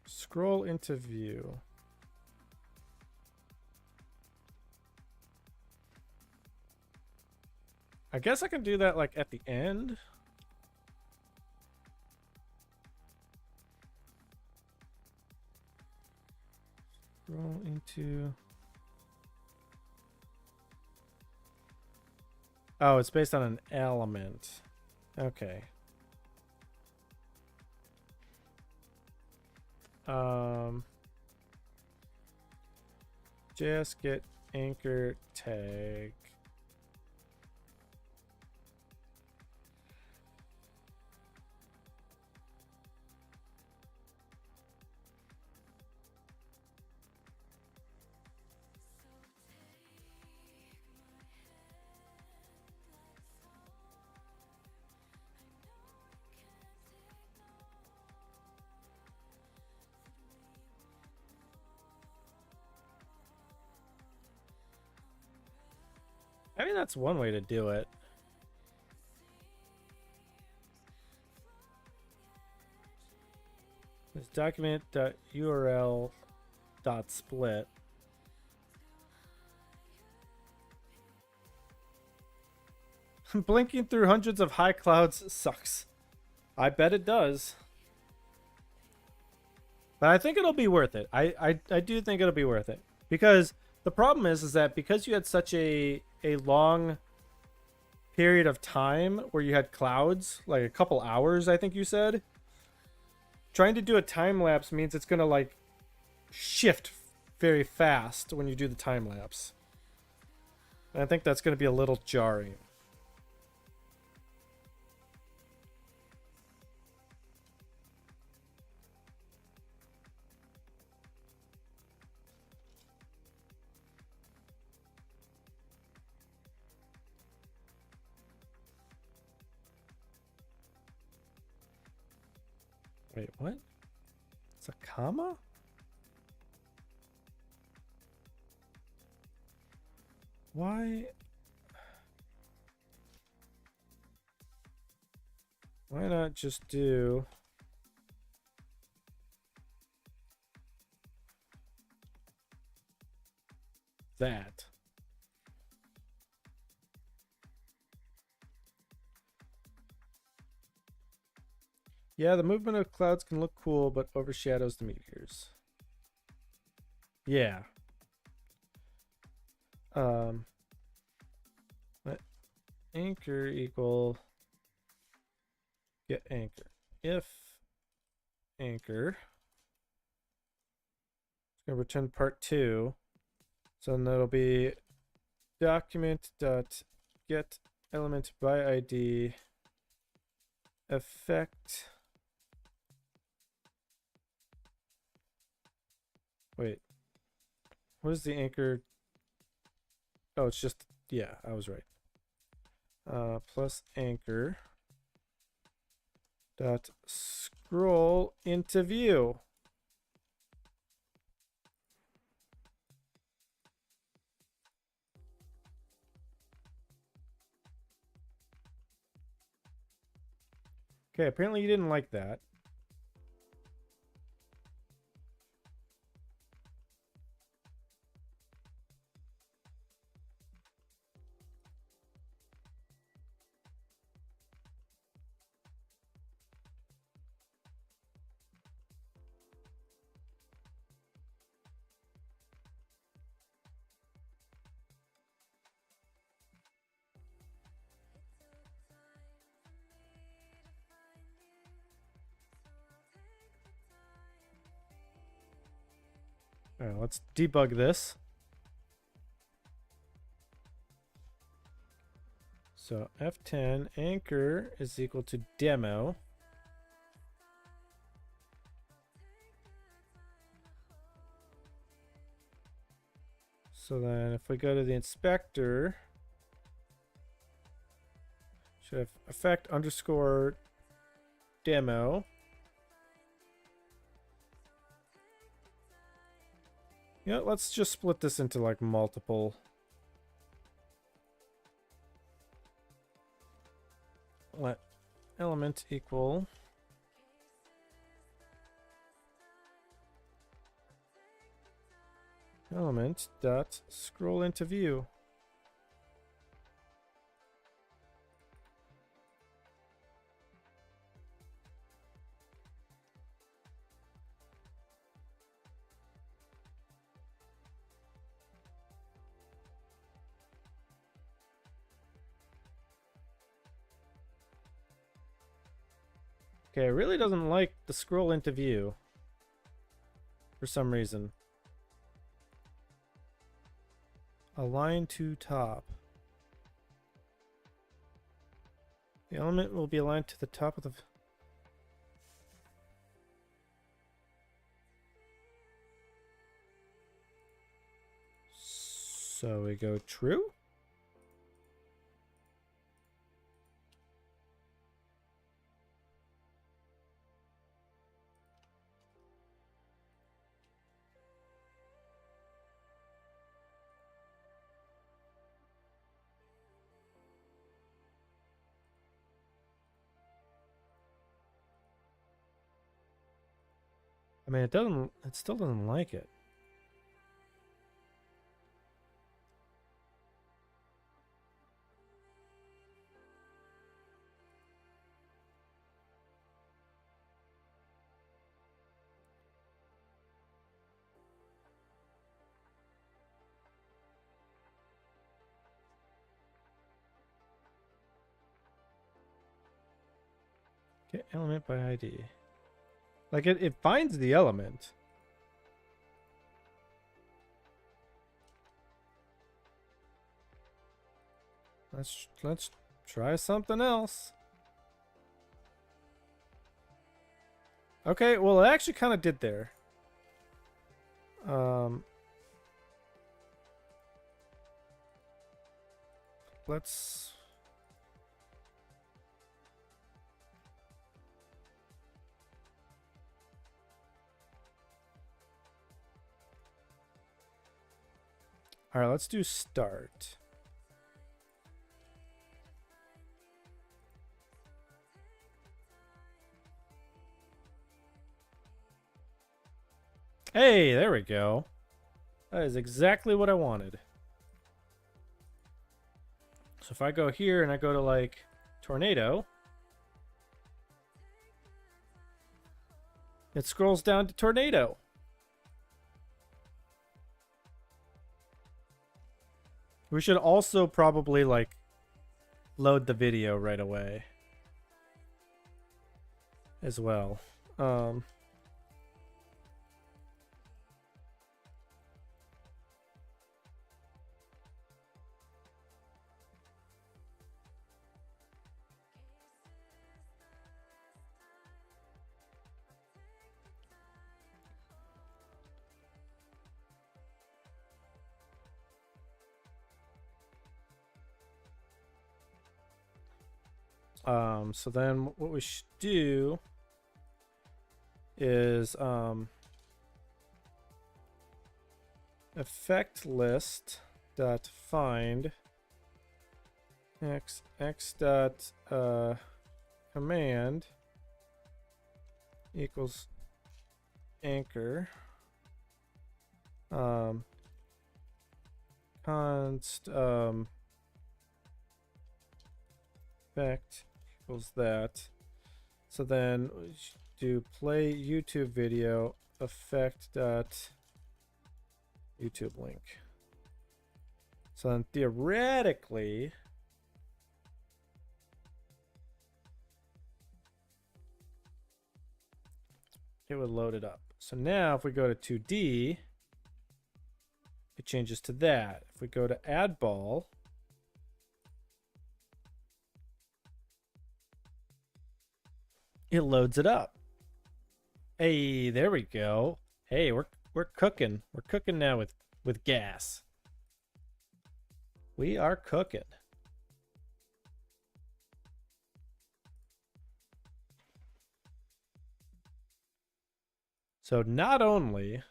Scroll into view. I guess I can do that like at the end. Scroll into. Oh, it's based on an element. Okay. JS get anchor tag. I mean, that's one way to do it. This document.url.split. Blinking through hundreds of high clouds sucks. I bet it does. But I think it'll be worth it. I do think it'll be worth it. Because the problem is that because you had such a long period of time where you had clouds, like a couple hours, I think you said, trying to do a time lapse means it's going to like shift very fast when you do the time lapse. And I think that's going to be a little jarring. Wait, what? It's a comma? Why? Why not just do that? Yeah, the movement of clouds can look cool, but overshadows the meteors. Yeah. Let anchor equal get anchor. If anchor, it's gonna return part 2. So then that'll be document dot get element by ID effect. Wait, what is the anchor? Oh, it's just, yeah, I was right. Plus anchor dot scroll into view. Okay, apparently you didn't like that. All right, let's debug this. So F10 anchor is equal to demo. So then if we go to the inspector, should have effect underscore demo. Yeah, let's just split this into like multiple. Let element equal element dot scroll into view. Okay, it really doesn't like the scroll into view for some reason. Align to top. The element will be aligned to the top of the... So we go true? I mean, it still doesn't like it. Get element by ID. Like it finds the element. Let's try something else. Okay, well it actually kind of did there. Let's... All right, let's do start. Hey, there we go. That is exactly what I wanted. So if I go here and I go to like tornado, It scrolls down to tornado. We should also probably like load the video right away as well. So then what we should do is effect list dot find x dot command equals anchor const effect equals that. So then we should do play YouTube video effect dot YouTube link. So then theoretically it would load it up. So now if we go to 2D, it changes to that. If we go to add ball, it loads it up. Hey, there we go. Hey, we're cooking. We're cooking now with gas. We are cooking. So not only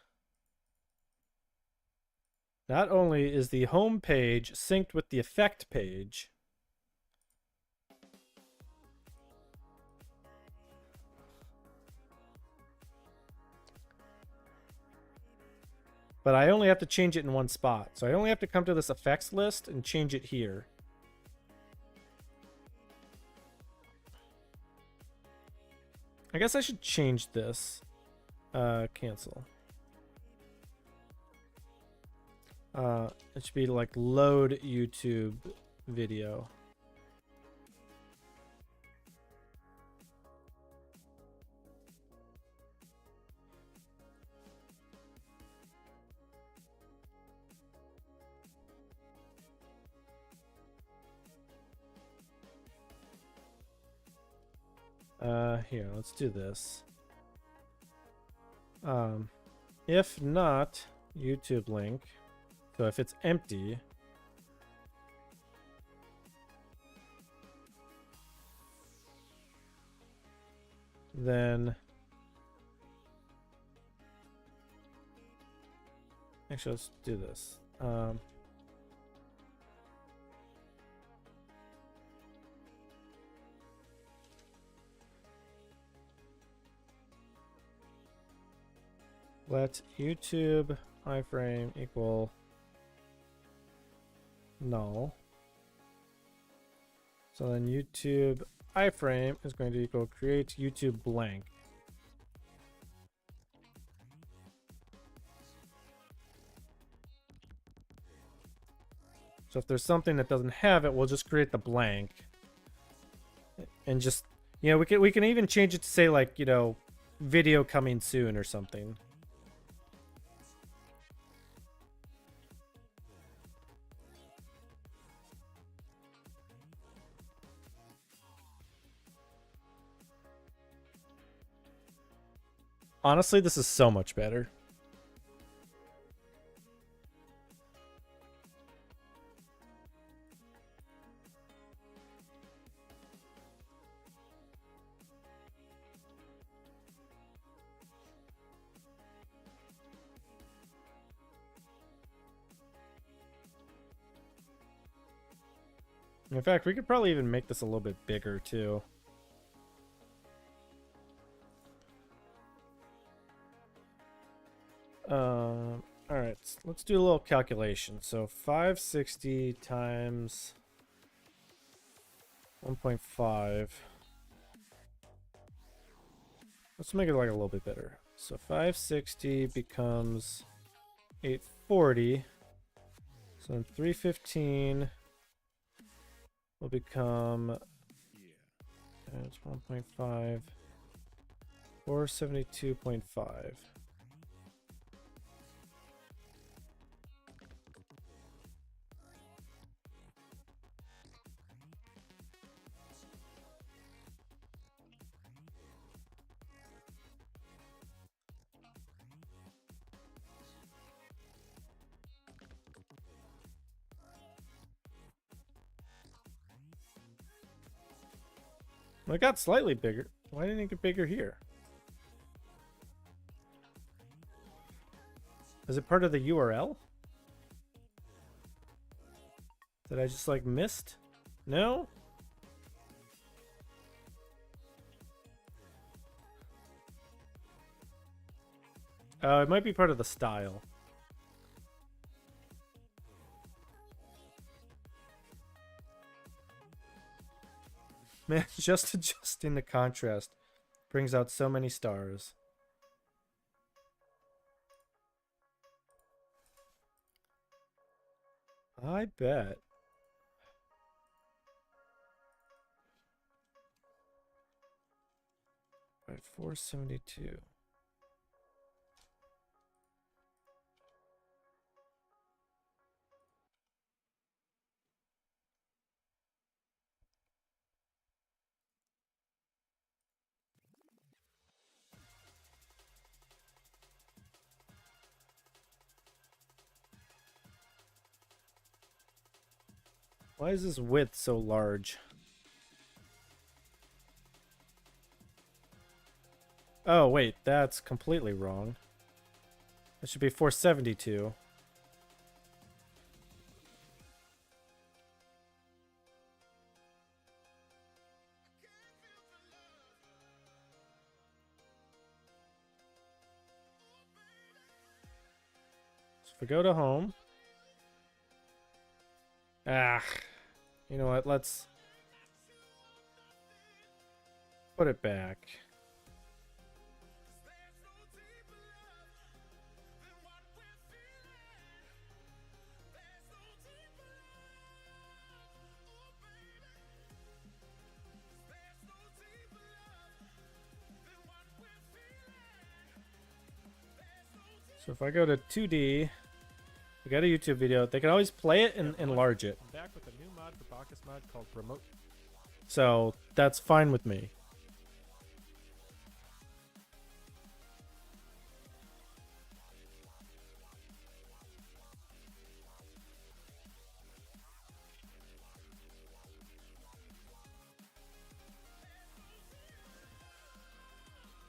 is the home page synced with the effect page, but I only have to change it in one spot. So I only have to come to this effects list and change it here. I guess I should change this. Cancel. It should be like load YouTube video. Here, let's do this. If not YouTube link, so if it's empty, then actually let's do this. Let YouTube iframe equal null. So then YouTube iframe is going to equal create YouTube blank. So if there's something that doesn't have it, we'll just create the blank. And just, you know, we can even change it to say like, you know, video coming soon or something. Honestly, this is so much better. In fact, we could probably even make this a little bit bigger too. All right, let's do a little calculation. So 560 times 1.5 Let's make it like a little bit better. So 560 becomes 840. So then 315 will become it's 1.5. 472.5. Well, it got slightly bigger. Why didn't it get bigger here? Is it part of the URL? That I just like missed? No? It might be part of the style. Man, just adjusting the contrast brings out so many stars. I bet. Right, 472. Why is this width so large? Oh, wait, that's completely wrong. It should be 472. So if we go to home. You know what? Let's put it back. So if I go to 2D, we got a YouTube video. They can always play it and enlarge it.
I'm back with a new mod for Bacchus mod called Remote.
So that's fine with me.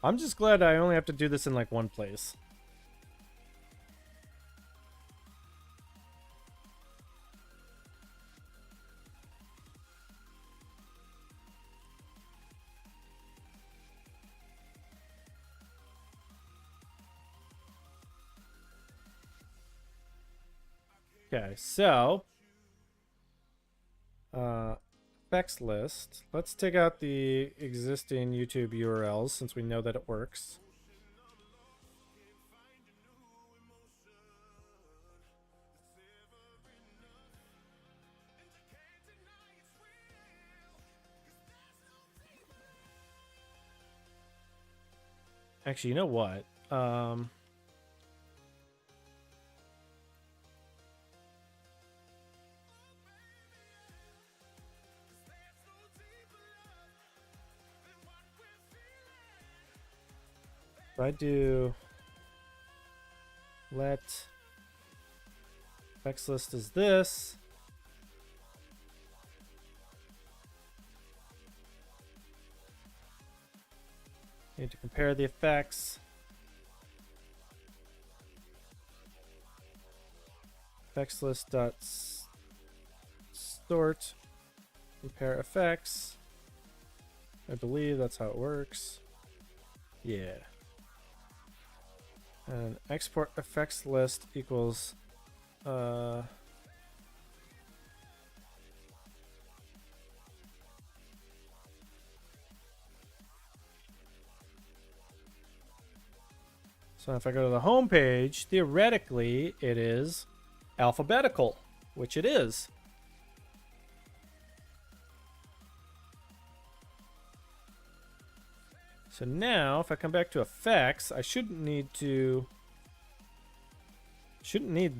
I'm just glad I only have to do this in like one place. Okay, so effects list. Let's take out the existing YouTube URLs since we know that it works. Actually, you know what? If I do let effects list is this. Need to compare the effects. Effects list dot sort compare effects. I believe that's how it works. Yeah. And export effects list equals So if I go to the home page, theoretically it is alphabetical, which it is. So now if I come back to effects, I shouldn't need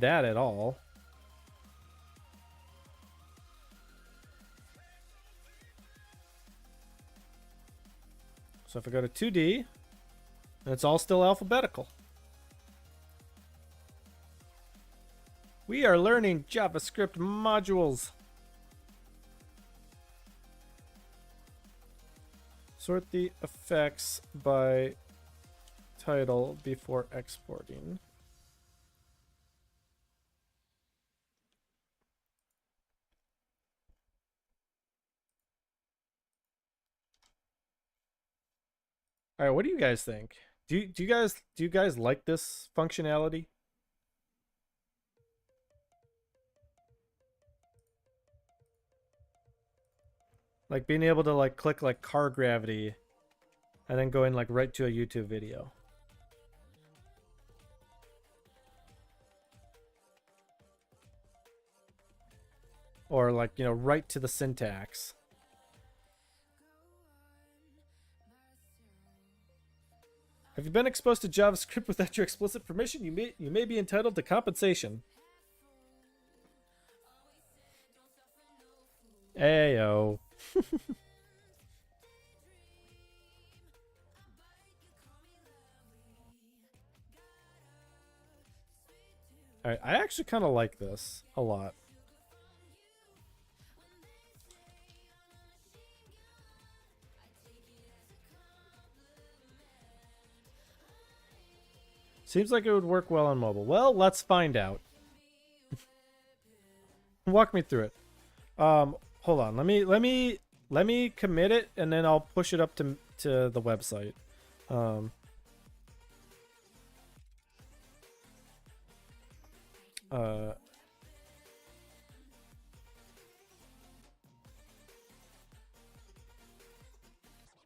that at all. So if I go to 2D, it's all still alphabetical. We are learning JavaScript modules. Sort the effects by title before exporting. All right, what do you guys think? Do you guys like this functionality? Like being able to like click like car gravity and then going like right to a YouTube video. Or like, you know, right to the syntax. Have you been exposed to JavaScript without your explicit permission? You may be entitled to compensation. Ayo. Alright, I actually kind of like this a lot. Seems like it would work well on mobile. Well, let's find out. Walk me through it. Hold on. Let me commit it and then I'll push it up to the website.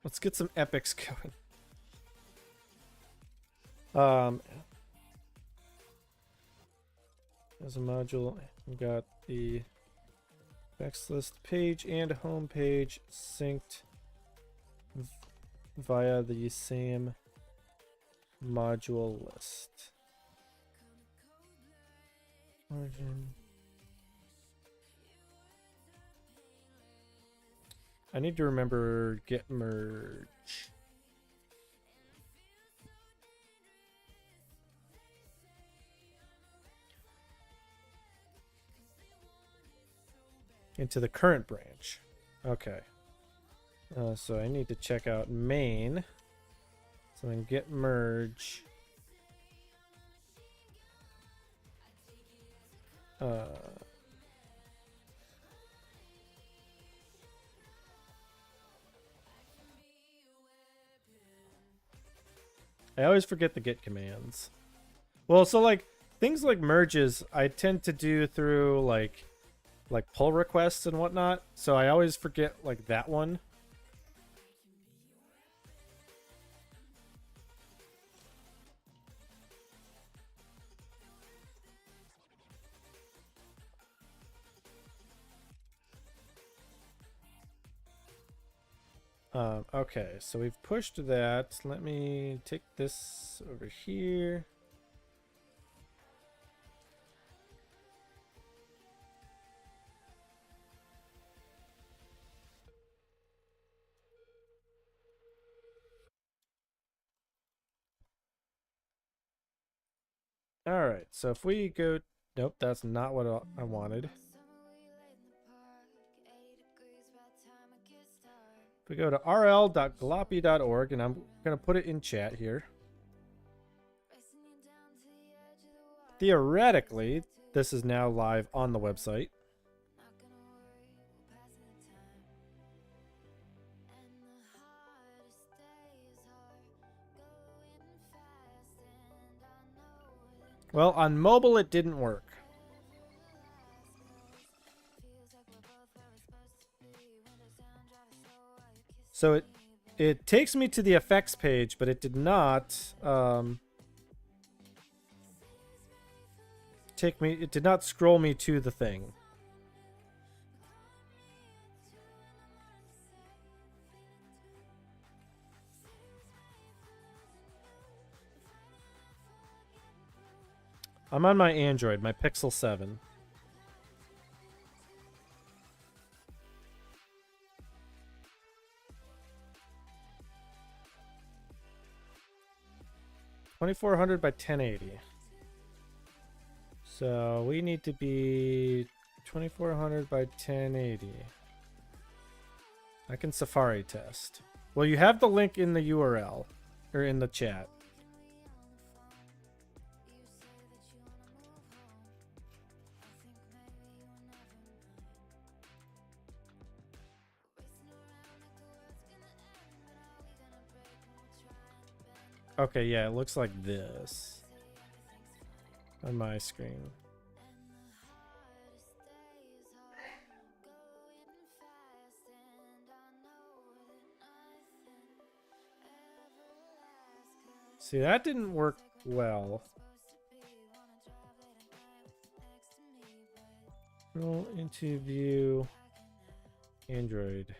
Let's get some epics going. As a module, we got the effects list page and home page synced via the same module list. Origin. I need to remember get merge. Into the current branch. Okay. So I need to check out main. So then get merge. I always forget the get commands. Well, so like things like merges, I tend to do through like pull requests and whatnot. So I always forget like that one. Okay, so we've pushed that. Let me take this over here. All right, so if we go, nope, that's not what I wanted. We go to rl.gloppy.org, and I'm going to put it in chat here. Theoretically, this is now live on the website. Well, on mobile, it didn't work. So it takes me to the effects page, but it did not take me. It did not scroll me to the thing. I'm on my Android, my Pixel 7. $2,400 by 1080. So we need to be 2,400 by 1080. I can Safari test. Well, you have the link in the URL or in the chat. Okay, yeah, it looks like this on my screen. See, that didn't work well. Roll into view Android.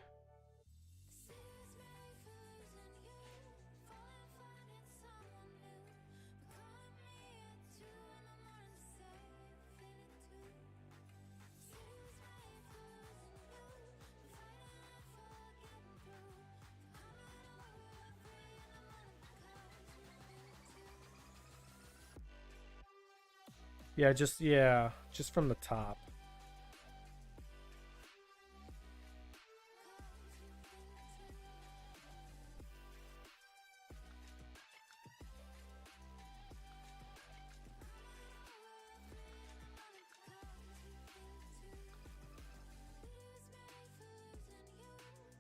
Yeah, just from the top.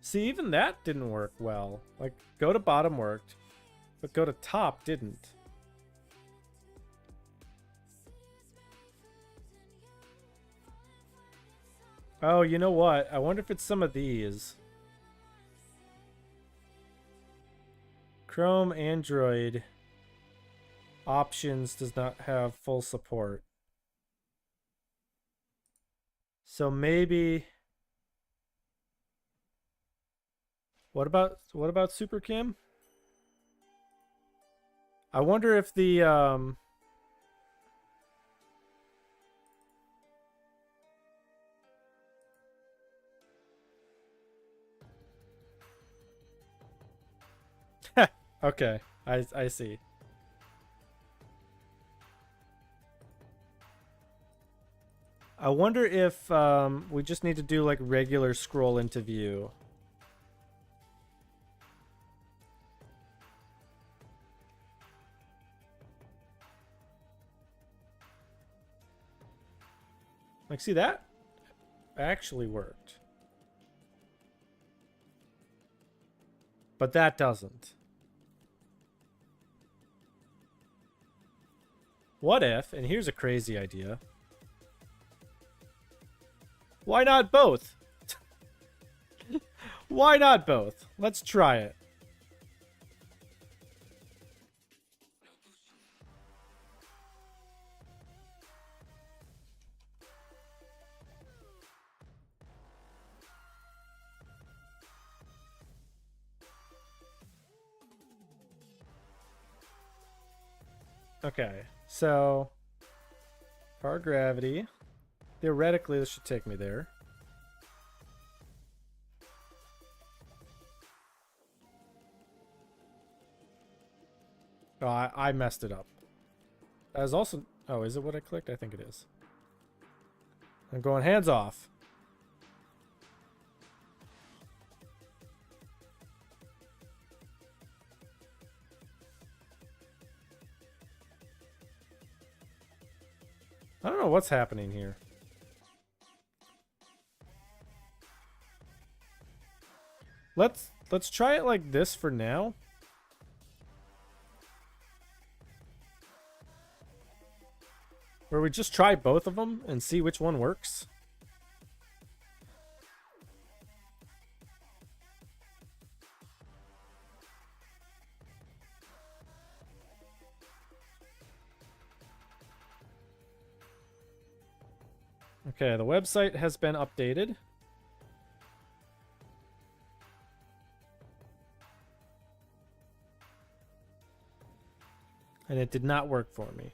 See, even that didn't work well. Like, go to bottom worked, but go to top didn't. Oh, you know what? I wonder if it's some of these. Chrome Android options does not have full support. So maybe what about SuperCam? I wonder if the okay, I see. I wonder if we just need to do like regular scroll into view. Like, see, that actually worked. But that doesn't. What if, and here's a crazy idea. Why not both? Why not both? Let's try it. Okay, so car gravity. Theoretically, this should take me there. Oh, I messed it up. That is also... Oh, is it what I clicked? I think it is. I'm going hands off. I don't know what's happening here. Let's try it like this for now. Where we just try both of them and see which one works. Okay, the website has been updated. And it did not work for me.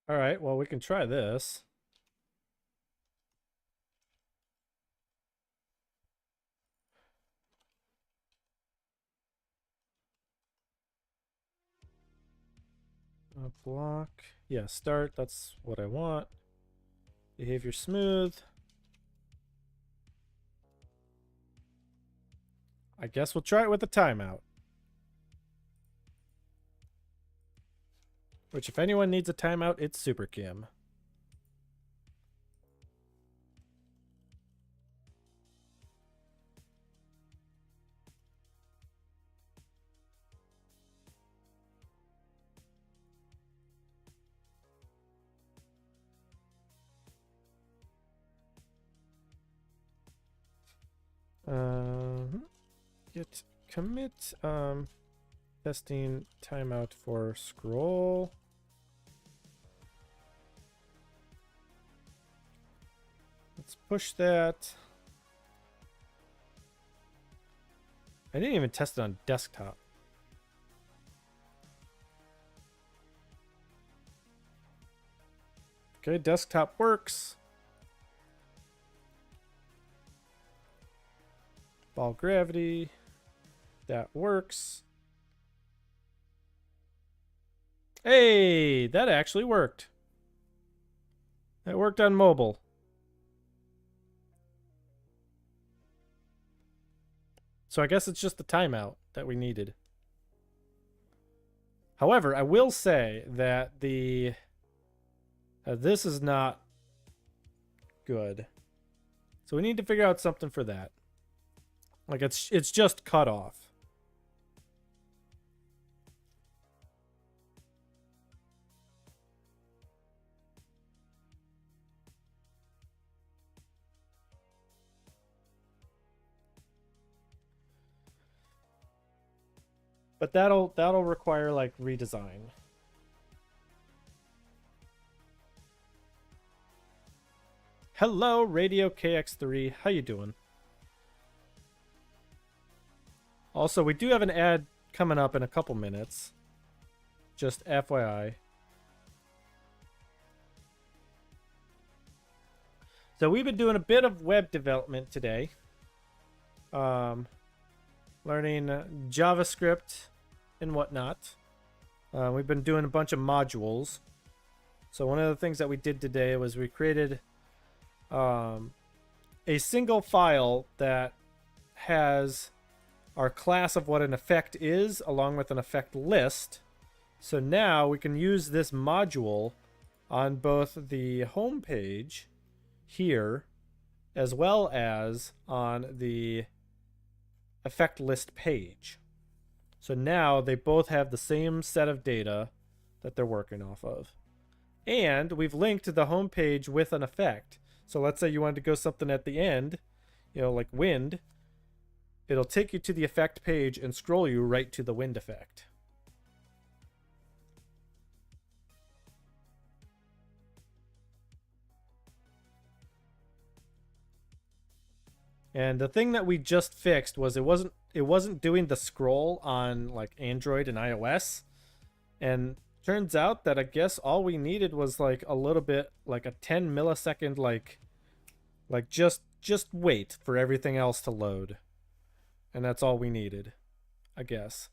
All right, well, we can try this. Block. Yeah, start. That's what I want. Behavior smooth. I guess we'll try it with a timeout. Which, if anyone needs a timeout, it's Super Kim. Git commit testing timeout for scroll. Let's push that. I didn't even test it on desktop. Okay, desktop works. Ball gravity. That works. Hey, that actually worked. That worked on mobile. So I guess it's just the timeout that we needed. However, I will say that the this is not good. So we need to figure out something for that. Like it's just cut off. But that'll require like redesign. Hello, Radio KX3. How you doing? Also, we do have an ad coming up in a couple minutes. Just FYI. So we've been doing a bit of web development today. Learning JavaScript and whatnot. We've been doing a bunch of modules. So one of the things that we did today was we created a single file that has our class of what an effect is, along with an effect list. So now we can use this module on both the home page here, as well as on the effect list page. So now they both have the same set of data that they're working off of. And we've linked the home page with an effect. So let's say you wanted to go something at the end, you know, like wind. It'll take you to the effect page and scroll you right to the wind effect. And the thing that we just fixed was it wasn't doing the scroll on like Android and iOS. And turns out that I guess all we needed was like a little bit, like a 10 millisecond like just wait for everything else to load. And that's all we needed, I guess.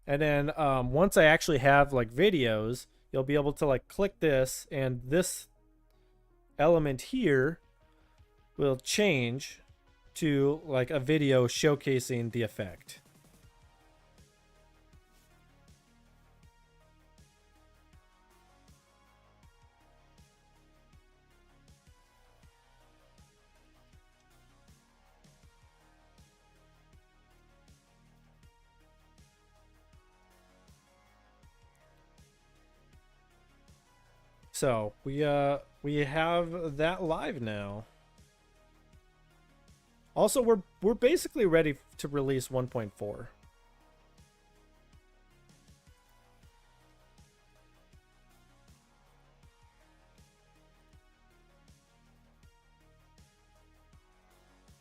And then once I actually have like videos, you'll be able to like click this, and this element here will change to like a video showcasing the effect. So we have that live now. Also, we're basically ready to release 1.4.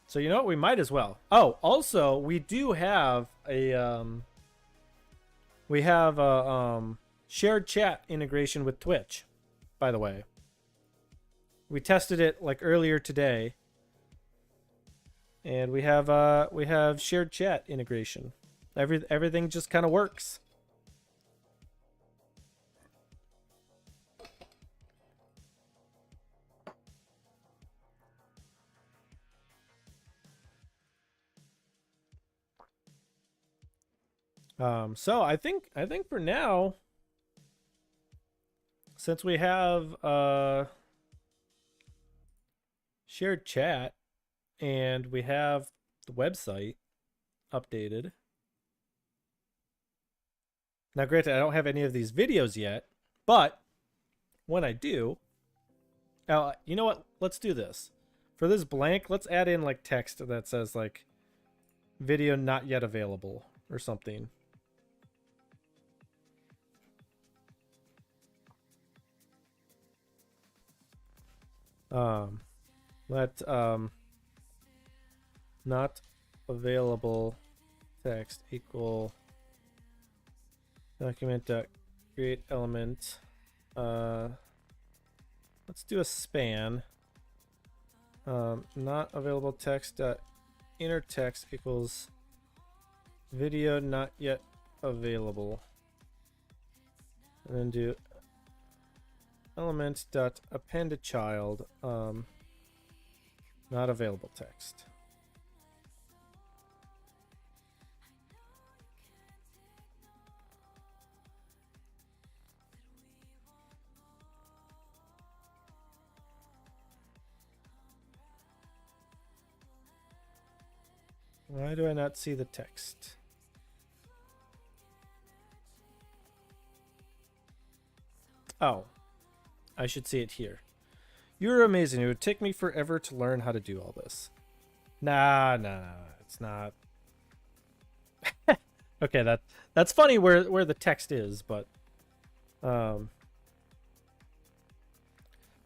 So you know what? We might as well. Oh, also, we do have a shared chat integration with Twitch, by the way. We tested it like earlier today. And we have shared chat integration. Everything just kind of works. So I think for now, since we have shared chat and we have the website updated. Now, granted, I don't have any of these videos yet, but when I do, you know what? Let's do this. For this blank, let's add in like text that says like video not yet available or something. Let not available text equal document dot create element. Let's do a span. Not available text dot inner text equals video not yet available, and then do element dot append a child not available text. Why do I not see the text? Oh, I should see it here. You're amazing. It would take me forever to learn how to do all this. Nah, it's not. Okay, that's funny where the text is, but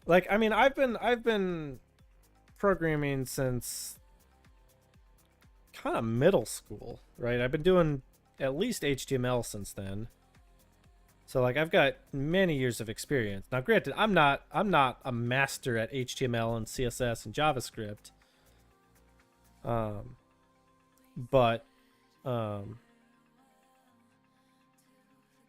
like I mean I've been programming since kind of middle school, right? I've been doing at least HTML since then. So like I've got many years of experience. Now granted, I'm not a master at HTML and CSS and JavaScript. But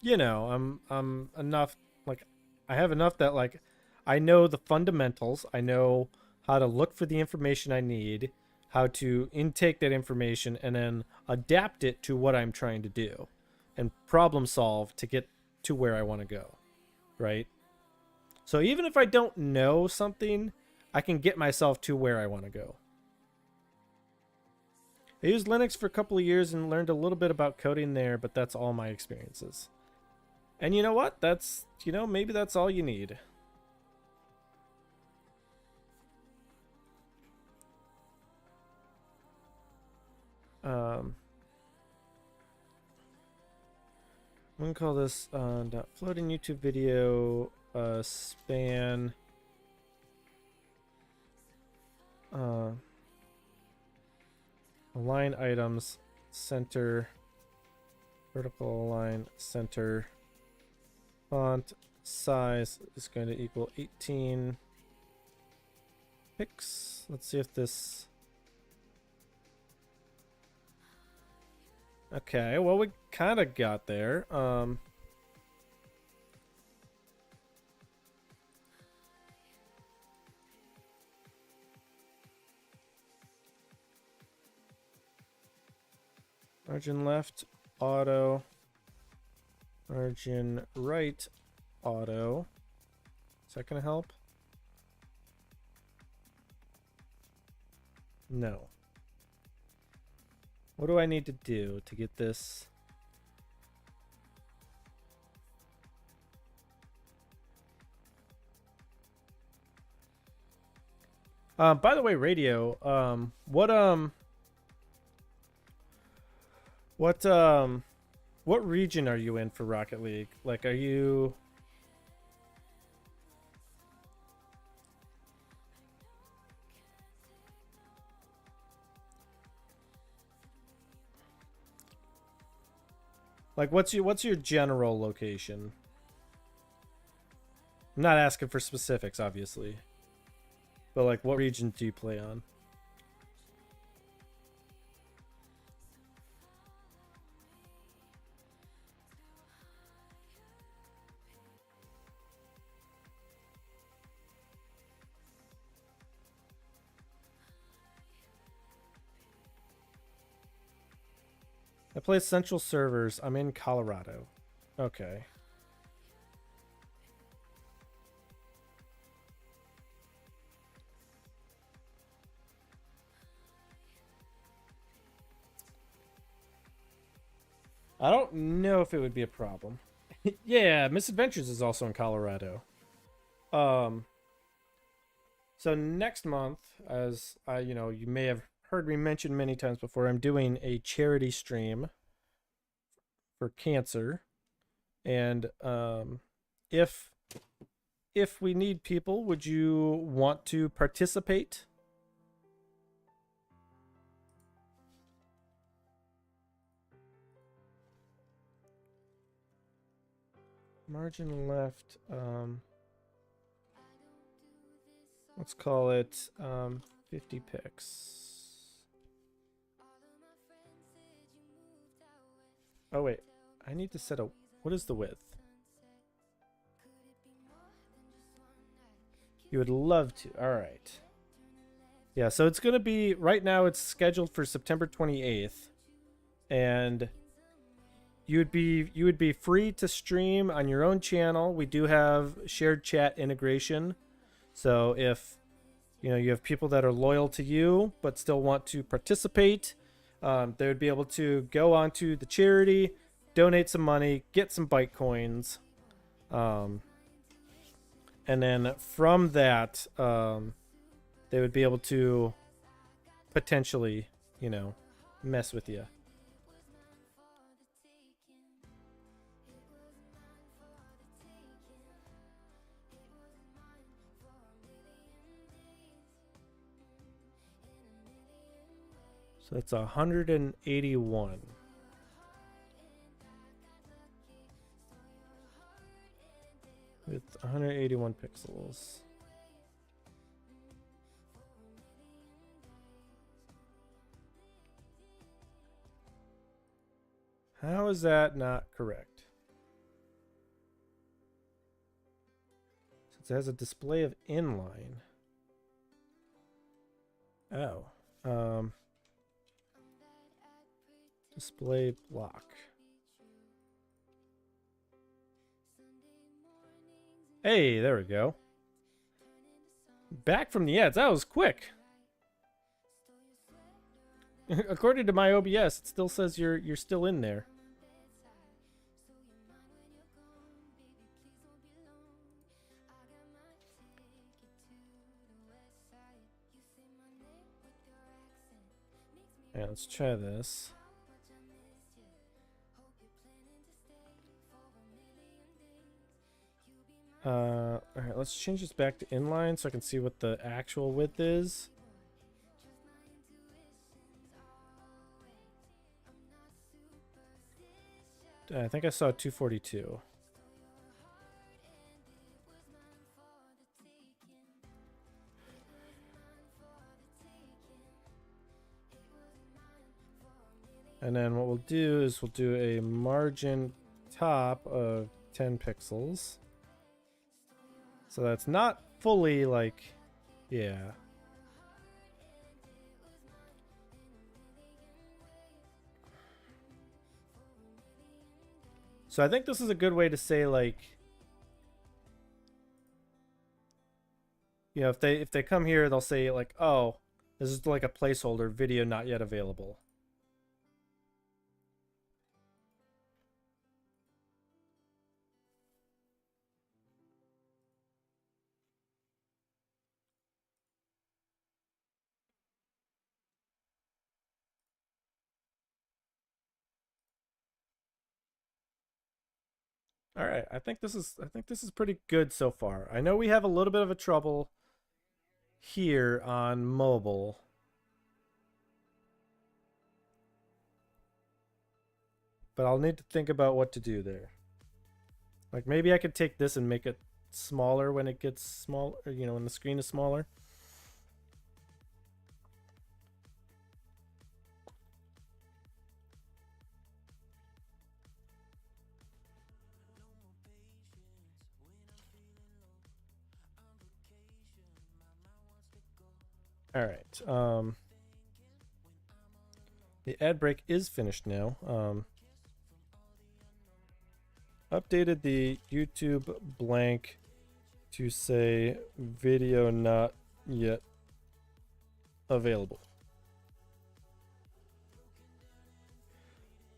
you know, I'm enough, like I have enough that like I know the fundamentals. I know how to look for the information I need, how to intake that information and then adapt it to what I'm trying to do and problem solve to get to where I want to go, right? So even if I don't know something, I can get myself to where I want to go. I used Linux for a couple of years and learned a little bit about coding there, but that's all my experiences. And you know what? That's, you know, maybe that's all you need. I'm gonna call this floating YouTube video span align items center vertical align center font size is going to equal 18 pixels. Let's see if this. Okay, well, we kind of got there. Margin left, auto. Margin right, auto. Is that going to help? No. What do I need to do to get this? By the way, radio. What region are you in for Rocket League? Like, are you? Like, what's your general location? I'm not asking for specifics, obviously. But like, what region do you play on? I play Central Servers. I'm in Colorado. Okay. I don't know if it would be a problem. Yeah, Misadventures is also in Colorado. So next month, as you may have heard me mention many times before, I'm doing a charity stream for cancer, and if we need people, would you want to participate? Margin left. Let's call it 50 picks. Oh wait, I need to set a. What is the width? You would love to. All right. Yeah, so it's gonna be right now. It's scheduled for September 28th, and you would be free to stream on your own channel. We do have shared chat integration, so if you have people that are loyal to you but still want to participate, they would be able to go onto the charity, donate some money, get some Bitcoins, and then from that, they would be able to potentially, mess with you. So it's 181. With 181 pixels. How is that not correct? Since it has a display of inline. Oh. Display block. Hey, there we go. Back from the ads. That was quick. According to my OBS, it still says you're still in there. Yeah, let's try this. Alright, let's change this back to inline so I can see what the actual width is. I think I saw 242. And then what we'll do is we'll do a margin top of 10 pixels. So that's not fully like, yeah. So I think this is a good way to say, like, if they come here, they'll say like, oh, this is like a placeholder, video not yet available. All right, I think this is pretty good so far. I know we have a little bit of a trouble here on mobile. But I'll need to think about what to do there. Like maybe I could take this and make it smaller when it gets small, you know, when the screen is smaller. All right. The ad break is finished now. Updated the YouTube blank to say video not yet available.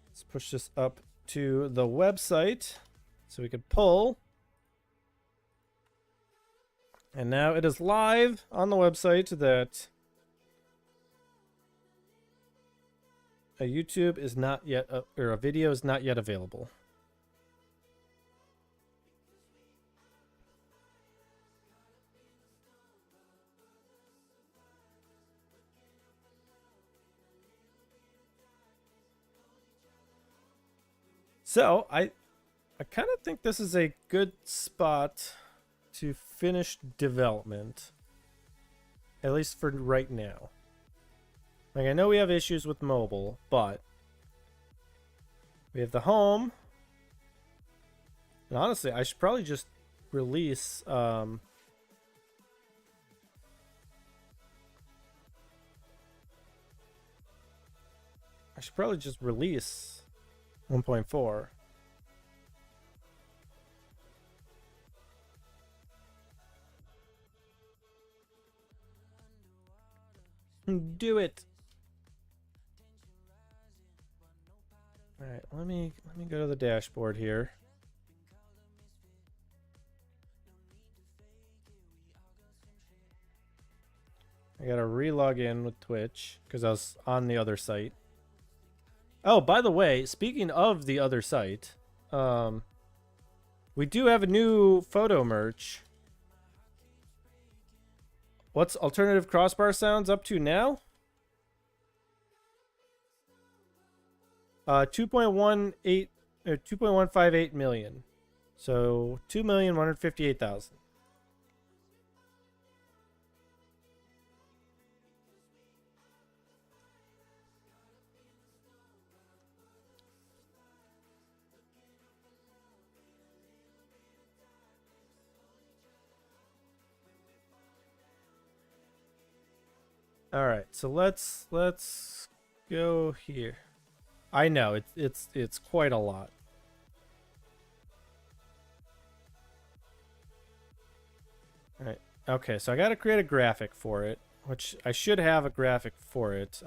Let's push this up to the website so we can pull. And now it is live on the website that a YouTube is not yet, or a video is not yet available. So I kind of think this is a good spot to finish development, at least for right now. Like I know we have issues with mobile, but we have the home. And honestly, I should probably just release I should probably just release 1.4. Do it. All right, let me go to the dashboard here. I gotta re-log in with Twitch because I was on the other site. Oh, by the way, speaking of the other site, we do have a new photo merch. What's alternative crossbar sounds up to now? 2.18 or 2.158 million. So 2,158,000. All right, so let's go here. I know it's quite a lot. All right. Okay, so I got to create a graphic for it, which I should have a graphic for it.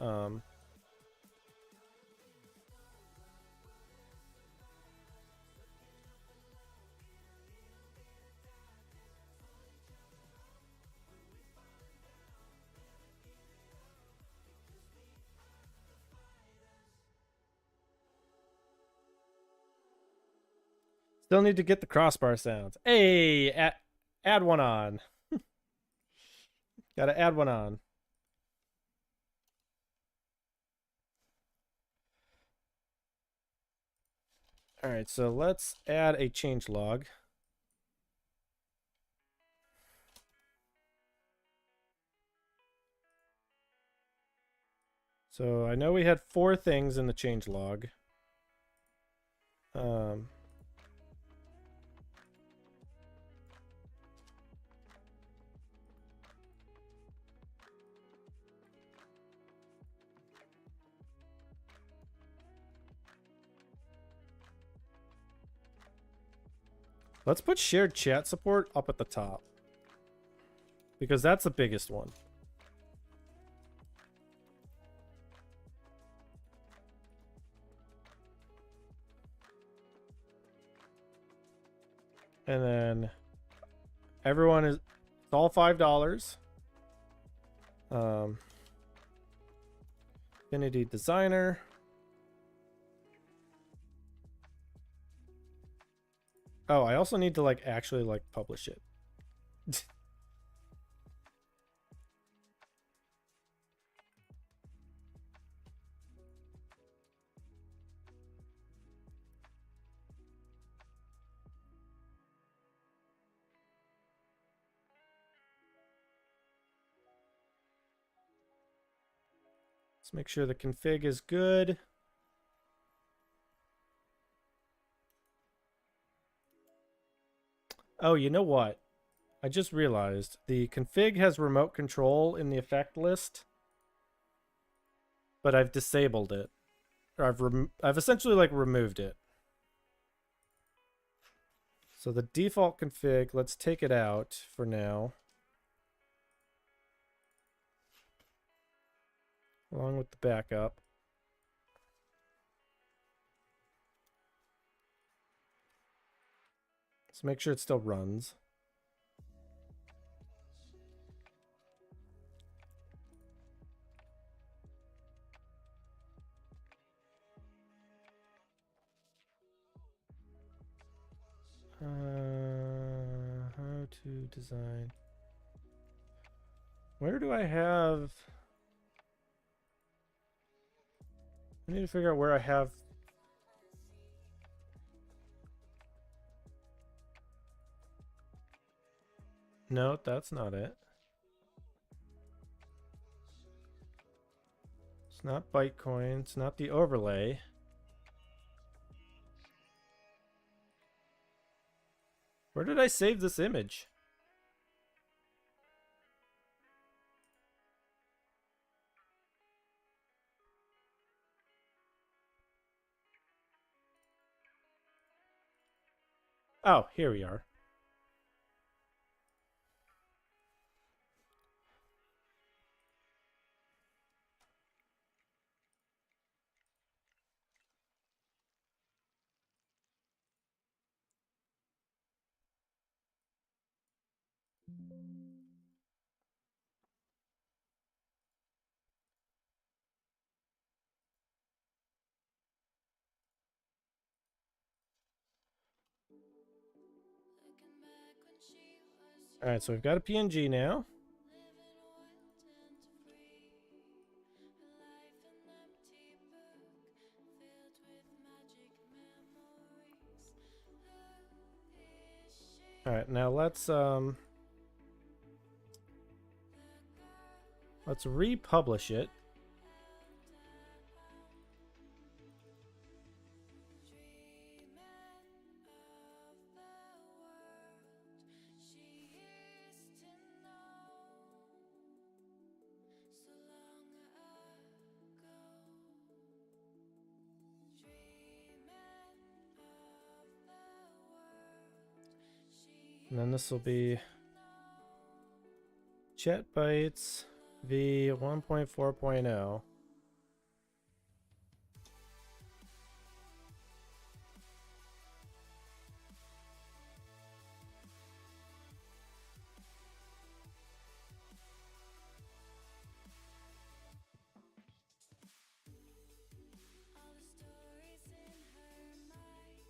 Still need to get the crossbar sounds. Hey, add one on. Gotta add one on. All right, so let's add a change log. So I know we had 4 things in the change log. Let's put shared chat support up at the top, because that's the biggest one. And then everyone is, it's all $5. Affinity Designer. Oh, I also need to like actually like publish it. Let's make sure the config is good. Oh, you know what? I just realized the config has remote control in the effect list, but I've disabled it. Or I've essentially like removed it. So the default config, let's take it out for now. Along with the backup. So make sure it still runs. How to design. Where do I have... I need to figure out where I have... No, that's not it. It's not Bytecoin. It's not the overlay. Where did I save this image? Oh, here we are. Alright, so we've got a PNG now. Alright, now let's republish it. And then this will be Chat Bytes v 1.4.0.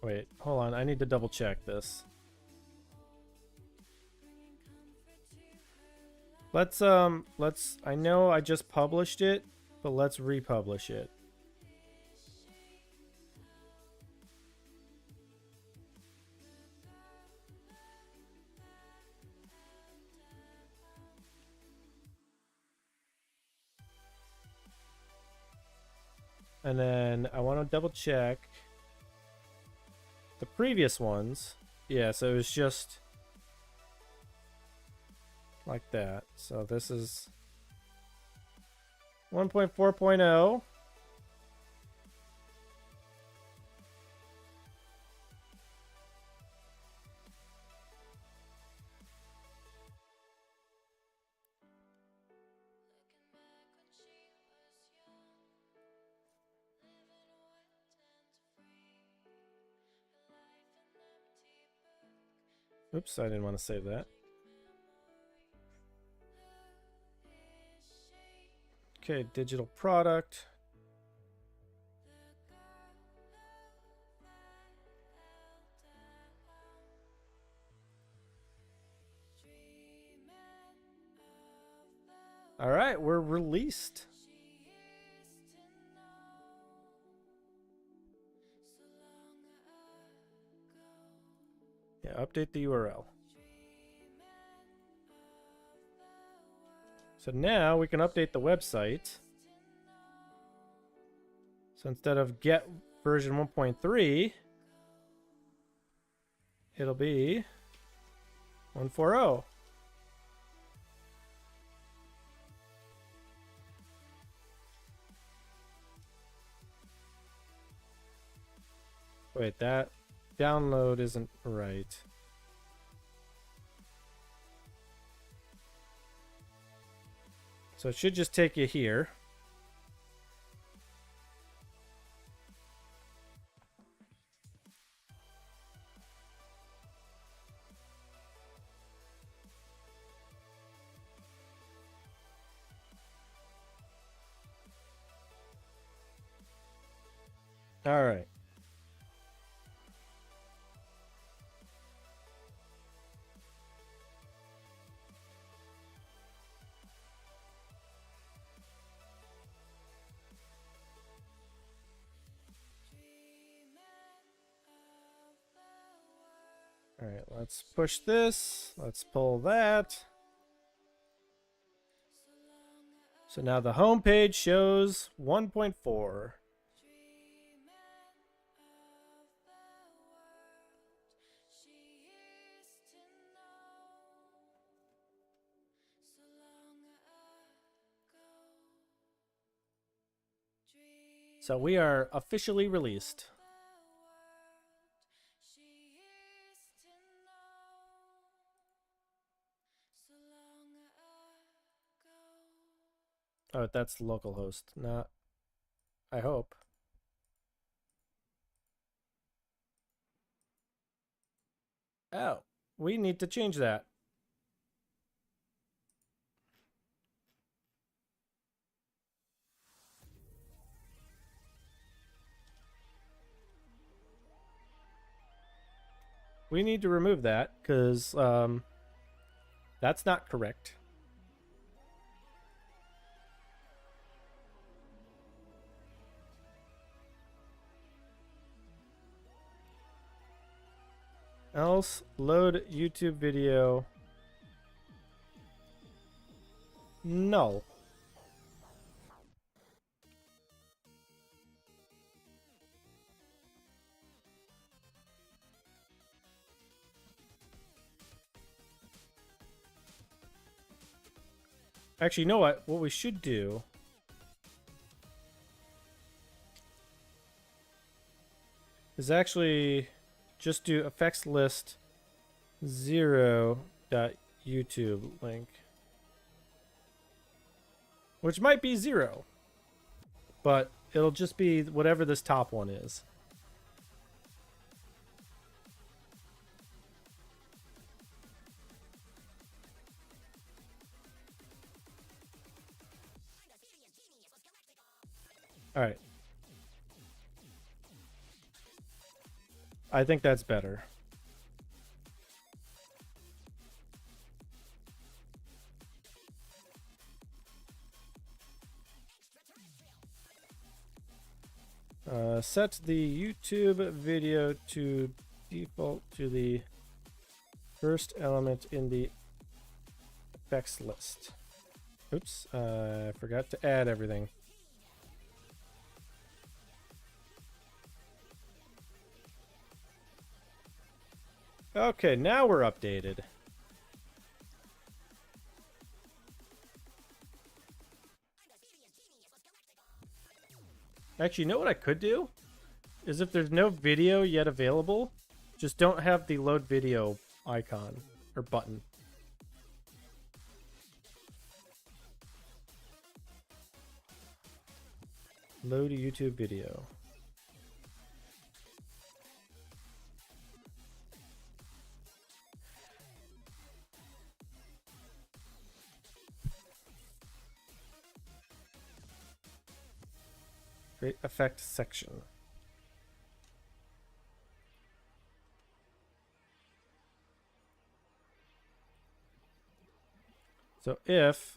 Wait, hold on. I need to double check this. Let's I know I just published it, but let's republish it. And then I want to double check the previous ones. Yeah, so it was just like that. So this is 1.4.0. Oops, I didn't want to save that. Okay, digital product. All right, we're released. Yeah, update the URL. So now we can update the website. So instead of get version 1.3, it'll be 1.40. Wait, that download isn't right. So it should just take you here. All right. All right, let's push this. Let's pull that. So now the home page shows 1.4. So we are officially released. Oh, that's localhost, not. I hope. Oh, we need to change that. We need to remove that because that's not correct. Else load YouTube video. No. Actually, you know what? What we should do is actually just do effects list 0.YouTube link. Which might be 0. But it'll just be whatever this top one is. All right. I think that's better. Set the YouTube video to default to the first element in the effects list. Oops, I forgot to add everything. Okay, now we're updated. Actually, you know what I could do? Is if there's no video yet available, just don't have the load video icon or button. Load a YouTube video. Create effect section. So if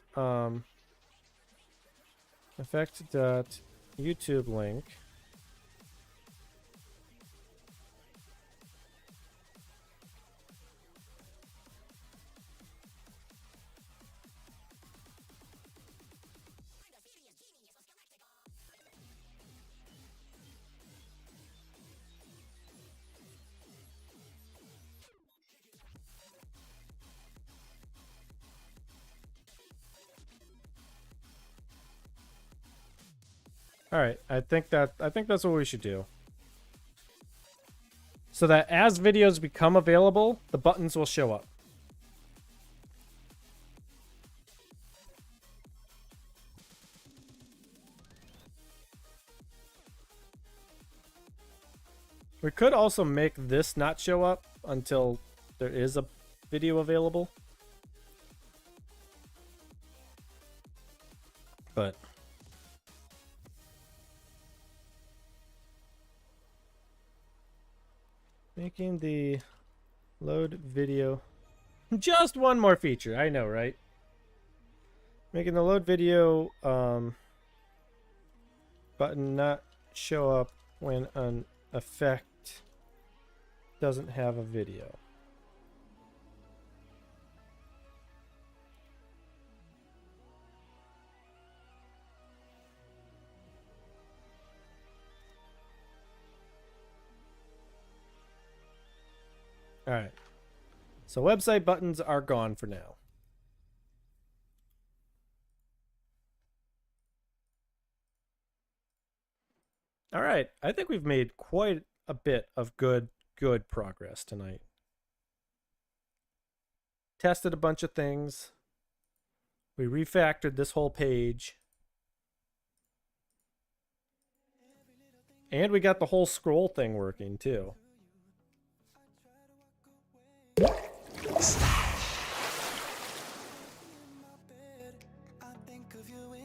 Effect.YouTube link. All right, I think that's what we should do. So that as videos become available, the buttons will show up. We could also make this not show up until there is a video available. But making the load video just one more feature. I know, right? Making the load video button not show up when an effect doesn't have a video. All right. So website buttons are gone for now. All right. I think we've made quite a bit of good progress tonight. Tested a bunch of things. We refactored this whole page. And we got the whole scroll thing working too.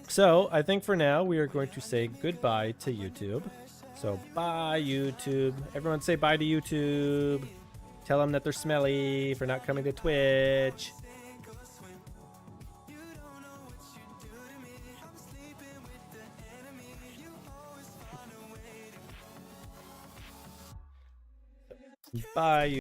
So, I think for now we are going to say goodbye to YouTube. So, bye YouTube. Everyone say bye to YouTube. Tell them that they're smelly for not coming to Twitch. Bye.